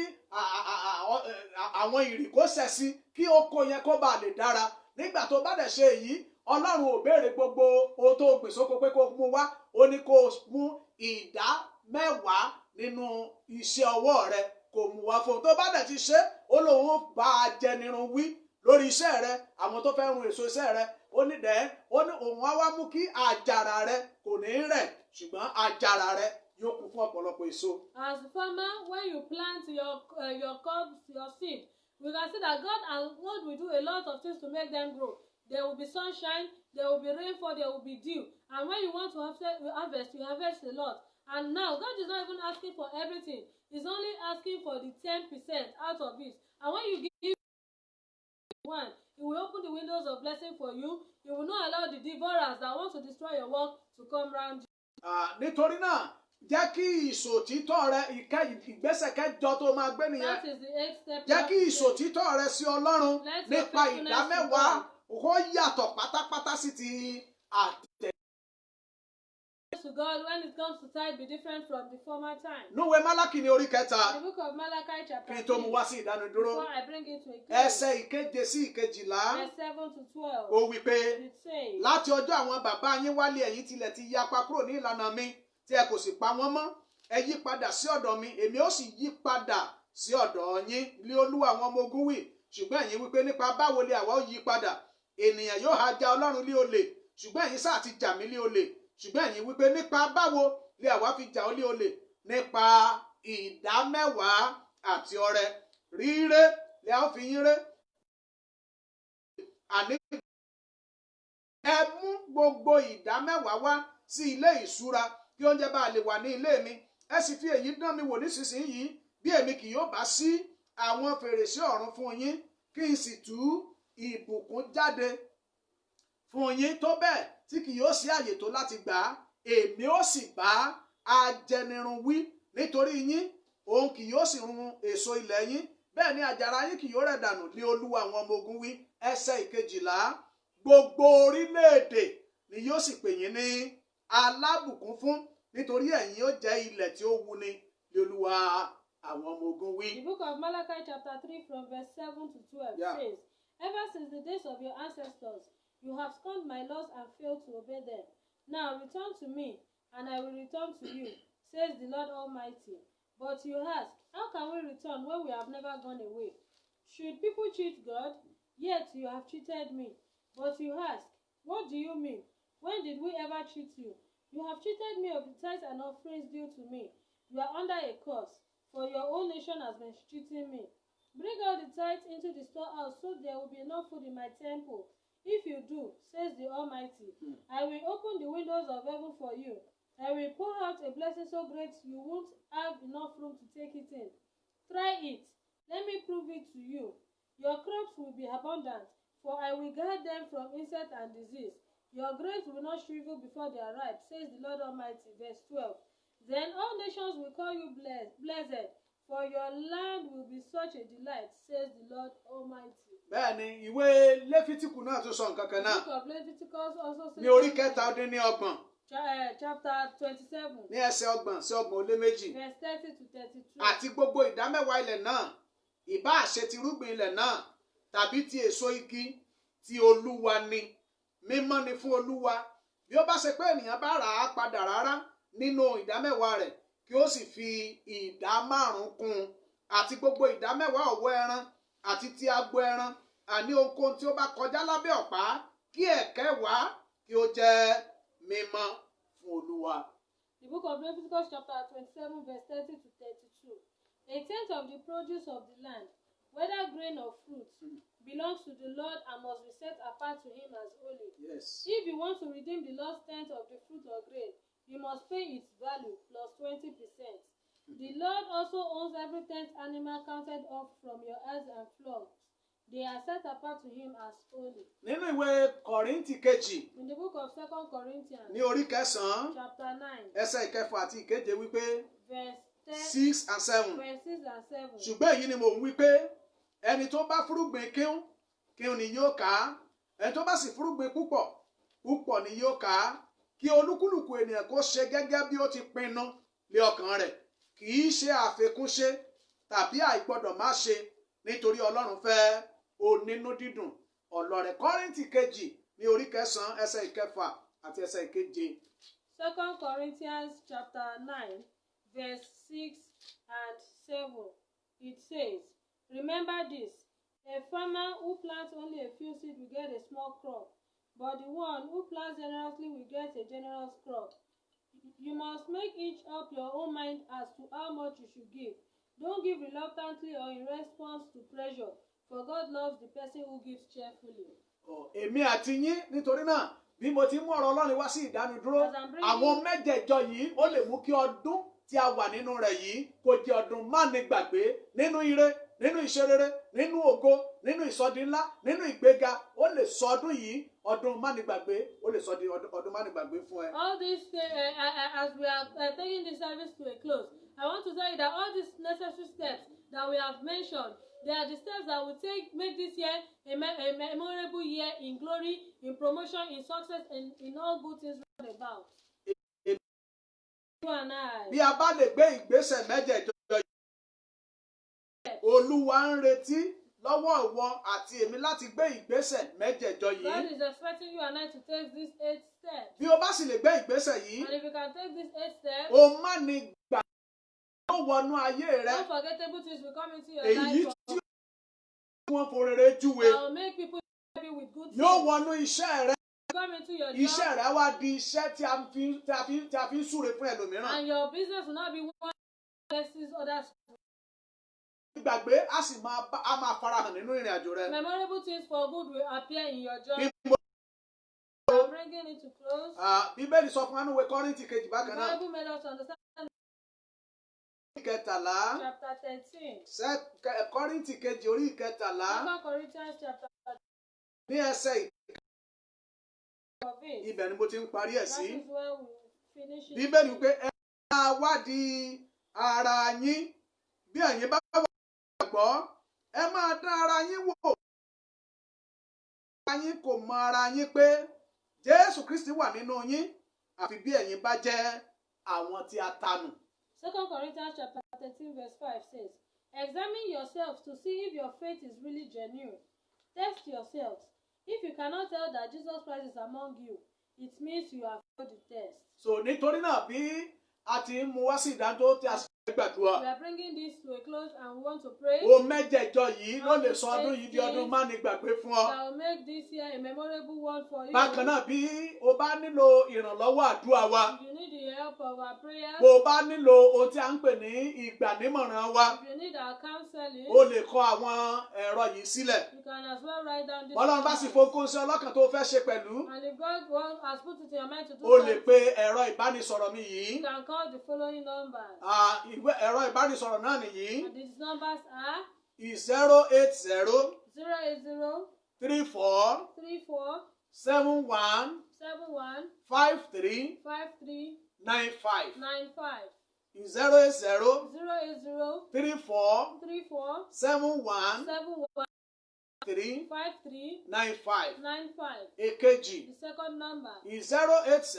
àwọn ìrì kó sẹ̀ sí, kí oko yẹn kó bàa lè dára. Nígbà tó bá dẹ̀ ṣe èyí, Ọlọ́run ò béèrè gbogbo ohun tó gbìn sóko pé kó mú wá, ó ní kó mú ìdámẹ́wàá nínú iṣẹ́ ọwọ́ rẹ kó mú wá fún un. Tó bá dẹ̀ ti ṣe, ó lóun ó bá a jẹnirun wí lórí iṣẹ́ rẹ, àwọn tó fẹ́ run èso iṣẹ́ rẹ, ó ní òun á wá mú kí àjàrà rẹ kò ní rẹ̀, ṣùgbọ́n àjàrà rẹ yóò kún fún ọ̀pọ̀lọpọ̀ èso. As a farmer, when you plant your crops, your seed, we can see that God will do a lot of things to make them grow. There will be sunshine, there will be rainfall, there will be dew. And when you want to harvest, you harvest a lot. And now, God is not even asking for everything. He's only asking for the 10% out of it. And when you give one, He will open the windows of blessing for you. He will not allow the devourers that want to destroy your work to come round you. Nítorí náà, jẹ́ kí ìṣòtítọ́ rẹ ìgbésẹ̀ kẹjọ tó máa gbé nìyẹn. That is the 8th step. Jẹ́ kí ìṣòtítọ́ rẹ sí Ọlọ́run nípa ìdámẹ́wàá kó yàtọ̀ pátápátá sí ti àtẹ̀. To God, when it comes to tithe, be different from the former time. Núwèé Málákì ní orí kẹta, The book of Malachi chapter kí n 3, tó mú wá sí ìdánudúró. before I bring it to a close, Ẹsẹ̀ ìkeje sí ìkejìlá, verse 7 to 12, ó wí pé, it says, láti ọjọ́ àwọn bàbá yín wálé ẹ̀yin tilẹ̀ ti yapa kúrò ní ìlànà mi tí ẹ kò sì pa wọ́n mọ́. Ẹ yí padà sí ọ̀dọ̀ mi, èmi ó sì yí padà sí ọ̀dọ̀ yín, lé Olúwa àwọn ọmọ ogun wí. Ṣùgbọ́n ẹ̀yin wípé nípa báwo lè àwa ó yí padà? Ènìyàn yóò ha já Ọlọ́run lé olè, ṣùgbọ́n ẹ̀yin sáà ti jà mí lé olè. Ṣùgbọ́n ẹ̀yin wípé nípa báwo lè àwa fi jà ọ́ lé olè? Nípa ìdámẹ́wàá àti ọrẹ. Ríré lè a ó fi yín ré. Àní ẹ mú gbogbo ìdámẹ́wàá wá sí ilé ìṣúra kí oúnjẹ bá lè wà ní ilé mi. Ẹ sì fi èyí dán mi wò nísinsìnyí bí èmi kì yóò bá ṣí àwọn fèrèsé ọ̀run fún yín kí n sì tú ìbùkún jáde fún yín tó bẹ́ẹ̀ tí kì yóò sí àyè tó láti gbà á. Èmi ó sì bá ajẹnirun wí nítorí yín, òun kì yóò sì run èso ilẹ̀ yín, bẹ́ẹ̀ ni àjàrà yín kì yóò rẹ̀ dànù lé Olúwa àwọn ọmọ ogun wí. Ẹsẹ̀ ìkejìlá, gbogbo orílẹ̀-èdè ni yóò sì pè yín ní alábùkún fún nítorí ẹ̀yin ó jẹ́ ilẹ̀ tí ó wuni lé Olúwa àwọn ọmọ ogun wí. The book of Malachi chapter 3 from verse 7 to 12 says, ever since the days of your ancestors, you have scorned my laws and failed to obey them. Now return to me, and I will return to you, says the Lord Almighty. But you ask, how can we return when we have never gone away? Should people cheat God? Yet you have cheated me. But you ask, what do you mean? When did we ever cheat you? You have cheated me of the tithes and offerings due to me. You are under a curse, for your own nation has been cheating me. Bring out the tithes into the storehouse, so there will be enough food in my temple. If you do, says the Almighty, I will open the windows of heaven for you. I will pour out a blessing so great you won't have enough room to take it in. Try it. Let me prove it to you. Your crops will be abundant, for I will guard them from insect and disease. Your grapes will not shrivel before they are ripe, says the Lord Almighty. Verse 12. Then all nations will call you blessed, for your land will be such a delight, says the Lord Almighty. Bẹ́ẹ̀ni, ìwé Léfítíkù náà tún sọ nǹkan kan náà. The book of Leviticus also says. Ní orí 7:30. Chapter 27. Ní ẹsẹ̀ 30 sí 32. Verse 30 to 32. Àti gbogbo ìdámẹ́wàá ilẹ̀ náà, ìbá ṣe ti irúgbìn ilẹ̀ náà, tàbí ti èso igi, ti Olúwa ni. Mímọ́ ni fún Olúwa. Bí ó bá ṣe pé ènìyàn bá rà á padà rárá nínú ìdámẹ́wàá rẹ̀, kí ó sì fi 5% kún un, àti gbogbo ìdámẹ́wàá ọ̀wọ́ ẹran àti ti agbo ẹran, àní ohunkóhun tí ó bá kọjá lábẹ́ ọ̀pá, kí ẹ̀kẹwàá kí ó jẹ́ mímọ́ fún Olúwa. The book of Leviticus chapter 27 verse 30 to 32. A tenth of the produce of the land, whether grain or fruit, belongs to the Lord and must be set apart to him as holy. Yes. If you want to redeem the lost tenth of the fruit or grain, you must pay its value plus 20%. The Lord also owns every tenth animal counted off from your herds and flocks. They are set apart to him as holy. Nínú ìwé Kọ́ríńtì kejì. In the book of 2 Corinthians. Ní orí 9. Chapter 9. Ẹsẹ̀ 6 àti 7 wípé. Verse 6 and 7. Verse 6 and 7. Ṣùgbọ́n èyí ni mò ń wí pé ẹni tó bá fúrúgbìn kíhun ni yóò ká. Ẹni tó bá sì fúrúgbìn púpọ̀ ni yóò ká. Kí olúkúlùkù ènìyàn kó ṣe gẹ́gẹ́ bí ó ti pinnu lé ọkàn rẹ̀. Kì í ṣe àfekúnṣe tàbí àìgbọ́dọ̀ má ṣe, nítorí Ọlọ́run fẹ́ onínú dídùn ọlọ́rẹ̀. Kọ́ríńtì kejì ní orí 9 ẹsẹ̀ 6 àti ẹsẹ̀ 7. 2 Corinthians chapter 9 verse 6 and 7. It says, remember this, a farmer who plants only a few seeds will get a small crop, but the one who plants generously will get a generous crop. You must make each up your own mind as to how much you should give. Don't give reluctantly or in response to pressure, for God loves the person who gives cheerfully. Èmi àti yín nítorí náà bí mo ti mú ọ̀rọ̀ Ọlọ́run wá sí ìdánudúró, àwọn mẹ́jẹ̀ẹ̀jọ yìí ó lè mú kí ọdún tí a wà nínú rẹ̀ yìí kó jẹ́ ọdún mánigbàgbé nínú ire, nínú ìṣerere, nínú ògo, nínú ìsọdi ńlá, nínú ìgbéga. Ó lè sọ ọdún yìí ọdún mánigbàgbé, ó lè sọ di ọdún mánigbàgbé fún ẹ. All these as we are taking this service to a close, I want to tell you that all these necessary steps that we have mentioned, they are the steps that will make this year a memorable year in glory, in promotion, in success, and in all good things round about. You and I. Bí a bá lè gbé ìgbésẹ̀ mẹ́jẹ̀ẹ̀jọ yìí, Olúwa ń retí lọ́wọ́ ìwọ àti èmi láti gbé ìgbésẹ̀ mẹ́jẹ̀ẹ̀jọ yìí. God is expecting you and I to take these 8 steps. Bí o bá sì lè gbé ìgbésẹ̀ yìí, and if you can take these 8 steps, o má ní gbà yóò wọnú ayé rẹ. Unforgettable things will come into your Èyí life. tí wọ́n forere júwe. That will make people happy with good things. Yóò wọnú iṣẹ́ rẹ. Come into your job. Iṣẹ́ rẹ wá di iṣẹ́ tí a fi ń súre fún ẹlòmíràn. And your business will not be one versus others. Ìgbàgbé a sì máa farahàn nínú ìrìn àjò rẹ. Memorable things for good will appear in your job. I'm bringing it to close. Bíbélì sọ fún wa nínú ìwé Kọ́ríńtì kejì bákan náà. The Bible made us understand. Ìkẹtàlá. Chapter 13. Kọ́ríńtì kejì orí ìkẹtàlá. 2 Corinthians chapter 13. Ní ẹsẹ̀ ibẹ̀ ni mo ti ń parí ẹ̀ sí. That is where we finish it. Bíbélì pé ẹ máa wádìí ara yín bí ẹ̀yin bá wà gbàgbọ́, ẹ máa dán ara yín wò. Ara yín kò mọ ara yín pé Jésù Kristi wà nínú yín àfi bí ẹ̀yin bá jẹ́ àwọn tí a tanù. 2 Corinthians chapter 13 verse 5 says, examine yourselves to see if your faith is really genuine. Test yourselves. If you cannot tell that Jesus Christ is among you, it means you have failed the test. So nítorí náà bí a ti ń mú wá sí ìdádó tí a gbàdúrà. We are bringing this to a close and we want to pray. O mẹ́jẹ̀jọ yìí ló lè sọ ọdún yìí di ọdún má ní gbàgbé fún ọ. That will make this year a memorable one for you. Bákan náà bí o bá nílò ìrànlọ́wọ́ àdúrà wa. If you need the help of our prayers. Bó o bá nílò ohun tí a ń pè ní ìgbànímọ̀ràn wa. If you need our counseling. O lè kọ àwọn ẹ̀rọ yìí sílẹ̀. You can as well write down this. Ọlọ́run bá sì fokún sí ọlọ́kàn tó fẹ́ ṣe pẹ̀lú. And if God has put it in your mind to do O lè something. pe ẹ̀rọ ìbánisọ̀rọ̀ mi yìí. You can call the following numbers. Ẹ̀rọ ìbánisọ̀rọ̀ náà nìyí. And these numbers are 080 080 34 34 71 71 53 53 95. 95 080 080 34 34 71 71 3 53 95. 95. Èkejì The second number 080 080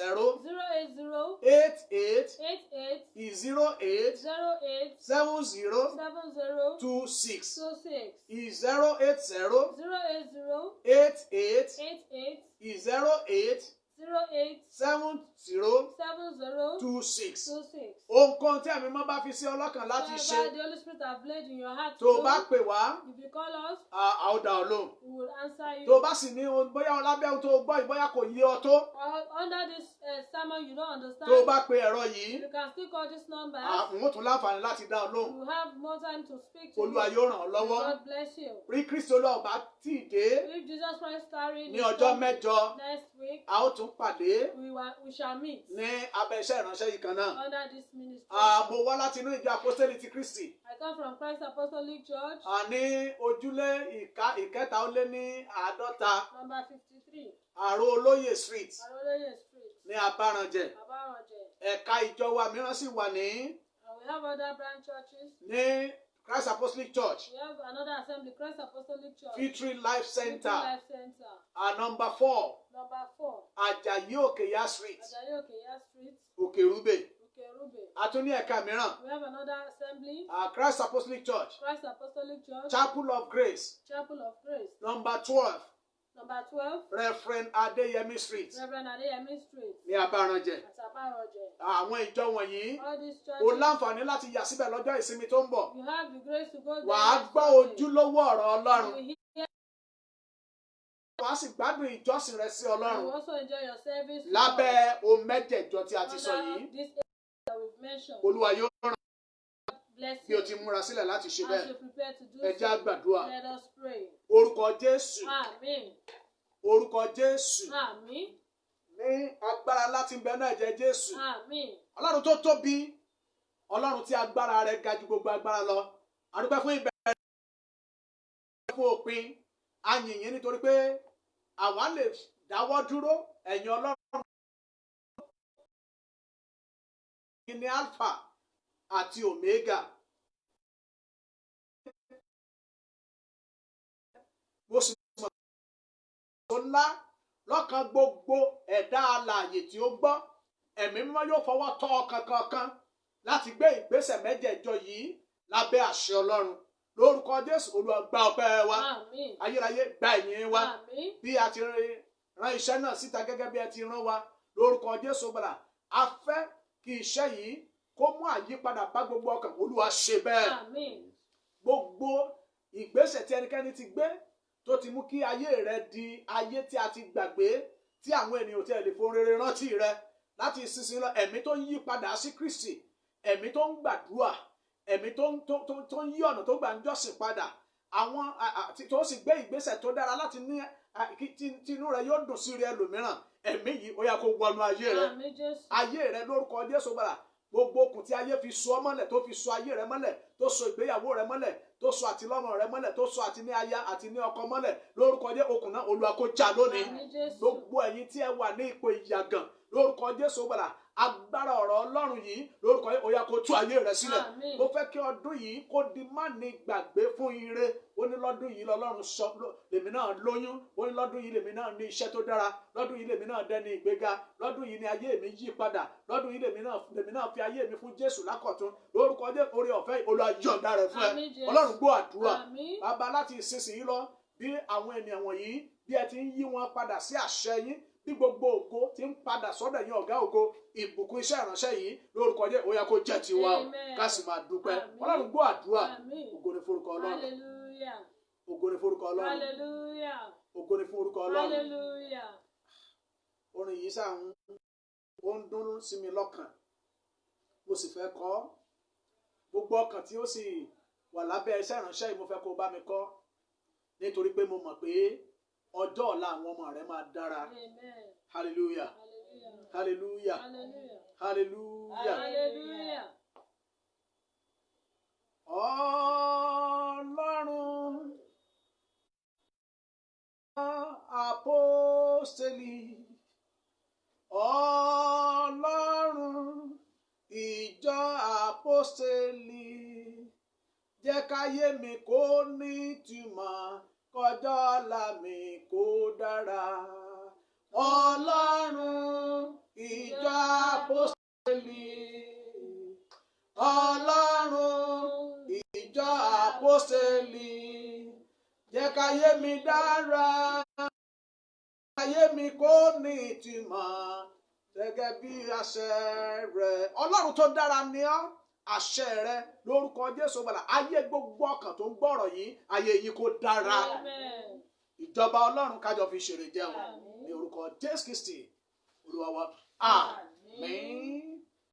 88 88 08 08 70 70 26. 26 080 080 88 88 08 08 70 70 26. 26. Ohunkóhun tí ẹ̀mí mímọ́ bá fi sí ọlọ́kàn láti ṣe, Whatever the Holy Spirit have laid in your heart to tó o do, bá pè wá, if you call us, a ó dá ọ lóhùn. we will answer you. Tó o bá sì ní ohun bóyá lábẹ́ ohun tó o gbọ́ yìí bóyá kò yé ọ tó, Under this sermon you don't understand, tó o bá pe ẹ̀rọ yìí, you can still call this number. n ó tún láǹfààní láti dá ọ lóhùn. You have more time to speak to Olúwa you. yóò ràn ọ́ lọ́wọ́. God bless you. Rí Kristi Olúwa ò bá tí ì dé If Jesus Christ tarry ní ọjọ́ mẹ́jọ, next week, a ó tún pàdé we shall meet ní abẹ́ iṣẹ́ ìránṣẹ́ yìí kan náà. under this ministry. Mo wá láti inú ìjọ Apostoli ti Kristi. I come from Christ Apostolic Church, Ní ojúlé ìkẹta ó lé ní àádọ́ta number 53, Àrò Olóyè Street Aroloye Street, ní Abáranjẹ. Abaronje. Ẹ̀ka ìjọ wa mìíràn sì wà ní And we have other branch churches. ní Christ Apostolic Church, We have another assembly, Christ Apostolic Church, Victory Life Victory Center, Life Center, number 4, number 4, Àjàyí Òkèyà Street, Ajayi Okeya Street, Òkèrúbè. Ukerube. A tún ní ẹ̀ka mìíràn, We have another assembly, Christ Apostolic Church, Christ Apostolic Church, Chapel of Grace, Chapel of Grace, number 12, number 12, Reverend Adéyẹmí Street Reverend Adeyemi Street, ní Abáranjẹ. at Abaronje. Àwọn ìjọ wọ̀nyí All these o churches, láǹfààní láti yà síbẹ̀ lọ́jọ́ ìsinmi tó ń bọ̀. you have the grace to go there. Wàá next gbọ́ Sunday. ojúlówó ọ̀rọ̀ Ọlọ́run. You will hear Wàá sì gbádùn ìjọsìn rẹ sí and you Ọlọ́run also enjoy your service. lábẹ́ ohun mẹ́jẹ̀ẹ̀jọ tí a ti sọ under yìí. this area that we've mentioned. Olúwa yóò ràn Bless bí o you. ti múra sílẹ̀ láti ṣe As bẹ́ẹ̀. you prepare to do Ẹ jẹ́ á so, gbàdúrà. let us pray. Orúkọ Jésù. Amen. Orúkọ Jésù. Amen. Ní agbára láti bẹ náà jẹ́ Jésù. Amen. Ọlọ́run tó tóbi. Ọlọ́run tí agbára rẹ̀ ga ju gbogbo agbára lọ. A dúpẹ́ fún ìbẹ̀rẹ̀ fún òpin. A yìn yín nítorí pé àwa lè dáwọ́ dúró ẹ̀yin Ọlọ́run. Kí ni Alpha àti Omega. Mo sì mọ̀ tó ńlá lọ́kàn gbogbo ẹ̀dá alààyè tí ó gbọ́. Ẹ̀mí mímọ́ yóò fọwọ́ tọ́ ọkàn kankan láti gbé ìgbésẹ̀ mẹ́jẹ̀ẹ̀jọ yìí lábẹ́ àṣẹ Ọlọ́run. Lórúkọ Jésù, Olúwa gba ọpẹ́ wa. Amen. Ayérayé gba ìyìn wa. Amen. Bí a ti rán iṣẹ́ náà síta gẹ́gẹ́ bí ẹ ti rán wa. Lórúkọ Jésù gbàdá. A fẹ́ kí iṣẹ́ yìí kó mú àyípadà bá gbogbo ọkàn. Olúwa ṣe bẹ́ẹ̀. Amen. Gbogbo ìgbésẹ̀ tí ẹnikẹ́ni ti gbé tó ti mú kí ayé rẹ di ayé tí a ti gbàgbé tí àwọn ènìyàn tí ẹ lè fohùn rere rántí rẹ láti ìsinsìnyí lọ, ẹ̀mí tó ń yí padà sí Kristi, ẹ̀mí tó ń gbàdúrà, ẹ̀mí tó ń yí ọ̀nà tó gbà ń jọ́sìn padà, àwọn tó sì gbé ìgbésẹ̀ tó dára láti ní tí inú rẹ yóò dùn sí rí ẹlòmíràn, ẹ̀mí yìí ó yá kó wọnú ayé rẹ. Amen, Jésù. Ayé rẹ lórúkọ Jésù gbàdá. Gbogbo okùn tí ayé fi so ọ́ mọ́lẹ̀, tó fi so ayé rẹ mọ́lẹ̀, tó so ìgbéyàwó rẹ mọ́lẹ̀, tó so àtìlọ́mọ rẹ mọ́lẹ̀, tó so àti ní aya àti ní ọkọ mọ́lẹ̀, lórúkọ Jésù okùn náà Olúwa kó já lónìí. Amen, Jésù. Gbogbo ẹ̀yin tí ẹ wà ní ipò ìyàgàn, lórúkọ Jésù gbàdá. Agbára ọ̀rọ̀ Ọlọ́run yìí lórúkọ yìí ó yá kó tú ayé rẹ sílẹ̀. Àmín. Mo fẹ́ kí ọdún yìí kó di má ní gbàgbé fún ire. Ó ní lọ́dún yìí lọ́lọ́run sọ lèmi náà lóyún. Ó ní lọ́dún yìí lèmi náà ní iṣẹ́ tó dára. Lọ́dún yìí lèmi náà dẹni ìgbéga. Lọ́dún yìí ni ayé mi yí padà. Lọ́dún yìí lèmi náà fi ayé mi fún Jésù lákọ̀tún. Lórúkọ Jésù oore ọ̀fẹ́ Olúwa yọ̀ǹda rẹ̀ fún ẹ. Àmín, Jésù. Ọlọ́run gbọ́ àdúrà. Àmín. Bàbá láti ìsinsìnyí lọ bí àwọn ènìyàn wọ̀nyí bí ẹ ti ń yí wọn padà sí àṣẹ yín, bí gbogbo ògo ti ń padà sọ́dọ̀ yín ọ̀gá ògo, ìbùkún iṣẹ́ ìránṣẹ́ yìí lórúkọ Jésù ó yá kó jẹ́ tiwa o, ká sì máa dúpẹ́. Ọlọ́run gbọ́ àdúrà. Ògo ni forúkọ Ọlọ́run. Hallelujah. Ògo ni forúkọ Ọlọ́run. Hallelujah. Ògo ni forúkọ Ọlọ́run. Hallelujah. Orin yìí sáà ó ń dún sí mi lọ́kàn, mo sì fẹ́ kọ gbogbo ọkàn tí ó sì wà lábẹ́ iṣẹ́ ìránṣẹ́ yìí, mo fẹ́ kó bá mi kọ, nítorí pé mo mọ̀ pé ọjọ́ ọ̀la àwọn ọmọ rẹ̀ máa dára. Amen. Hallelujah. Hallelujah. Hallelujah. Hallelujah. Hallelujah. Hallelujah. Ọlọ́run apọ́stélì, Ọlọ́run ìjọ apọ́stélì, jẹ́ káyé mi kó nítumọ̀, kọjọ́ ọ̀la mi kó dára. Ọlọ́run ìjọ apọ́stélì, Ọlọ́run ìjọ apọ́stélì, jẹ́ káyé mi dára, káyé mi kó ní ìtumọ̀ gẹ́gẹ́ bí àṣẹ rẹ̀. Ọlọ́run tó dára ni ọ́, àṣẹ rẹ̀ lórúkọ Jésù bàlá. Ayé gbogbo ọkàn tó ń gbọ́rọ̀ yìí, ayé yìí kó dára. Amen. Ìjọba Ọlọ́run kájọ fi ṣèrè jẹun ní orúkọ Jésù Kristi Olúwa wa. Àmín.